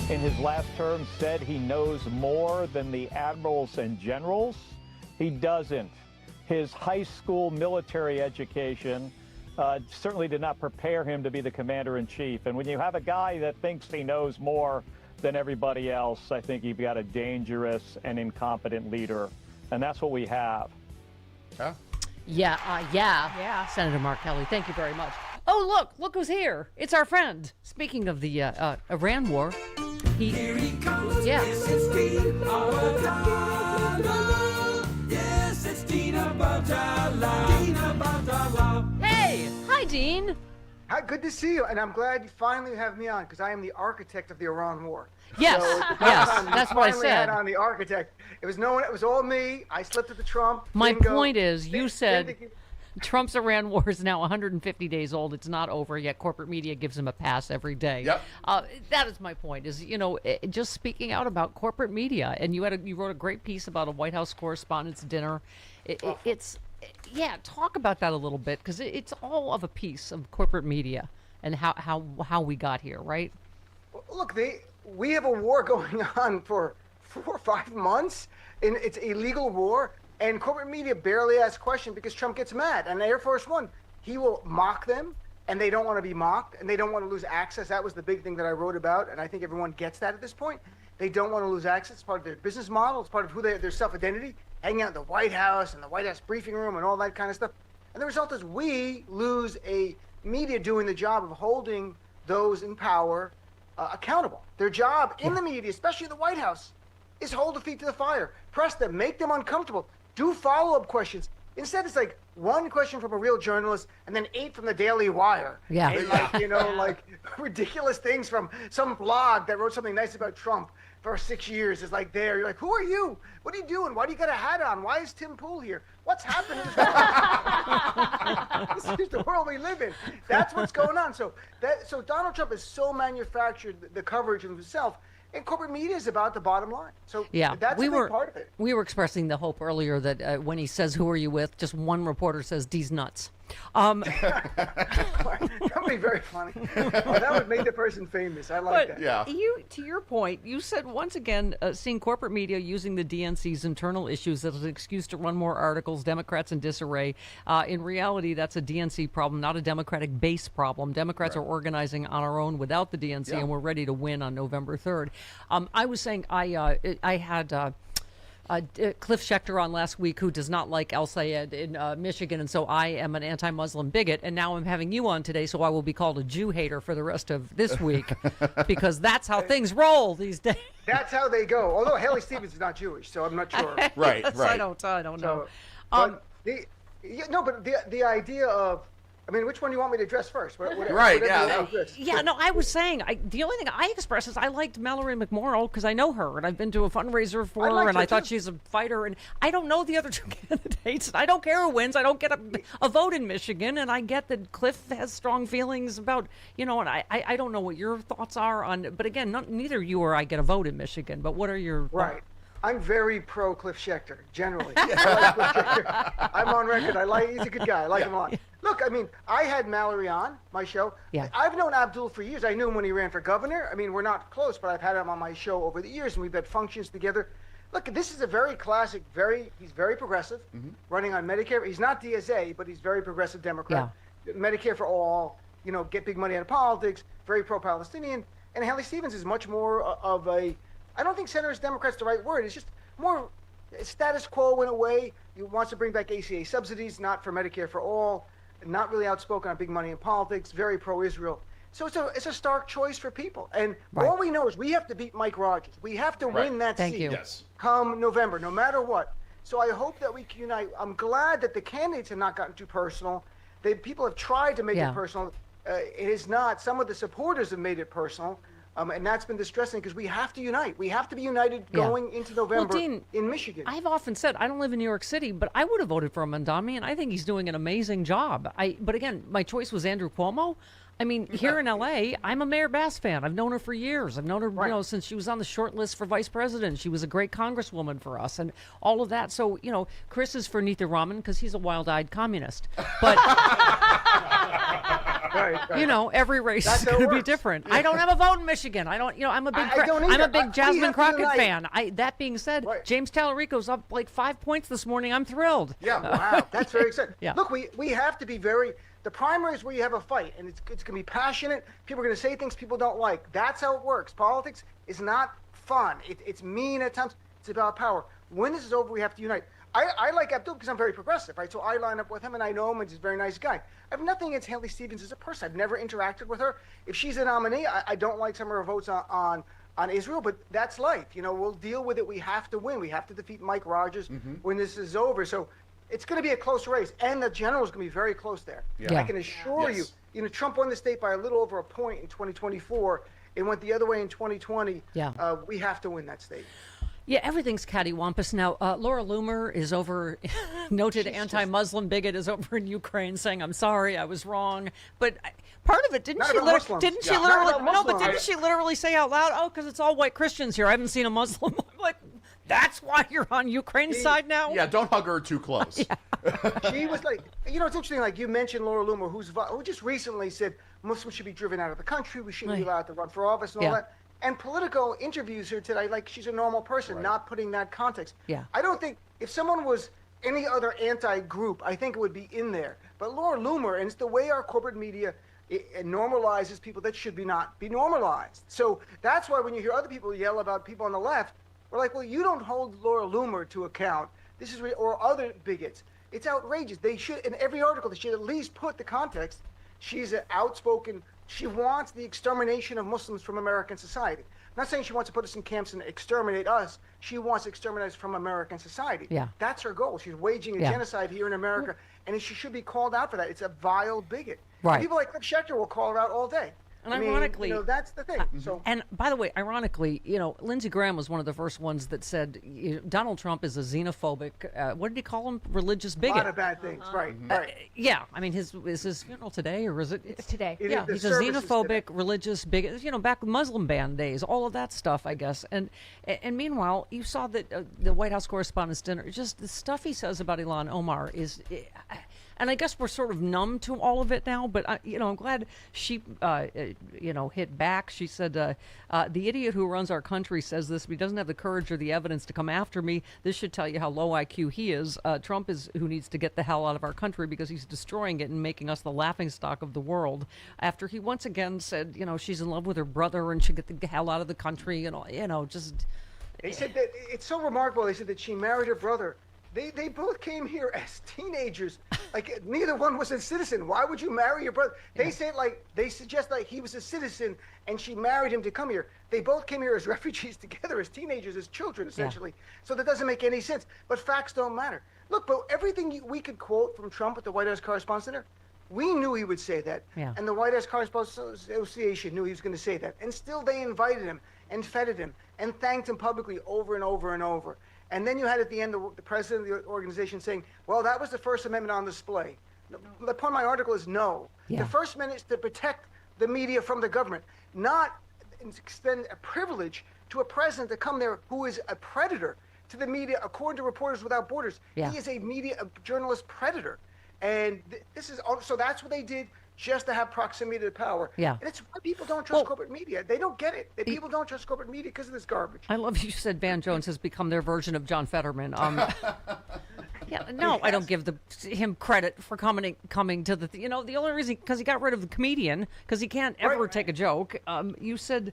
Speaker 14: In his last term, said he knows more than the admirals and generals. He doesn't. His high school military education certainly did not prepare him to be the commander-in-chief. And when you have a guy that thinks he knows more than everybody else, I think you've got a dangerous and incompetent leader. And that's what we have.
Speaker 6: Huh?
Speaker 5: Yeah. Senator Mark Kelly, thank you very much. Oh, look who's here. It's our friend. Speaking of the Iran war, here he comes. Yeah. Yes, it's Dean Abdallah. Yes, it's Dean Abdallah. Dean Abdallah. Hey, hi, Dean.
Speaker 15: Hi, good to see you, and I'm glad you finally have me on because I am the architect of the Iran war.
Speaker 5: Yes,
Speaker 15: so
Speaker 5: that's what I said.
Speaker 15: Had on the architect. It was no one. It was all me. I slipped at the Trump.
Speaker 5: My point is, you said Trump's Iran war is now 150 days old. It's not over yet. Corporate media gives him a pass every day.
Speaker 6: Yep.
Speaker 5: That is my point. Is just speaking out about corporate media, and you wrote a great piece about a White House Correspondents' Dinner. Talk about that a little bit because it's all of a piece of corporate media and how we got here, right?
Speaker 15: Look, we have a war going on for 4 or 5 months, and it's a legal war. And corporate media barely asks questions because Trump gets mad. And Air Force One, he will mock them, and they don't want to be mocked, and they don't want to lose access. That was the big thing that I wrote about, and I think everyone gets that at this point. They don't want to lose access. It's part of their business model. It's part of who their self-identity, hanging out in the White House and the White House briefing room and all that kind of stuff. And the result is we lose a media doing the job of holding those in power accountable. Their job in the media, especially the White House, is hold their feet to the fire. Press them, make them uncomfortable. Do follow-up questions. Instead, it's like one question from a real journalist and then 8 from the Daily Wire.
Speaker 5: Yeah.
Speaker 15: And like ridiculous things from some blog that wrote something nice about Trump for 6 years is like there. You're like, who are you? What are you doing? Why do you got a hat on? Why is Tim Pool here? What's happening? This is the world we live in. That's what's going on. So Donald Trump has so manufactured the coverage of himself. And corporate media is about the bottom line. So that's a big part of it.
Speaker 5: We were expressing the hope earlier that when he says, who are you with, just one reporter says, D's nuts.
Speaker 15: That would be very funny. That would make the person famous. I like that.
Speaker 5: Yeah. To your point, you said once again, seeing corporate media using the DNC's internal issues as an excuse to run more articles, Democrats in disarray. In reality, that's a DNC problem, not a Democratic base problem. Democrats are organizing on our own without the DNC, and we're ready to win on November 3rd. I was saying I had Cliff Schechter on last week, who does not like Al Sayed in Michigan, and so I am an anti-Muslim bigot, and now I'm having you on today, so I will be called a Jew hater for the rest of this week, because that's how things roll these days.
Speaker 15: That's how they go. Although Haley Stevens is not Jewish, so I'm not sure.
Speaker 6: Right.
Speaker 5: I don't know.
Speaker 15: But the idea of, I mean, which one do you want me to address first?
Speaker 6: Right,
Speaker 5: I was saying, the only thing I expressed is I liked Mallory McMorrow because I know her, and I've been to a fundraiser for her, and I thought she's a fighter, and I don't know the other two candidates. I don't care who wins. I don't get a vote in Michigan, and I get that Cliff has strong feelings about, and I don't know what your thoughts are on, but again, neither you or I get a vote in Michigan, but what are your
Speaker 15: Right. I'm very pro Cliff Schechter, generally. I like Cliff Schechter. I'm on record. He's a good guy. I like him a lot. Look, I mean, I had Mallory on my show.
Speaker 5: Yeah.
Speaker 15: I've known Abdul for years. I knew him when he ran for governor. I mean, we're not close, but I've had him on my show over the years, and we've had functions together. Look, this is a very classic, he's very progressive, running on Medicare. He's not DSA, but he's very progressive Democrat. Yeah. Medicare for all, get big money out of politics, very pro-Palestinian. And Haley Stevens is much more of I don't think centrist Democrat's the right word. It's just more status quo in a way. He wants to bring back ACA subsidies, not for Medicare for all, not really outspoken on big money in politics, very pro-Israel. So it's a stark choice for people. And all we know is we have to beat Mike Rogers. We have to win that seat come November, no matter what. So I hope that we can unite. I'm glad that the candidates have not gotten too personal. People have tried to make it personal. It is not. Some of the supporters have made it personal. And that's been distressing because we have to unite. We have to be united going into November
Speaker 5: Dean,
Speaker 15: in Michigan.
Speaker 5: I've often said, I don't live in New York City, but I would have voted for Mandami, and I think he's doing an amazing job. But again, my choice was Andrew Cuomo. I mean, here in L.A., I'm a Mayor Bass fan. I've known her for years. I've known her,
Speaker 15: Right.
Speaker 5: since she was on the short list for vice president. She was a great congresswoman for us and all of that. So, Chris is for Neither Raman because he's a wild-eyed communist. But, every race is going to be different. I don't have a vote in Michigan. I don't, I'm a big, I'm a big Jasmine Crockett fan. That being said, James Tallarico's up like 5 points this morning. I'm thrilled.
Speaker 15: Yeah, wow, that's very exciting.
Speaker 5: Yeah.
Speaker 15: Look, we have to be very. The primary is where you have a fight, and it's going to be passionate. People are going to say things people don't like. That's how it works. Politics is not fun. It's mean at times. It's about power. When this is over, we have to unite. I like Abdul because I'm very progressive, right? So I line up with him, and I know him, and he's a very nice guy. I have nothing against Haley Stevens as a person. I've never interacted with her. If she's a nominee, I don't like some of her votes on Israel, but that's life. We'll deal with it. We have to win. We have to defeat Mike Rogers when this is over. So it's going to be a close race, and the general is going to be very close there.
Speaker 5: Yeah.
Speaker 15: I can assure you, Trump won the state by a little over a point in 2024. It went the other way in 2020.
Speaker 5: Yeah.
Speaker 15: We have to win that state.
Speaker 5: Yeah, everything's cattywampus now. Laura Loomer is over, noted anti-Muslim bigot is over in Ukraine saying, "I'm sorry, I was wrong." But part of it, didn't she literally say out loud, "Oh, because it's all white Christians here. I haven't seen a Muslim." I'm like, that's why you're on Ukraine's side now?
Speaker 6: Yeah, don't hug her too close.
Speaker 15: She was like, it's interesting, like you mentioned Laura Loomer, who just recently said Muslims should be driven out of the country, we shouldn't be allowed to run for office and all that. And Politico interviews her today like she's a normal person, not putting that context.
Speaker 5: Yeah.
Speaker 15: I don't think, if someone was any other anti-group, I think it would be in there. But Laura Loomer, and it's the way our corporate media it normalizes people that should not be normalized. So that's why when you hear other people yell about people on the left, we're like, well, you don't hold Laura Loomer to account. This is or other bigots. It's outrageous. They should, in every article, they should at least put the context. She's an outspoken. She wants the extermination of Muslims from American society. I'm not saying she wants to put us in camps and exterminate us. She wants to exterminate us from American society.
Speaker 5: Yeah.
Speaker 15: That's her goal. She's waging a genocide here in America, and she should be called out for that. It's a vile bigot.
Speaker 5: Right.
Speaker 15: And people like Cliff Schecter will call her out all day.
Speaker 5: And
Speaker 15: I mean,
Speaker 5: ironically,
Speaker 15: that's the thing. So,
Speaker 5: and by the way, ironically, Lindsey Graham was one of the first ones that said Donald Trump is a xenophobic. What did he call him? Religious bigot.
Speaker 15: A lot of bad things, right?
Speaker 5: Yeah, I mean, is his funeral today or is it?
Speaker 8: It's today.
Speaker 5: Yeah, he's a xenophobic, religious bigot. Back Muslim ban days, all of that stuff, I guess. And meanwhile, you saw that the White House Correspondents' Dinner. Just the stuff he says about Ilhan Omar is. And I guess we're sort of numb to all of it now, but I'm glad she, hit back. She said, "The idiot who runs our country says this, but he doesn't have the courage or the evidence to come after me. This should tell you how low IQ he is. Trump is who needs to get the hell out of our country because he's destroying it and making us the laughingstock of the world." After he once again said, she's in love with her brother and should get the hell out of the country, just.
Speaker 15: They said that it's so remarkable. They said that she married her brother. They both came here as teenagers. Like neither one was a citizen. Why would you marry your brother? They said they suggest he was a citizen and she married him to come here. They both came here as refugees together, as teenagers, as children, essentially. So that doesn't make any sense. But facts don't matter. Look, but everything we could quote from Trump at the White House Correspondents' Dinner, we knew he would say that.
Speaker 5: Yeah.
Speaker 15: And the White House Correspondents Association knew he was going to say that. And still they invited him and feted him and thanked him publicly over and over and over. And then you had at the end the president of the organization saying, well, that was the First Amendment on display. The point of my article is no.
Speaker 5: Yeah.
Speaker 15: The First Amendment is to protect the media from the government, not extend a privilege to a president to come there who is a predator to the media, according to Reporters Without Borders.
Speaker 5: Yeah.
Speaker 15: He is a journalist predator. And this is so that's what they did just to have proximity to power.
Speaker 5: Yeah.
Speaker 15: And it's why people don't trust corporate media. They don't get it. People don't trust corporate media because of this garbage.
Speaker 5: I love you said Van Jones has become their version of John Fetterman. I don't give him credit for coming to the. The only reason because he got rid of the comedian because he can't ever take a joke. You said.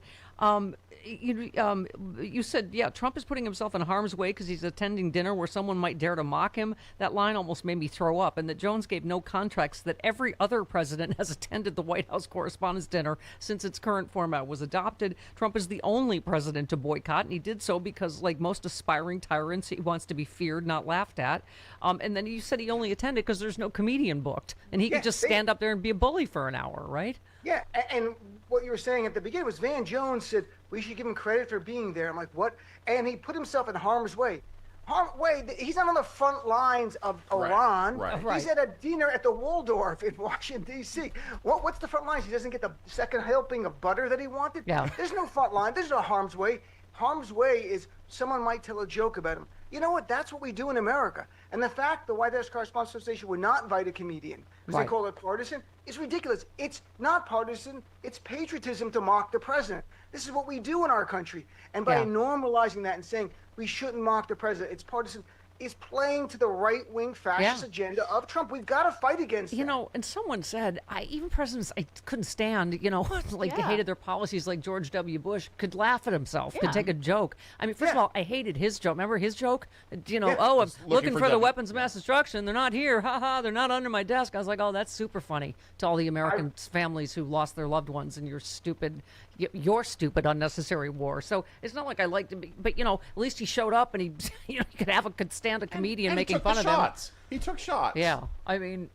Speaker 5: You said, Trump is putting himself in harm's way because he's attending dinner where someone might dare to mock him. That line almost made me throw up. And that Jones gave no context that every other president has attended the White House Correspondents' Dinner since its current format was adopted. Trump is the only president to boycott, and he did so because, like most aspiring tyrants, he wants to be feared, not laughed at. And then you said he only attended because there's no comedian booked, and he could just stand up there and be a bully for an hour, right?
Speaker 15: Yeah, and what you were saying at the beginning was Van Jones said we should give him credit for being there. I'm like, what? And he put himself in harm's way. He's not on the front lines of Iran.
Speaker 6: Right.
Speaker 15: He's at a dinner at the Waldorf in Washington, D.C. What's the front lines? He doesn't get the second helping of butter that he wanted?
Speaker 5: Yeah.
Speaker 15: There's no front line. There's no harm's way. Harm's way is someone might tell a joke about him. You know what? That's what we do in America. And the fact the White House Correspondents Association would not invite a comedian because they call it partisan is ridiculous. It's not partisan. It's patriotism to mock the president. This is what we do in our country. And by normalizing that and saying we shouldn't mock the president, it's partisan, is playing to the right-wing fascist agenda of Trump. We've got to fight against it.
Speaker 5: You know, and someone said, even presidents I couldn't stand, you know, they hated their policies, like George W. Bush could laugh at himself, could take a joke. I mean, first of all, I hated his joke. Remember his joke? You know, I'm looking for the weapons of mass destruction. They're not here. Ha ha, they're not under my desk. I was like, oh, that's super funny to all the American families who lost their loved ones in your stupid unnecessary war. So it's not like I liked him, but, you know, at least he showed up and he, you know, could stand a comedian making fun of him.
Speaker 6: He took shots.
Speaker 5: Yeah, I mean,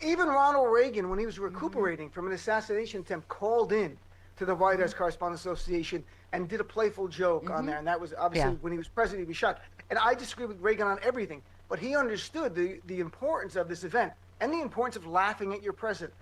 Speaker 15: Even Ronald Reagan, when he was recuperating from an assassination attempt, called in to the White House Correspondents Association and did a playful joke on there. And that was obviously when he was president, he was shot. And I disagree with Reagan on everything, but he understood the importance of this event and the importance of laughing at your president.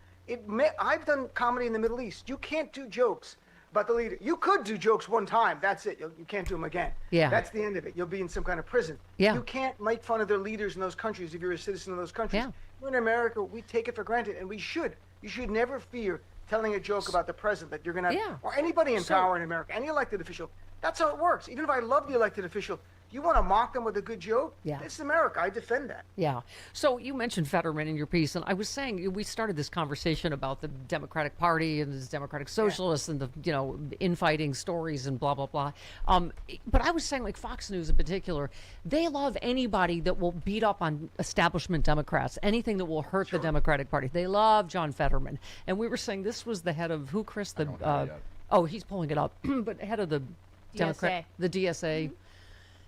Speaker 15: I've done comedy in the Middle East. You can't do jokes about the leader. You could do jokes one time. That's it. You can't do them again.
Speaker 5: Yeah.
Speaker 15: That's the end of it. You'll be in some kind of prison.
Speaker 5: Yeah.
Speaker 15: You can't make fun of their leaders in those countries if you're a citizen of those countries.
Speaker 5: Yeah.
Speaker 15: We're in America. We take it for granted, and we should. You should never fear telling a joke about the president that you're going to or anybody in power in America, any elected official. That's how it works. Even if I love the elected official, you want to mock them with a good joke?
Speaker 5: Yeah.
Speaker 15: It's America. I defend that.
Speaker 5: Yeah. So you mentioned Fetterman in your piece, and I was saying we started this conversation about the Democratic Party and the Democratic Socialists and the, you know, infighting stories and blah, blah, blah. But I was saying, like, Fox News in particular, they love anybody that will beat up on establishment Democrats, anything that will hurt the Democratic Party. They love John Fetterman. And we were saying this was the head of who, Chris? Oh, he's pulling it up. But head of the Democrat, the DSA.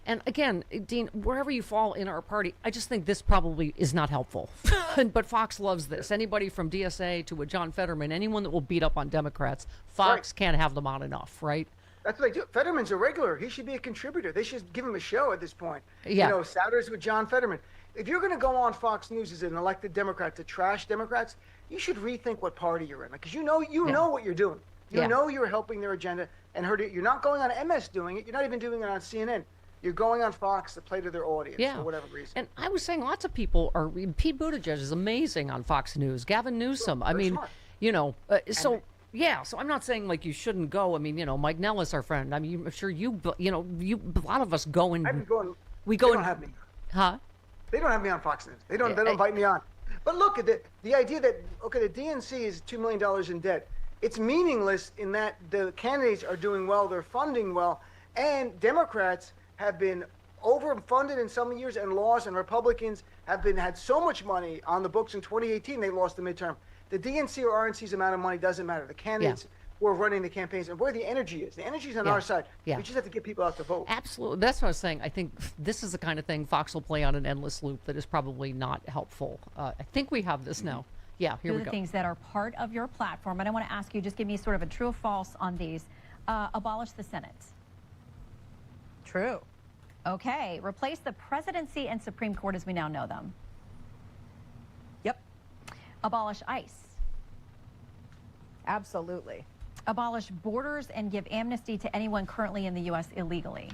Speaker 5: And again, Dean, wherever you fall in our party, I just think this probably is not helpful. But Fox loves this. Anybody from DSA to a John Fetterman, anyone that will beat up on Democrats, Fox can't have them on enough, right?
Speaker 15: That's what they do. Fetterman's a regular. He should be a contributor. They should give him a show at this point.
Speaker 5: Yeah.
Speaker 15: You know, Saturdays with John Fetterman. If you're going to go on Fox News as an elected Democrat to trash Democrats, you should rethink what party you're in. Because you know what you're doing. You know you're helping their agenda and hurt it. You're not going on MS doing it. You're not even doing it on CNN. You're going on Fox to play to their audience for whatever reason.
Speaker 5: And I was saying lots of people are. Pete Buttigieg is amazing on Fox News. Gavin Newsom. I mean, you know, so I'm not saying like you shouldn't go. I mean, you know, Mike Nellis, our friend. I mean, I'm sure a lot of us go and
Speaker 15: I've been going.
Speaker 5: We go
Speaker 15: they
Speaker 5: and
Speaker 15: don't have me.
Speaker 5: Huh?
Speaker 15: They don't have me on Fox News. They don't invite me on. But look at the idea that the DNC is $2 million in debt. It's meaningless in that the candidates are doing well, they're funding well, and Democrats have been overfunded in some years and lost, and Republicans have had so much money on the books in 2018 they lost the midterm. The DNC or RNC's amount of money doesn't matter. The candidates who are running the campaigns and where the energy is. The energy is on our side. We just have to get people out to vote.
Speaker 5: Absolutely. That's what I was saying. I think this is the kind of thing Fox will play on an endless loop that is probably not helpful. I think we have this now. Yeah, here we go.
Speaker 17: The things that are part of your platform, and I want to ask you, just give me sort of a true or false on these. Abolish the Senate. True. Okay. Replace the presidency and Supreme Court as we now know them.
Speaker 21: Yep.
Speaker 17: Abolish ICE.
Speaker 21: Absolutely.
Speaker 17: Abolish borders and give amnesty to anyone currently in the U.S. illegally.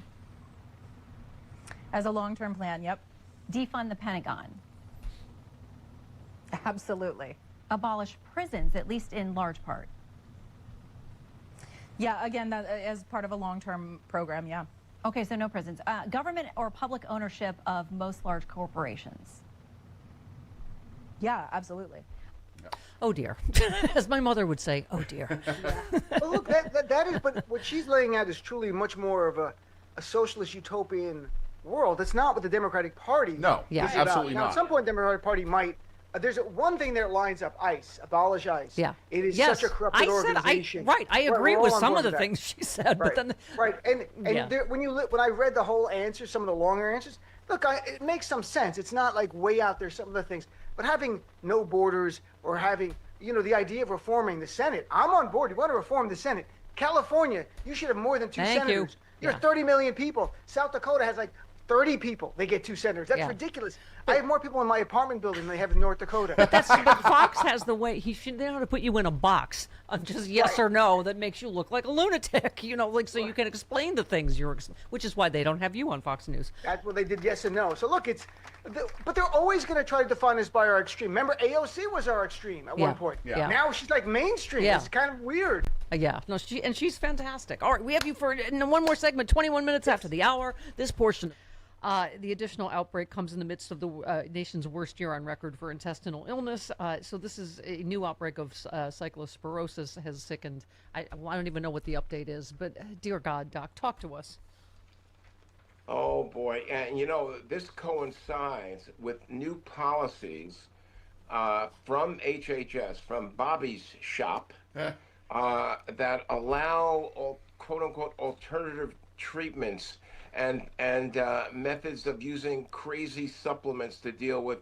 Speaker 21: As a long-term plan, yep.
Speaker 17: Defund the Pentagon.
Speaker 21: Absolutely.
Speaker 17: Abolish prisons, at least in large part.
Speaker 21: Yeah, again, that as part of a long-term program, yeah.
Speaker 17: Okay, so no prisons. Government or public ownership of most large corporations.
Speaker 21: Yeah, absolutely.
Speaker 5: Oh dear. As my mother would say, oh dear.
Speaker 15: Well, look, that is, but what she's laying out is truly much more of a socialist utopian world. It's not what the Democratic Party
Speaker 6: No,
Speaker 15: is about.
Speaker 6: absolutely
Speaker 15: Now,
Speaker 6: not.
Speaker 15: at some point, the Democratic Party might. There's one thing that lines up: ICE, abolish ICE.
Speaker 5: Yeah,
Speaker 15: it is such a corrupted organization.
Speaker 5: I agree with some of the things she said, but then
Speaker 15: and when I read the whole answer, some of the longer answers, look, it makes some sense. It's not like way out there some of the things, but having no borders or having the idea of reforming the Senate, I'm on board. You want to reform the Senate? California, you should have more than two senators. You're 30 million people. South Dakota has like 30 people, they get 2 senators. That's
Speaker 5: Yeah.
Speaker 15: ridiculous. I have more people in my apartment building than they have in North Dakota.
Speaker 5: But Fox has the way they know how to put you in a box of just yes or no that makes you look like a lunatic, like so you can explain the things which is why they don't have you on Fox News.
Speaker 15: That's what they did, yes and no. So look, but they're always going to try to define us by our extreme. Remember, AOC was our extreme at one point.
Speaker 5: Yeah.
Speaker 15: Now she's like mainstream.
Speaker 5: Yeah.
Speaker 15: It's kind of weird.
Speaker 5: Yeah, no, she's fantastic. All right, we have you for one more segment, 21 minutes after the hour. This portion. The additional outbreak comes in the midst of the nation's worst year on record for intestinal illness. So this is a new outbreak of cyclosporosis has sickened. I don't even know what the update is, but dear God, Doc, talk to us.
Speaker 18: Oh, boy. And, this coincides with new policies from HHS, from Bobby's shop, that allow, quote-unquote, alternative treatments and methods of using crazy supplements to deal with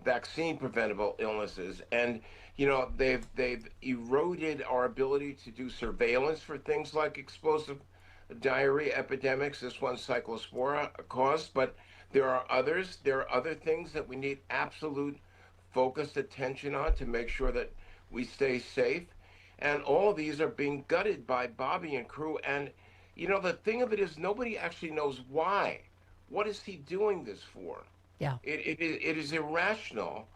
Speaker 18: vaccine preventable illnesses. And they've eroded our ability to do surveillance for things like explosive diarrhea epidemics. This one cyclospora caused, but there are others. There are other things that we need absolute focused attention on to make sure that we stay safe. And all of these are being gutted by Bobby and crew. And the thing of it is, nobody actually knows why. What is he doing this for?
Speaker 5: Yeah.
Speaker 18: It is irrational.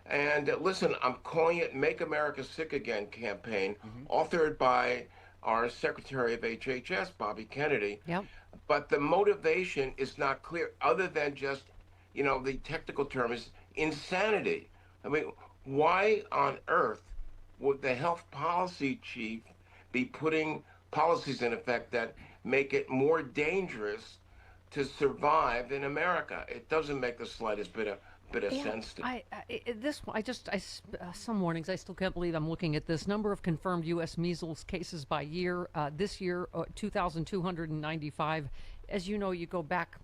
Speaker 18: And listen, I'm calling it Make America Sick Again campaign, authored by our Secretary of HHS, Bobby Kennedy.
Speaker 5: Yep.
Speaker 18: But the motivation is not clear, other than just, the technical term is insanity. I mean, why on earth would the health policy chief be putting policies in effect that make it more dangerous to survive in America? It doesn't make the slightest bit of sense to me.
Speaker 5: Some mornings I still can't believe I'm looking at this number of confirmed U.S. measles cases by year. This year, 2,295. As you know, you go back.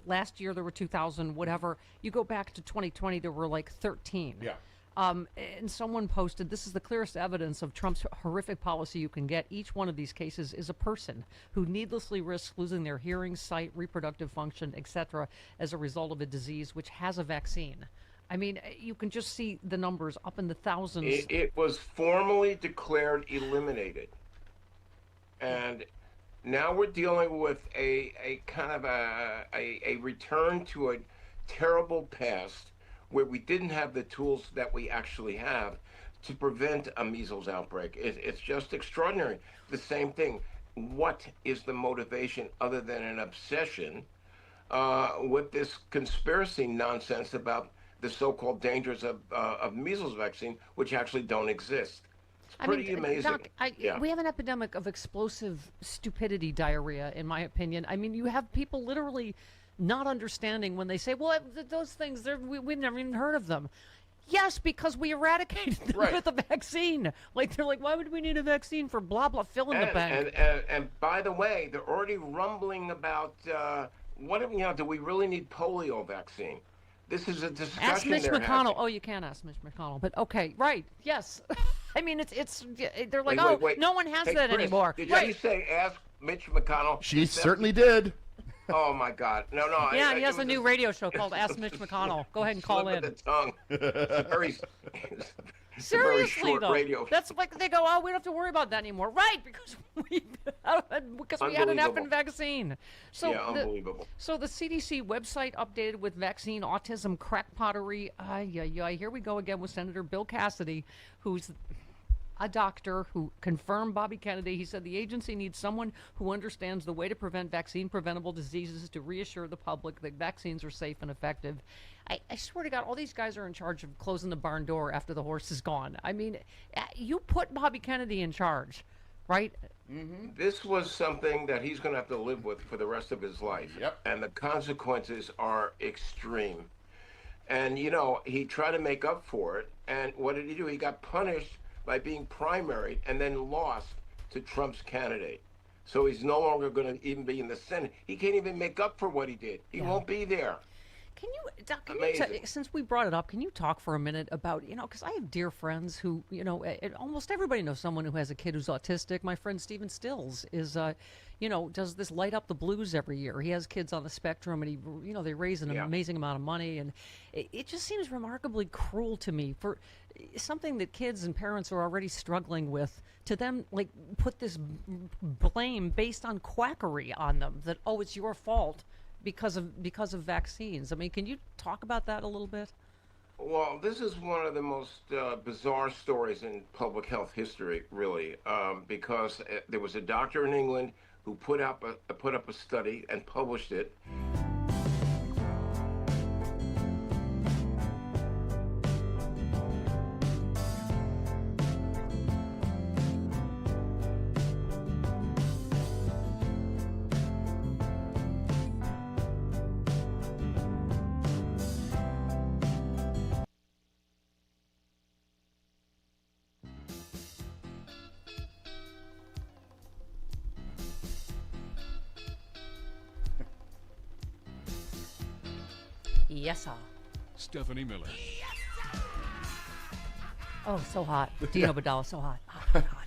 Speaker 5: Last year there were 2,000. Whatever. You go back to 2020, there were like 13.
Speaker 18: Yeah.
Speaker 5: And someone posted, this is the clearest evidence of Trump's horrific policy you can get. Each one of these cases is a person who needlessly risks losing their hearing, sight, reproductive function, etc. as a result of a disease which has a vaccine. I mean, you can just see the numbers up in the thousands.
Speaker 18: It was formally declared eliminated. And now we're dealing with a kind of a return to a terrible past where we didn't have the tools that we actually have to prevent a measles outbreak. It's just extraordinary. The same thing. What is the motivation other than an obsession with this conspiracy nonsense about the so-called dangers of measles vaccine, which actually don't exist? It's pretty amazing.
Speaker 5: Doc, we have an epidemic of explosive stupidity diarrhea, in my opinion. I mean, you have people literally not understanding when they say, well, those things, we've never even heard of them. Yes, because we eradicated them with a vaccine. They're like, why would we need a vaccine for blah, blah, fill in the blank?
Speaker 18: And by the way, they're already rumbling about, do we really need polio vaccine? This is a discussion.
Speaker 5: Ask Mitch McConnell. Oh, you can't ask Mitch McConnell, but okay, right, yes. I mean, they're like, wait. No one has that
Speaker 18: Chris,
Speaker 5: anymore.
Speaker 18: Did you say ask Mitch McConnell?
Speaker 6: She certainly did.
Speaker 18: Oh my God! No.
Speaker 5: Yeah, he has a new radio show called Ask Mitch McConnell. Go ahead and call in.
Speaker 18: The tongue. It's
Speaker 5: Seriously,
Speaker 18: a very short
Speaker 5: though,
Speaker 18: radio.
Speaker 5: that's like they go, oh, we don't have to worry about that anymore, right? Because we had an effing vaccine. So
Speaker 18: unbelievable.
Speaker 5: So the CDC website updated with vaccine autism crackpottery. Here we go again with Senator Bill Cassidy, who's a doctor who confirmed Bobby Kennedy. He said the agency needs someone who understands the way to prevent vaccine-preventable diseases to reassure the public that vaccines are safe and effective. I swear to God, all these guys are in charge of closing the barn door after the horse is gone. I mean, you put Bobby Kennedy in charge, right?
Speaker 18: Mm-hmm. This was something that he's going to have to live with for the rest of his life.
Speaker 6: Yep.
Speaker 18: And the consequences are extreme. And, he tried to make up for it. And what did he do? He got punished by being primaried and then lost to Trump's candidate. So he's no longer going to even be in the Senate. He can't even make up for what he did. He won't be there.
Speaker 5: Can you, Doc,
Speaker 18: Amazing.
Speaker 5: since we brought it up, can you talk for a minute about, because I have dear friends who, almost everybody knows someone who has a kid who's autistic. My friend Stephen Stills is, does this Light Up the Blues every year. He has kids on the spectrum, and they raise an amazing amount of money, and it just seems remarkably cruel to me for something that kids and parents are already struggling with, to them put this blame based on quackery on them, that it's your fault because of vaccines. I mean, can you talk about that a little bit?
Speaker 18: Well, this is one of the most bizarre stories in public health history, really, because there was a doctor in England who put up a study and published it.
Speaker 5: Yes, sir.
Speaker 1: Stephanie Miller.
Speaker 5: Oh, so hot. Dino Badala, so hot.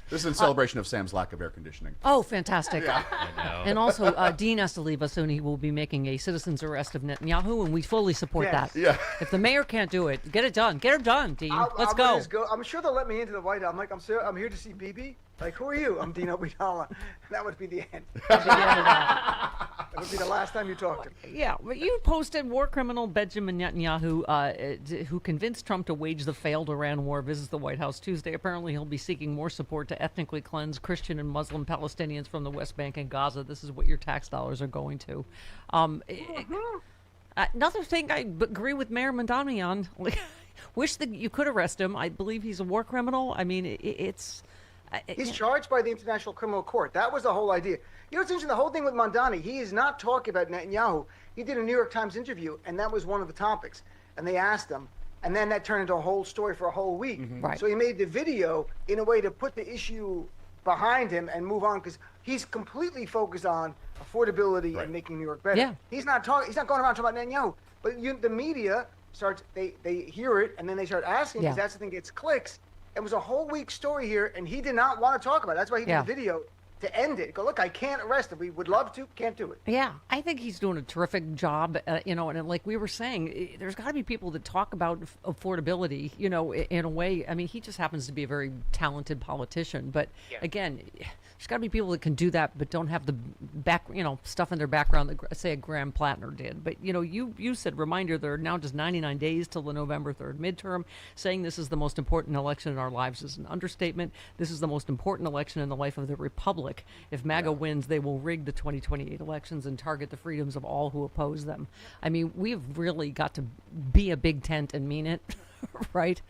Speaker 6: This is in celebration of Sam's lack of air conditioning.
Speaker 5: Oh, fantastic.
Speaker 6: Yeah.
Speaker 10: I know.
Speaker 5: And also, Dean has to leave us soon. He will be making a citizen's arrest of Netanyahu, and we fully support that.
Speaker 6: Yeah.
Speaker 5: If the mayor can't do it, get it done. Get her done, Dean. Let's go.
Speaker 15: I'm sure they'll let me into the White House. I'm here to see Bibi. Like, who are you? I'm Dino Badala. That would be the end. That would be the last time you talk to me.
Speaker 5: Yeah, but you posted war criminal Benjamin Netanyahu, who convinced Trump to wage the failed Iran war, visits the White House Tuesday. Apparently, he'll be seeking more support to ethnically cleanse Christian and Muslim Palestinians from the West Bank and Gaza. This is what your tax dollars are going to. Another thing I agree with Mayor Mandami on. Wish that you could arrest him. I believe he's a war criminal. I mean,
Speaker 15: He's charged by the International Criminal Court. That was the whole idea. You know what's interesting? The whole thing with Mandani, he is not talking about Netanyahu. He did a New York Times interview, and that was one of the topics. And they asked him, and then that turned into a whole story for a whole week.
Speaker 5: Right.
Speaker 15: So he made the video in a way to put the issue behind him and move on, because he's completely focused on affordability and making New York better.
Speaker 5: Yeah.
Speaker 15: He's not going around talking about Netanyahu. But the media starts, they hear it, and then they start asking, because that's the thing, gets clicks. It was a whole week story here, and he did not want to talk about it. That's why he did the video to end it. Go, look, I can't arrest him. We would love to, can't do it.
Speaker 5: Yeah, I think he's doing a terrific job, and like we were saying, there's got to be people that talk about affordability, in a way. I mean, he just happens to be a very talented politician, but again, there's got to be people that can do that, but don't have the stuff in their background that, say, a Graham Plattner did. But, you said, reminder, there are now just 99 days till the November 3rd midterm. Saying this is the most important election in our lives is an understatement. This is the most important election in the life of the Republic. If MAGA wins, they will rig the 2028 elections and target the freedoms of all who oppose them. I mean, we've really got to be a big tent and mean it, right?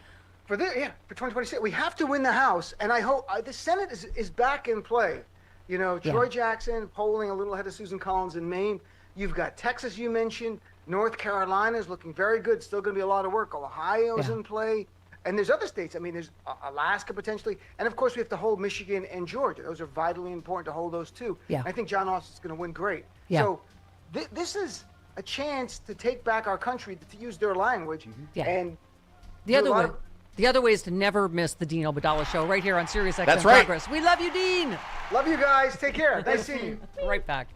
Speaker 15: For 2026, we have to win the House, and I hope the Senate is back in play. Troy Jackson polling a little ahead of Susan Collins in Maine. You've got Texas, you mentioned. North Carolina is looking very good. Still going to be a lot of work. Ohio's in play. And there's other states. I mean, there's Alaska potentially. And, of course, we have to hold Michigan and Georgia. Those are vitally important to hold those two.
Speaker 5: Yeah.
Speaker 15: I think John Austin's going to win great.
Speaker 5: Yeah.
Speaker 15: So this is a chance to take back our country, to use their language.
Speaker 5: Yeah.
Speaker 15: And
Speaker 5: The other way is to never miss the Dean Obadala Show right here on Sirius XM
Speaker 6: That's right.
Speaker 5: Progress. We love you, Dean.
Speaker 15: Love you guys. Take care. Nice seeing you.
Speaker 5: Right back.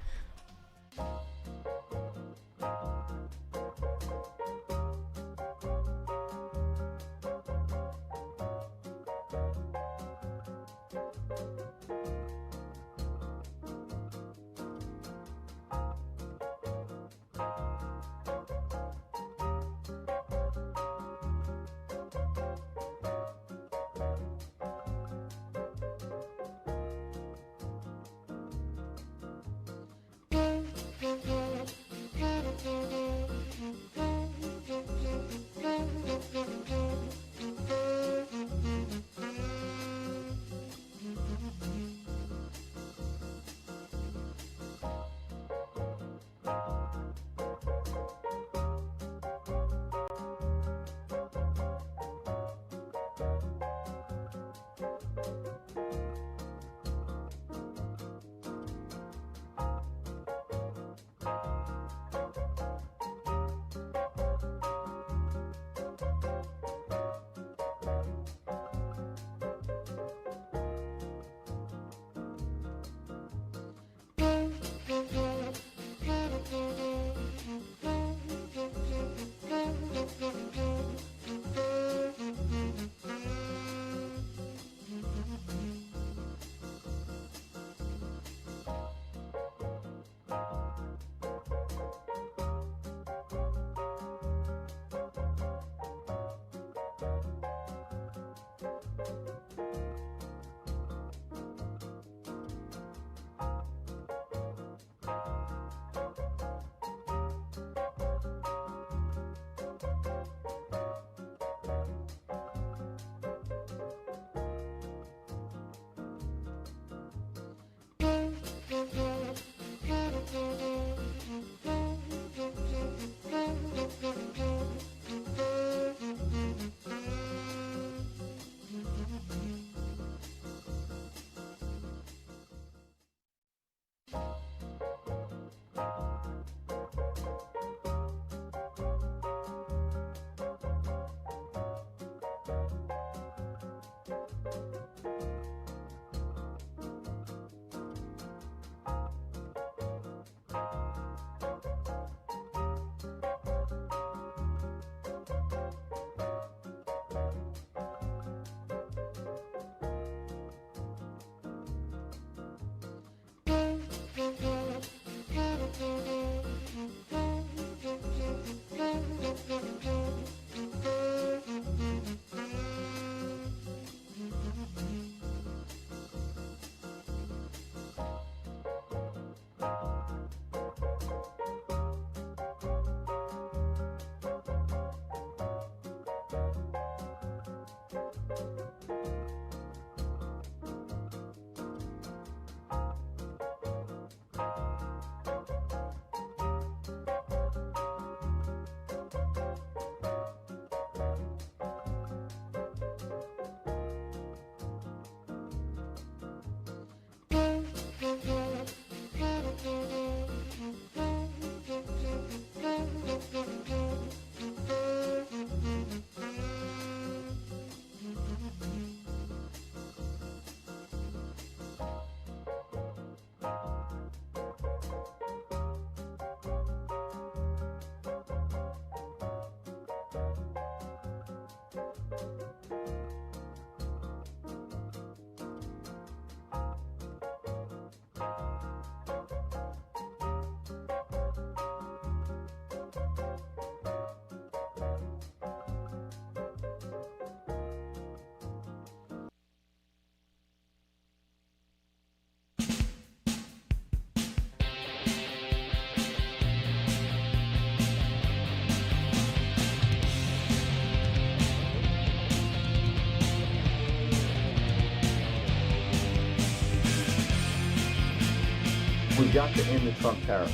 Speaker 16: we've got to end the Trump tariffs,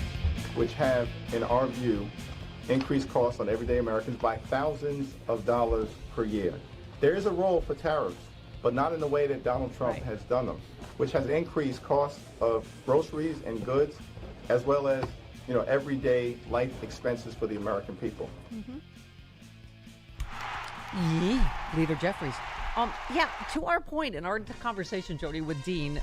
Speaker 16: which have, in our view, increased costs on everyday Americans by thousands of dollars per year. There is a role for tariffs, but not in the way that Donald Trump has done them, which has increased costs of groceries and goods, as well as, everyday life expenses for the American people.
Speaker 5: Leader Jeffries. To our point in our conversation, Jody, with Dean,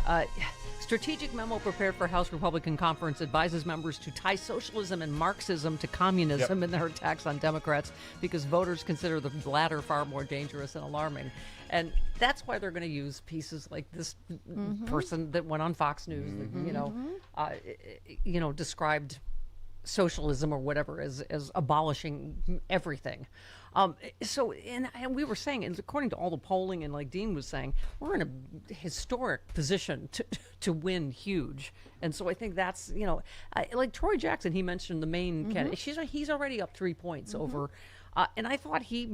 Speaker 5: strategic memo prepared for House Republican Conference advises members to tie socialism and Marxism to communism in their attacks on Democrats because voters consider the latter far more dangerous and alarming. And that's why they're going to use pieces like this person that went on Fox News, that, described socialism or whatever as abolishing everything. And we were saying, and according to all the polling, and like Dean was saying, we're in a historic position to win huge. And so I think that's, like Troy Jackson, he mentioned the main candidate. He's already up 3 points over. And I thought he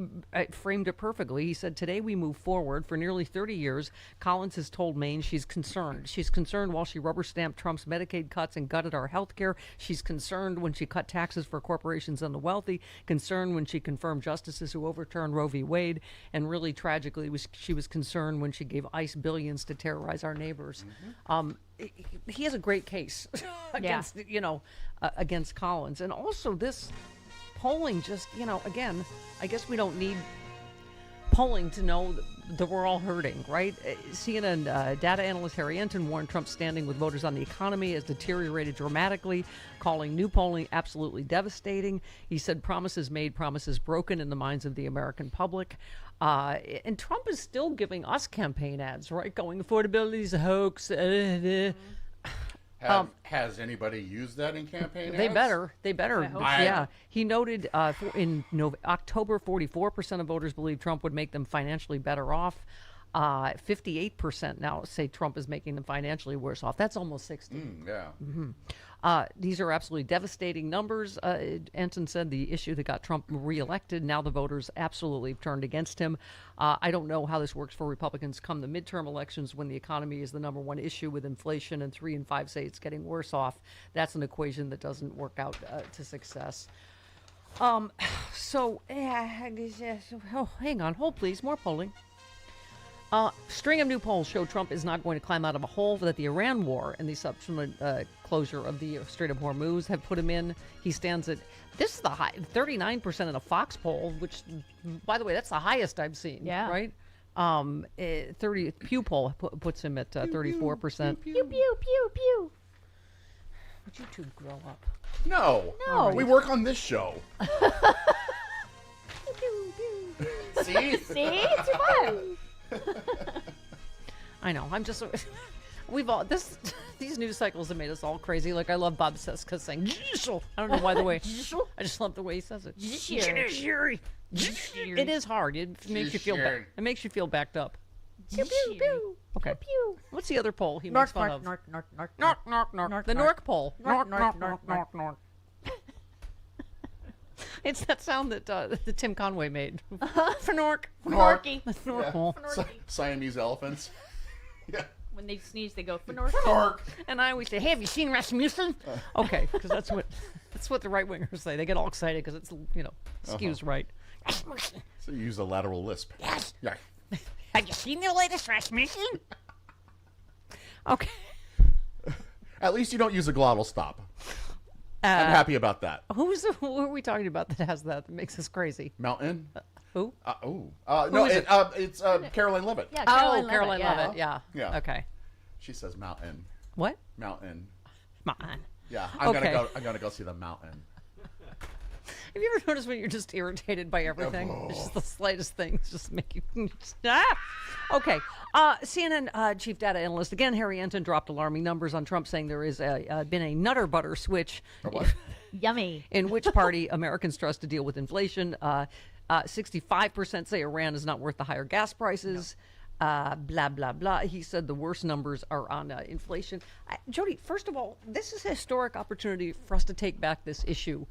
Speaker 5: framed it perfectly. He said, today we move forward. For nearly 30 years, Collins has told Maine she's concerned. She's concerned while she rubber-stamped Trump's Medicaid cuts and gutted our health care. She's concerned when she cut taxes for corporations and the wealthy. Concerned when she confirmed justices who overturned Roe v. Wade. And really tragically, she was concerned when she gave ICE billions to terrorize our neighbors. He has a great case against, against Collins. And also this polling just, again, I guess we don't need polling to know that we're all hurting, right? CNN data analyst Harry Enton warned Trump's standing with voters on the economy has deteriorated dramatically, calling new polling absolutely devastating. He said promises made, promises broken in the minds of the American public. And Trump is still giving us campaign ads, right? Going, affordability is a hoax.
Speaker 6: Has anybody used that in campaign ads?
Speaker 5: They better. Yeah. He noted in October, 44% of voters believe Trump would make them financially better off. 58% now say Trump is making them financially worse off. That's almost 60. These are absolutely devastating numbers. Anton said the issue that got Trump reelected, now the voters absolutely turned against him. I don't know how this works for Republicans come the midterm elections when the economy is the number one issue with inflation and 3 in 5 say it's getting worse off. That's an equation that doesn't work out to success. Hang on, hold please, more polling. String of new polls show Trump is not going to climb out of a hole that the Iran war and the subsequent closure of the Strait of Hormuz have put him in. He stands at, this is the high, 39% in a Fox poll, which, by the way, that's the highest I've seen, right? 30 Pew poll puts him at 34%.
Speaker 8: Pew, pew, pew, pew.
Speaker 5: Would you two grow up?
Speaker 6: No. We work on this show. See?
Speaker 8: See? It's fun.
Speaker 5: I know. I'm just. We've all these news cycles have made us all crazy. Like I love Bob Seska saying. I don't know why the way. I just love the way he says it. It is hard. It makes you feel. It makes you feel backed up.
Speaker 8: Pew, pew, pew.
Speaker 5: Okay.
Speaker 8: Pew, pew.
Speaker 5: What's the other poll he makes fun of?
Speaker 8: Nork.
Speaker 5: The Nork poll. Nork. It's that sound that Tim Conway made. Fnork.
Speaker 8: Fnorky.
Speaker 5: Nork poll.
Speaker 6: Siamese elephants. Yeah.
Speaker 8: When they sneeze, they go Fnork.
Speaker 6: Fnork.
Speaker 5: And I always say, "Hey, have you seen Rasmussen?" Okay, because that's what the right wingers say. They get all excited because it's skews right. Rasmussen.
Speaker 6: So you use a lateral lisp.
Speaker 5: Yes.
Speaker 6: Yeah.
Speaker 5: Have you seen the latest Rasmussen? Okay.
Speaker 6: At least you don't use a glottal stop. I'm happy about that.
Speaker 5: Who are we talking about that has that makes us crazy?
Speaker 6: Mountain?
Speaker 5: Who?
Speaker 6: It's Caroline Levitt.
Speaker 8: Yeah,
Speaker 5: Caroline Levitt. Yeah. Okay.
Speaker 6: She says mountain.
Speaker 5: What?
Speaker 6: Mountain.
Speaker 5: Mountain.
Speaker 6: Yeah, I'm gonna go see the mountain.
Speaker 5: Have you ever noticed when you're just irritated by everything? It's just the slightest things just make you. Okay. CNN chief data analyst again, Harry Enton dropped alarming numbers on Trump, saying there is been a nutter butter switch.
Speaker 8: Yummy.
Speaker 5: In which party Americans trust to deal with inflation. 65% say Iran is not worth the higher gas prices. Blah, blah, blah. He said the worst numbers are on inflation. Jody, first of all, this is a historic opportunity for us to take back this issue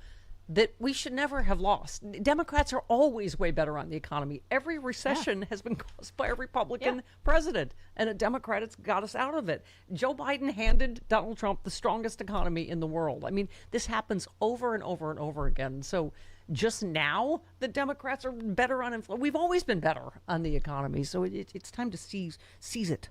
Speaker 5: that we should never have lost. Democrats are always way better on the economy. Every recession has been caused by a Republican president, and a Democrat has got us out of it. Joe Biden handed Donald Trump the strongest economy in the world. I mean, this happens over and over and over again. So just now, the Democrats are better on inflation. We've always been better on the economy, so it's time to seize it.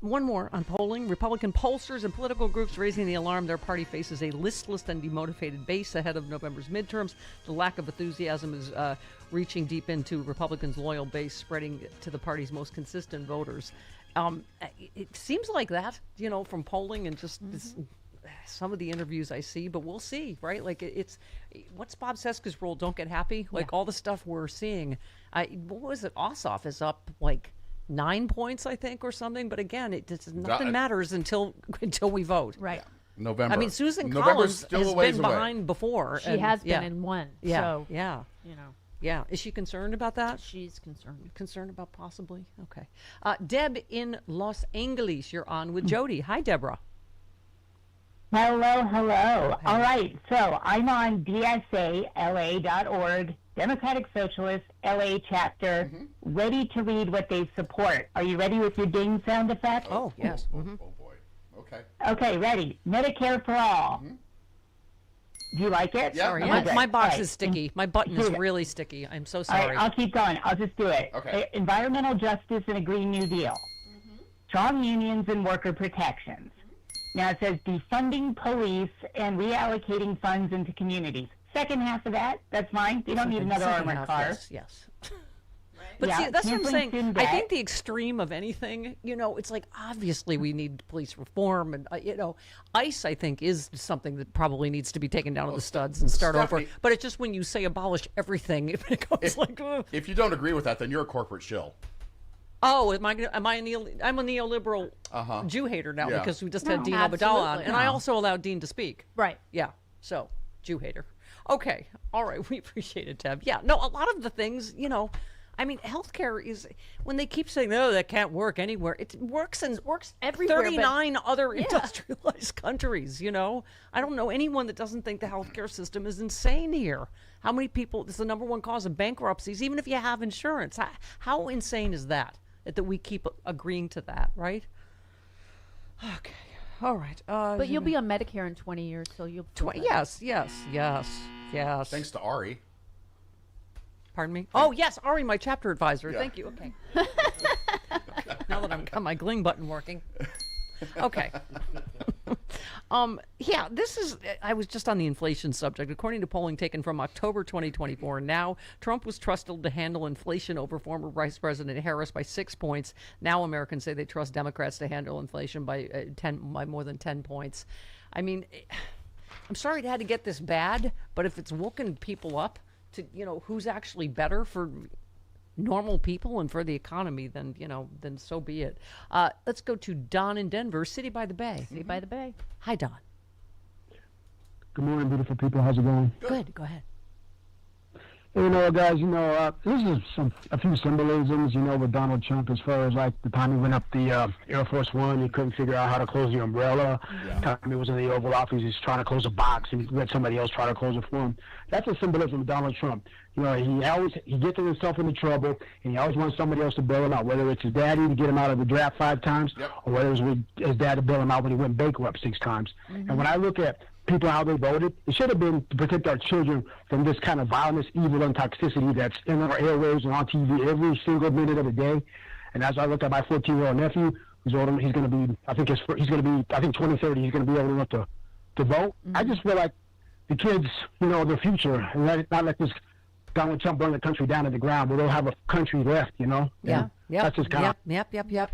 Speaker 5: One more on polling. Republican pollsters and political groups raising the alarm. Their party faces a listless and demotivated base ahead of November's midterms. The lack of enthusiasm is reaching deep into Republicans' loyal base, spreading to the party's most consistent voters. It seems like that, from polling and just some of the interviews I see, but we'll see, right? Like it's what's Bob Seska's rule? Don't get happy. Like all the stuff we're seeing. What was it? Ossoff is up like 9 points, I think, or something. But again, nothing matters until we vote.
Speaker 8: Right.
Speaker 6: November.
Speaker 5: I mean, Susan
Speaker 6: November's
Speaker 5: Collins has been behind before.
Speaker 8: She has been and won.
Speaker 5: Yeah.
Speaker 8: So,
Speaker 5: yeah. Yeah. Is she concerned about that?
Speaker 8: She's concerned.
Speaker 5: Concerned about possibly? Okay. Deb in Los Angeles, you're on with Jody. Hi, Deborah.
Speaker 4: Hello. All right. So I'm on DSALA.org. Democratic Socialist, LA chapter, ready to read what they support. Are you ready with your ding sound effect?
Speaker 5: Oh, yes.
Speaker 6: Oh, boy. Okay.
Speaker 4: Okay, ready. Medicare for all. Do you like it?
Speaker 5: Yeah. Sorry, my box is sticky. My button is really sticky. I'm so sorry.
Speaker 4: All right, I'll keep going. I'll just do it.
Speaker 6: Okay.
Speaker 4: Environmental justice and a Green New Deal. Strong unions and worker protections. Now it says defunding police and reallocating funds into communities. Second half of that, that's fine. You don't need another armored car.
Speaker 5: Yes. But see, that's what I'm saying. I think the extreme of anything, it's like obviously we need police reform, and ICE, I think, is something that probably needs to be taken down to the studs and start over. But it's just when you say abolish everything, it goes like.
Speaker 6: If you don't agree with that, then you're a corporate shill.
Speaker 5: Oh, I'm a neoliberal Jew hater now because we just had Dean Obeidallah on, and I also allowed Dean to speak.
Speaker 8: Right.
Speaker 5: Yeah. So Jew hater. Okay. All right. We appreciate it, Deb. Yeah. No, a lot of the things, I mean, healthcare is, when they keep saying, no, that can't work anywhere, it works everywhere. 39 other industrialized countries, I don't know anyone that doesn't think the healthcare system is insane here. How many people, it's the number one cause of bankruptcies, even if you have insurance. How insane is that we keep agreeing to that, right? Okay. All right.
Speaker 8: But you'll be on Medicare in 20 years, so you'll.
Speaker 5: Yes.
Speaker 6: Thanks to Ari.
Speaker 5: Pardon me? Oh, yes, Ari, my chapter advisor. Yeah. Thank you. Okay. Now that I've got my Gling button working. Okay. I was just on the inflation subject. According to polling taken from October 2024, now Trump was trusted to handle inflation over former Vice President Harris by 6 points. Now Americans say they trust Democrats to handle inflation by more than 10 points. I mean, I'm sorry it had to get this bad, but if it's woken people up to, who's actually better for normal people and for the economy, then so be it. Let's go to Don in Denver, City by the Bay.
Speaker 8: City by the Bay.
Speaker 5: Hi, Don.
Speaker 13: Good morning, beautiful people. How's it going?
Speaker 5: Good. Go ahead.
Speaker 13: Guys, this is a few symbolisms, with Donald Trump, as far as like the time he went up the Air Force One, he couldn't figure out how to close the umbrella. The time he was in the Oval Office, he's trying to close a box, and he let somebody else try to close it for him. That's a symbolism of Donald Trump. He gets himself into trouble, and he always wants somebody else to bail him out, whether it's his daddy to get him out of the draft 5 times, or whether it was his dad to bail him out when he went bankrupt 6 times. And when I look at people, how they voted, it should have been to protect our children from this kind of violence, evil, and toxicity that's in our airwaves and on TV every single minute of the day. And as I look at my 14-year-old nephew, who's older, he's going to be, I think 2030, he's going to be old enough to vote. I just feel like the kids, their future, and not let this Donald Trump burn the country down to the ground, but they'll have a country left,
Speaker 5: Yeah.
Speaker 13: That's just kind of.
Speaker 5: Yep.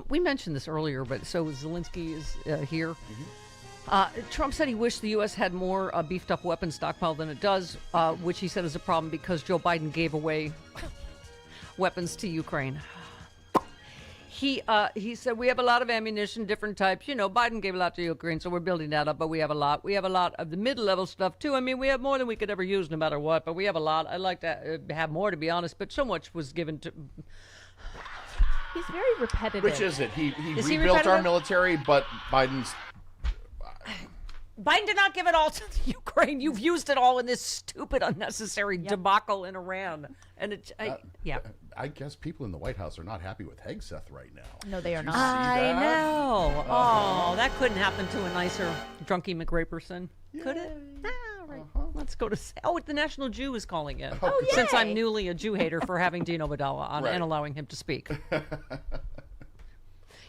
Speaker 5: We mentioned this earlier, but so Zelensky is here. Trump said he wished the U.S. had more beefed up weapons stockpile than it does, which he said is a problem because Joe Biden gave away weapons to Ukraine. He said we have a lot of ammunition, different types. Biden gave a lot to Ukraine, so we're building that up, but we have a lot. We have a lot of the mid-level stuff, too. I mean, we have more than we could ever use no matter what, but we have a lot. I'd like to have more, to be honest, but so much was given to...
Speaker 8: He's very repetitive.
Speaker 6: Which is it? He rebuilt our military, but Biden's...
Speaker 5: Biden did not give it all to Ukraine. You've used it all in this stupid, unnecessary debacle in Iran. And
Speaker 6: I guess people in the White House are not happy with Hegseth right now.
Speaker 8: No, they are not.
Speaker 5: I know. Oh, that couldn't happen to a nicer drunky McRaperson. Could it? Right. Let's go to... Oh, the National Jew is calling in. Since I'm newly a Jew hater for having Dino Badala on and allowing him to speak.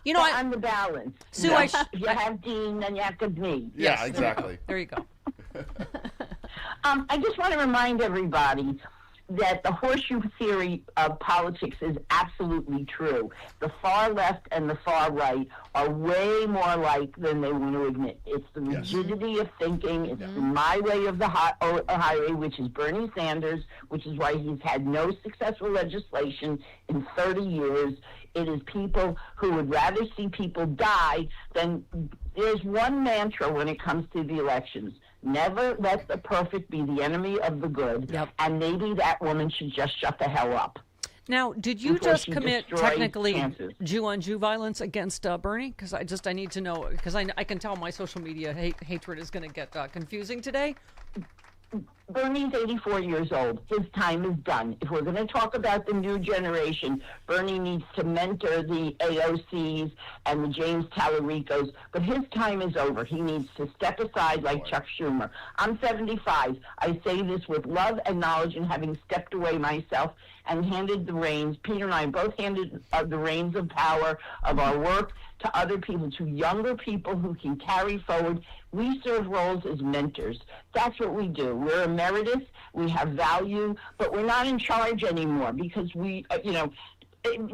Speaker 5: You know,
Speaker 4: on the balance.
Speaker 5: Sue,
Speaker 4: you have Dean, then you have to me.
Speaker 6: Yeah, exactly.
Speaker 5: There you go.
Speaker 4: I just want to remind everybody that the horseshoe theory of politics is absolutely true. The far left and the far right are way more alike than they want to admit. It's the rigidity of thinking. It's my way of the highway, which is Bernie Sanders, which is why he's had no successful legislation in 30 years. It is people who would rather see people die than... There's one mantra when it comes to the elections. Never let the perfect be the enemy of the good. And maybe that woman should just shut the hell up.
Speaker 5: Now, did you just commit technically Jew-on-Jew violence against Bernie? Because I need to know, because I can tell my social media hatred is going to get confusing today.
Speaker 4: Bernie's 84 years old. His time is done. If we're going to talk about the new generation, Bernie needs to mentor the AOCs and the James Tallaricos, but his time is over. He needs to step aside like Chuck Schumer. I'm 75. I say this with love and knowledge, and having stepped away myself and handed the reins, Peter and I both handed the reins of power of our work to other people, to younger people who can carry forward. We serve roles as mentors. That's what we do. We're emeritus. We have value, but we're not in charge anymore because we, do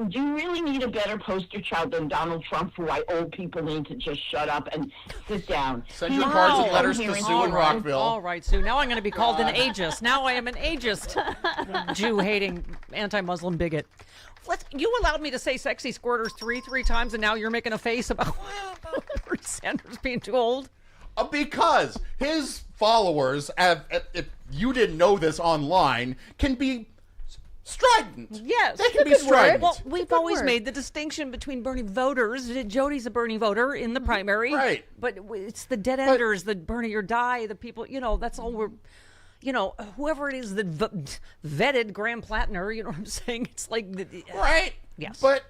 Speaker 4: you really need a better poster child than Donald Trump for why old people need to just shut up and sit down?
Speaker 6: Send your cards and letters to Sue in Rockville.
Speaker 5: All right, Sue. Now I'm going to be called an ageist. Now I am an ageist. Jew-hating, anti-Muslim bigot. You allowed me to say sexy squirters three times, and now you're making a face about Bernie Sanders being too old?
Speaker 6: Because his followers, if you didn't know this online, can be strident.
Speaker 5: Yes.
Speaker 6: They can be strident.
Speaker 5: Well, we've always made the distinction between Bernie voters. Jody's a Bernie voter in the primary.
Speaker 6: Right.
Speaker 5: But it's the dead enders, the Bernie or die, the people, that's all we're... whoever it is that vetted Graham Plattner, you know what I'm saying? It's like...
Speaker 6: Right.
Speaker 5: Yes.
Speaker 6: But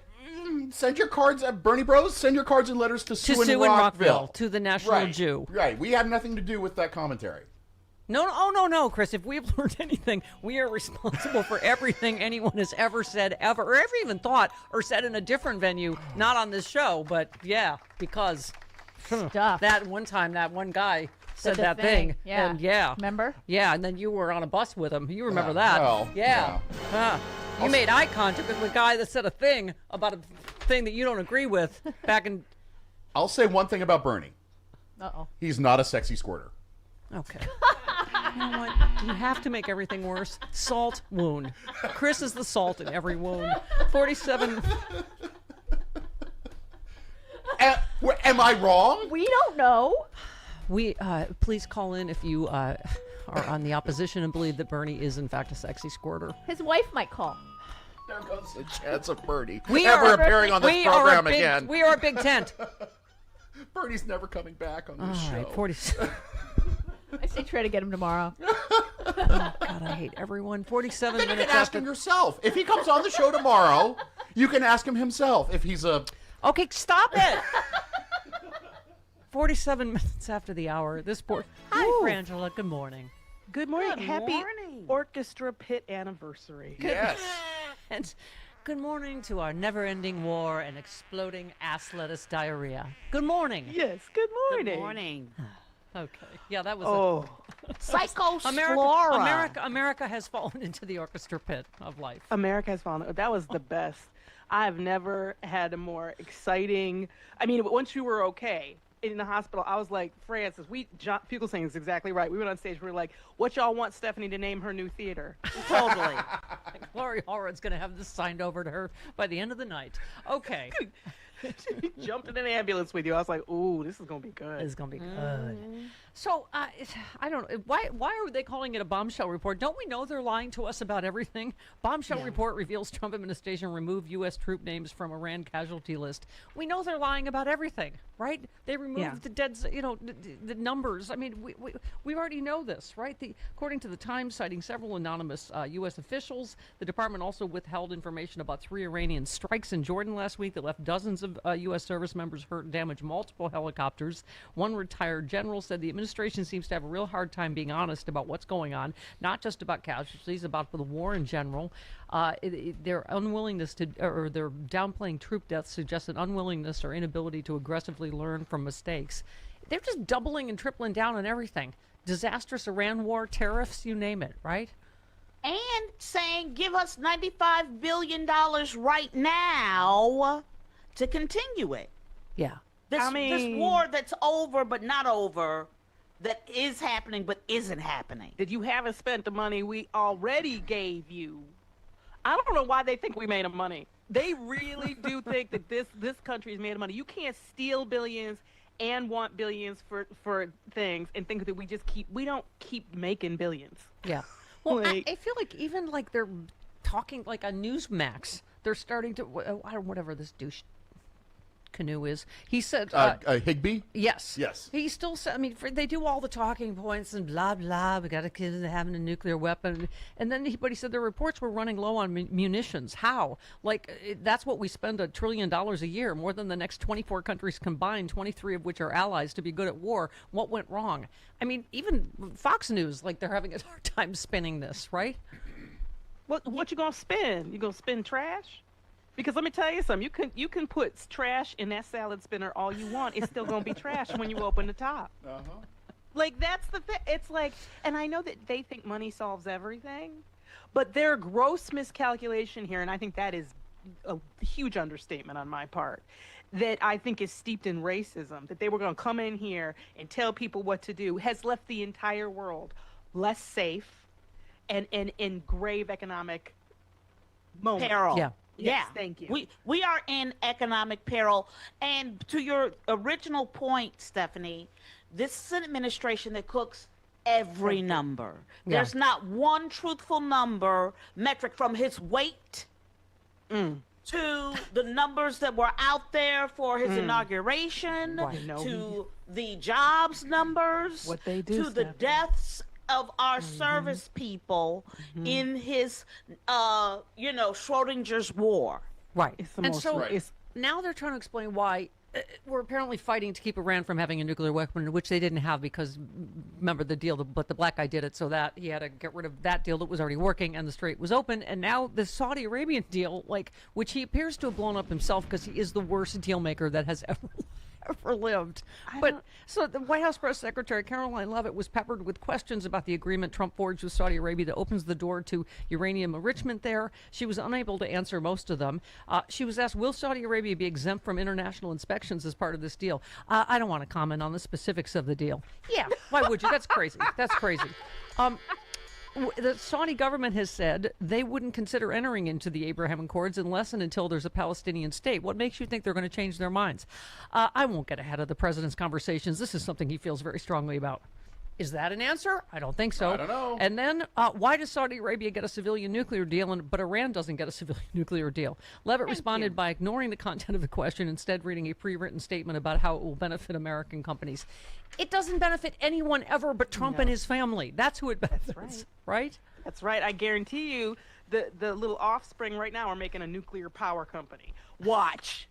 Speaker 6: send your cards, Bernie Bros, send your cards and letters to Sue in Rockville.
Speaker 5: To the National Jew.
Speaker 6: Right. We have nothing to do with that commentary.
Speaker 5: No, Chris. If we've learned anything, we are responsible for everything anyone has ever said, ever, or ever even thought, or said in a different venue, not on this show, but because that one time, that one guy... said that thing.
Speaker 8: Yeah.
Speaker 5: And
Speaker 8: remember?
Speaker 5: Yeah, and then you were on a bus with him. You remember that?
Speaker 6: Well,
Speaker 5: You made eye contact with the guy that said a thing about a thing that you don't agree with back in...
Speaker 6: I'll say one thing about Bernie.
Speaker 8: Uh-oh.
Speaker 6: He's not a sexy squirter.
Speaker 5: Okay. You know what? You have to make everything worse. Salt wound. Chris is the salt in every wound. 47...
Speaker 6: Am I wrong?
Speaker 8: We don't know.
Speaker 5: Please call in if you are on the opposition and believe that Bernie is in fact a sexy squirter.
Speaker 8: His wife might call.
Speaker 6: There goes the chance of Bernie
Speaker 5: ever
Speaker 6: appearing on this program again.
Speaker 5: We are a big tent.
Speaker 6: Bernie's never coming back on this show.
Speaker 5: All right, 47.
Speaker 8: I say try to get him tomorrow.
Speaker 5: Oh, God, I hate everyone. 47
Speaker 6: then
Speaker 5: minutes
Speaker 6: you can ask him yourself. If he comes on the show tomorrow, you can ask him himself if he's a...
Speaker 5: Okay, stop it. 47 minutes after the hour. Hi, Frangela. Good morning.
Speaker 7: Good morning. Happy Orchestra Pit anniversary.
Speaker 6: Yes.
Speaker 5: And good morning to our never-ending war and exploding ass lettuce diarrhea. Good morning.
Speaker 7: Yes, good morning.
Speaker 19: Good morning.
Speaker 5: Okay. Yeah, that was
Speaker 7: Psychosflora.
Speaker 5: America has fallen into the orchestra pit of life.
Speaker 7: America has fallen. That was the best. I've never had a more exciting... I mean, once you were okay in the hospital, I was like, Francis, John Fugelsang is exactly right. We went on stage, we were like, what y'all want Stephanie to name her new theater?
Speaker 5: Totally. Lori Allred's going to have this signed over to her by the end of the night. Okay.
Speaker 7: He jumped in an ambulance with you. I was like, ooh, this is going to be good.
Speaker 5: It's going to be good. So, I don't know. Why are they calling it a bombshell report? Don't we know they're lying to us about everything? Bombshell report reveals Trump administration removed U.S. troop names from Iran casualty list. We know they're lying about everything, right? They removed the dead, the numbers. I mean, we already know this, right? According to the Times, citing several anonymous U.S. officials, the department also withheld information about 3 Iranian strikes in Jordan last week that left dozens of U.S. service members hurt and damaged multiple helicopters. One retired general said the administration seems to have a real hard time being honest about what's going on, not just about casualties, about the war in general. Their unwillingness or their downplaying troop deaths suggests an unwillingness or inability to aggressively learn from mistakes. They're just doubling and tripling down on everything. Disastrous Iran war, tariffs, you name it, right?
Speaker 19: And saying, give us $95 billion right now to continue it.
Speaker 5: Yeah.
Speaker 19: This war that's over but not over, that is happening but isn't happening.
Speaker 7: That you haven't spent the money we already gave you. I don't know why they think we made them money. They really do think that this country is made of money. You can't steal billions and want billions for things and think that we don't keep making billions.
Speaker 5: Yeah. Well, I feel like even like they're talking like on Newsmax, they're starting to, whatever this douche canoe is. He said
Speaker 6: Higbee?
Speaker 5: Yes.
Speaker 6: Yes.
Speaker 5: He still said, I mean, they do all the talking points and blah, blah. We got a kid having a nuclear weapon. And then but he said the reports were running low on munitions. How? Like, that's what we spend $1 trillion a year, more than the next 24 countries combined, 23 of which are allies to be good at war. What went wrong? I mean, even Fox News, like, they're having a hard time spinning this, right?
Speaker 7: What you gonna spin? You gonna spin trash? Because let me tell you something, you can put trash in that salad spinner all you want. It's still gonna be trash when you open the top. Like, that's the thing. It's like, and I know that they think money solves everything, but their gross miscalculation here, and I think that is a huge understatement on my part, that I think is steeped in racism, that they were gonna come in here and tell people what to do, has left the entire world less safe and in grave economic moment.
Speaker 19: Peril.
Speaker 5: Yeah.
Speaker 19: Yes,
Speaker 7: thank you.
Speaker 19: We are in economic peril. And to your original point, Stephanie, this is an administration that cooks every number.
Speaker 5: Yeah.
Speaker 19: There's not one truthful metric from his weight to the numbers that were out there for his inauguration, to the jobs numbers,
Speaker 7: what they do,
Speaker 19: to the deaths of our service people in his, Schrodinger's war.
Speaker 5: Right.
Speaker 7: It's the
Speaker 5: and
Speaker 7: most
Speaker 5: so now they're trying to explain why we're apparently fighting to keep Iran from having a nuclear weapon, which they didn't have because, remember the deal, but the black guy did it so that he had to get rid of that deal that was already working and the strait was open. And now the Saudi Arabian deal, which he appears to have blown up himself because he is the worst deal maker that has ever lived. So the White House Press Secretary Caroline Leavitt was peppered with questions about the agreement Trump forged with Saudi Arabia that opens the door to uranium enrichment there. She was unable to answer most of them. She was asked, will Saudi Arabia be exempt from international inspections as part of this deal? I don't want to comment on the specifics of the deal. Yeah, why would you? That's crazy. That's crazy. The Saudi government has said they wouldn't consider entering into the Abraham Accords unless and until there's a Palestinian state. What makes you think they're going to change their minds? I won't get ahead of the president's conversations. This is something he feels very strongly about. Is that an answer? I don't think so.
Speaker 6: I don't know.
Speaker 5: And then, why does Saudi Arabia get a civilian nuclear deal, but Iran doesn't get a civilian nuclear deal? Leavitt responded by ignoring the content of the question, instead reading a pre-written statement about how it will benefit American companies. It doesn't benefit anyone ever but Trump and his family. That's who it benefits, right?
Speaker 7: That's right. I guarantee you the little offspring right now are making a nuclear power company. Watch.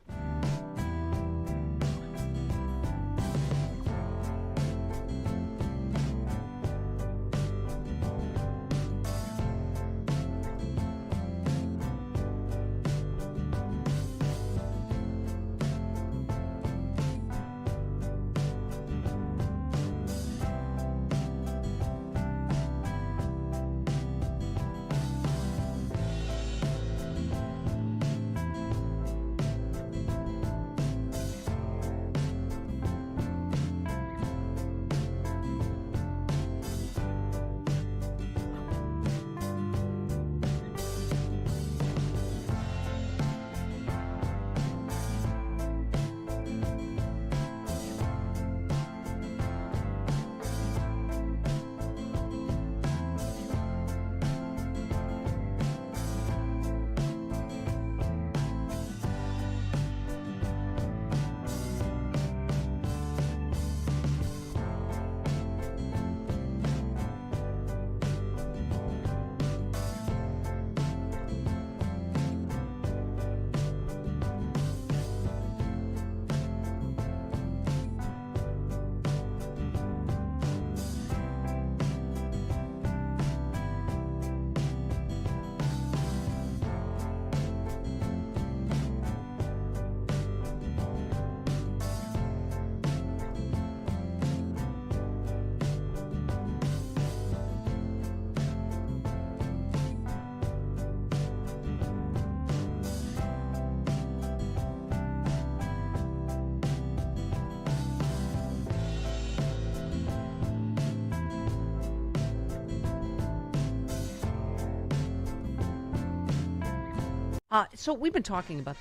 Speaker 5: So we've been talking about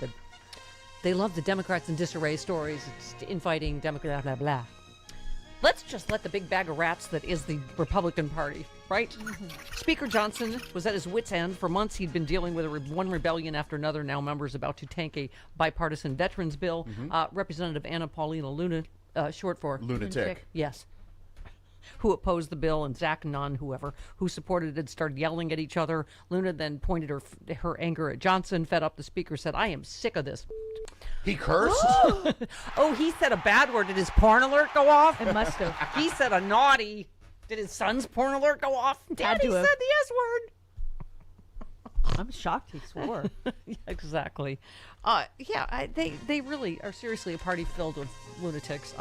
Speaker 5: they love the Democrats in disarray stories. It's infighting, Democrat, blah, blah, blah. Let's just let the big bag of rats that is the Republican Party, right? Mm-hmm. Speaker Johnson was at his wit's end. For months, he'd been dealing with one rebellion after another. Now members about to tank a bipartisan veterans bill. Mm-hmm. Representative Anna Paulina Luna, short for...
Speaker 6: Lunatic.
Speaker 5: Yes. Who opposed the bill, and Zach Nunn, whoever, who supported it, started yelling at each other. Luna then pointed her anger at Johnson. Fed up, the speaker said, "I am sick of this."
Speaker 6: He cursed?
Speaker 5: Oh, he said a bad word. Did his porn alert go off?
Speaker 8: It must have.
Speaker 5: He said a naughty. Did his son's porn alert go off? Daddy said the S word.
Speaker 8: I'm shocked he swore.
Speaker 5: Yeah, exactly. They really are seriously a party filled with lunatics.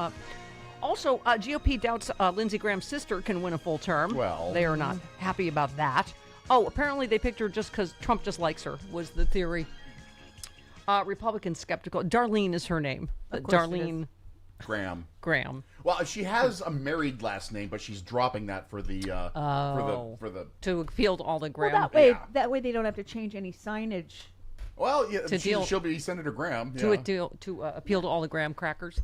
Speaker 5: Also, GOP doubts Lindsey Graham's sister can win a full term.
Speaker 6: Well.
Speaker 5: They are not happy about that. Oh, apparently they picked her just because Trump just likes her, was the theory. Republican skeptical. Darlene is her name. Darlene
Speaker 6: Graham. Well, she has a married last name, but she's dropping that for the for the
Speaker 5: to appeal to all the Graham.
Speaker 8: Well, that way they don't have to change any signage.
Speaker 6: Well, yeah, she'll be Senator Graham
Speaker 5: to appeal to all the Graham crackers.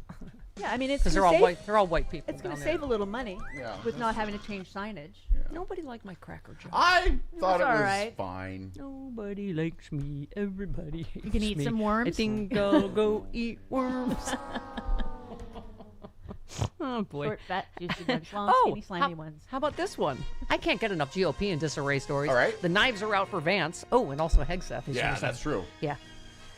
Speaker 8: Yeah, I mean, it's
Speaker 5: because they're all white. They're all white people.
Speaker 8: It's going to save a little money with not having to change signage.
Speaker 5: Yeah. Nobody liked my cracker joke.
Speaker 6: I thought it was fine.
Speaker 5: Nobody likes me. Everybody hates me.
Speaker 8: You can eat some worms.
Speaker 5: I think I'll go eat worms. Oh boy!
Speaker 8: Short, fat, juicy ones, long, skinny, slimy ones.
Speaker 5: How about this one? I can't get enough GOP and disarray stories.
Speaker 6: All right.
Speaker 5: The knives are out for Vance. Oh, and also Hegseth.
Speaker 6: Yeah, that's true.
Speaker 5: Yeah.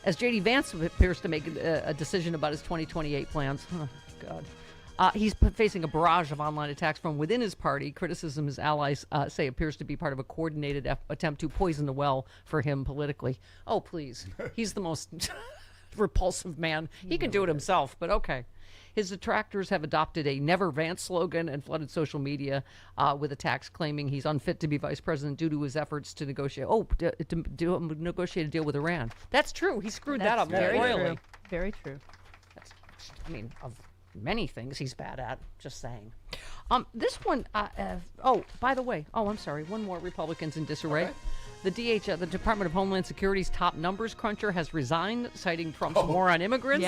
Speaker 5: As J.D. Vance appears to make a decision about his 2028 plans. Oh, God. He's facing a barrage of online attacks from within his party. Criticism his allies say appears to be part of a coordinated attempt to poison the well for him politically. Oh, please. He's the most repulsive man. He can do it himself, but okay. His detractors have adopted a Never Vance slogan and flooded social media with attacks claiming he's unfit to be vice president due to his efforts to negotiate negotiate a deal with Iran. That's true. He screwed that up royally.
Speaker 8: Very true.
Speaker 5: That's, I mean, of many things he's bad at. Just saying. This one. By the way. Oh, I'm sorry. One more. Republicans in disarray. Okay. The Department of Homeland Security's top numbers cruncher has resigned, citing Trump's war on immigrants.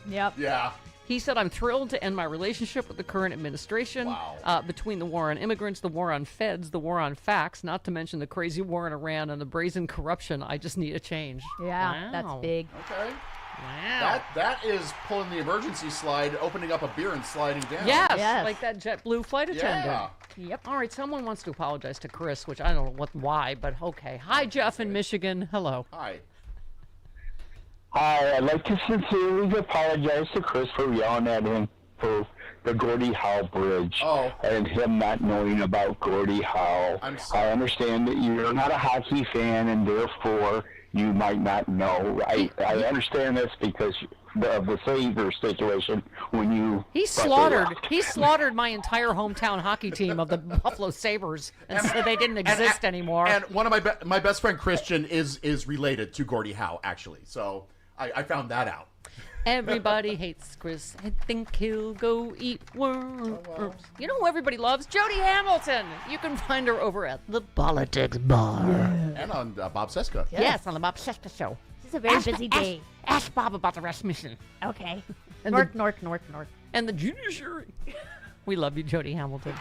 Speaker 8: Yep.
Speaker 6: Yeah.
Speaker 5: He said, "I'm thrilled to end my relationship with the current administration."
Speaker 6: Wow.
Speaker 5: Between the war on immigrants, the war on feds, the war on facts, not to mention the crazy war in Iran and the brazen corruption, I just need a change.
Speaker 8: Yeah, that's big.
Speaker 6: Okay.
Speaker 5: Wow.
Speaker 6: That is pulling the emergency slide, opening up a beer and sliding down.
Speaker 5: Yes. Like that JetBlue flight attendant.
Speaker 6: Yeah.
Speaker 8: Yep.
Speaker 5: All right, someone wants to apologize to Chris, which I don't know why, but okay. Hi, Jeff in Michigan. Hello.
Speaker 6: Hi.
Speaker 13: Hi, I'd like to sincerely apologize to Chris for yelling at him for the Gordie Howe Bridge and him not knowing about Gordie Howe. I understand that you're not a hockey fan and therefore you might not know. I understand this because of the Saber situation when you...
Speaker 5: He slaughtered my entire hometown hockey team of the Buffalo Sabres and said they didn't exist anymore.
Speaker 6: And one of my best friend Christian is related to Gordie Howe, actually. So... I found that out.
Speaker 5: Everybody hates Chris. I think he'll go eat worms. You know who everybody loves? Jody Hamilton. You can find her over at the Politics Bar.
Speaker 6: Yeah. And on Bob Seska.
Speaker 5: Yes, on the Bob Seska show.
Speaker 8: This is a very busy day.
Speaker 5: Ask Bob about the Rasmussen.
Speaker 8: Okay.
Speaker 5: And
Speaker 8: Nork.
Speaker 5: And the judiciary. We love you, Jody Hamilton.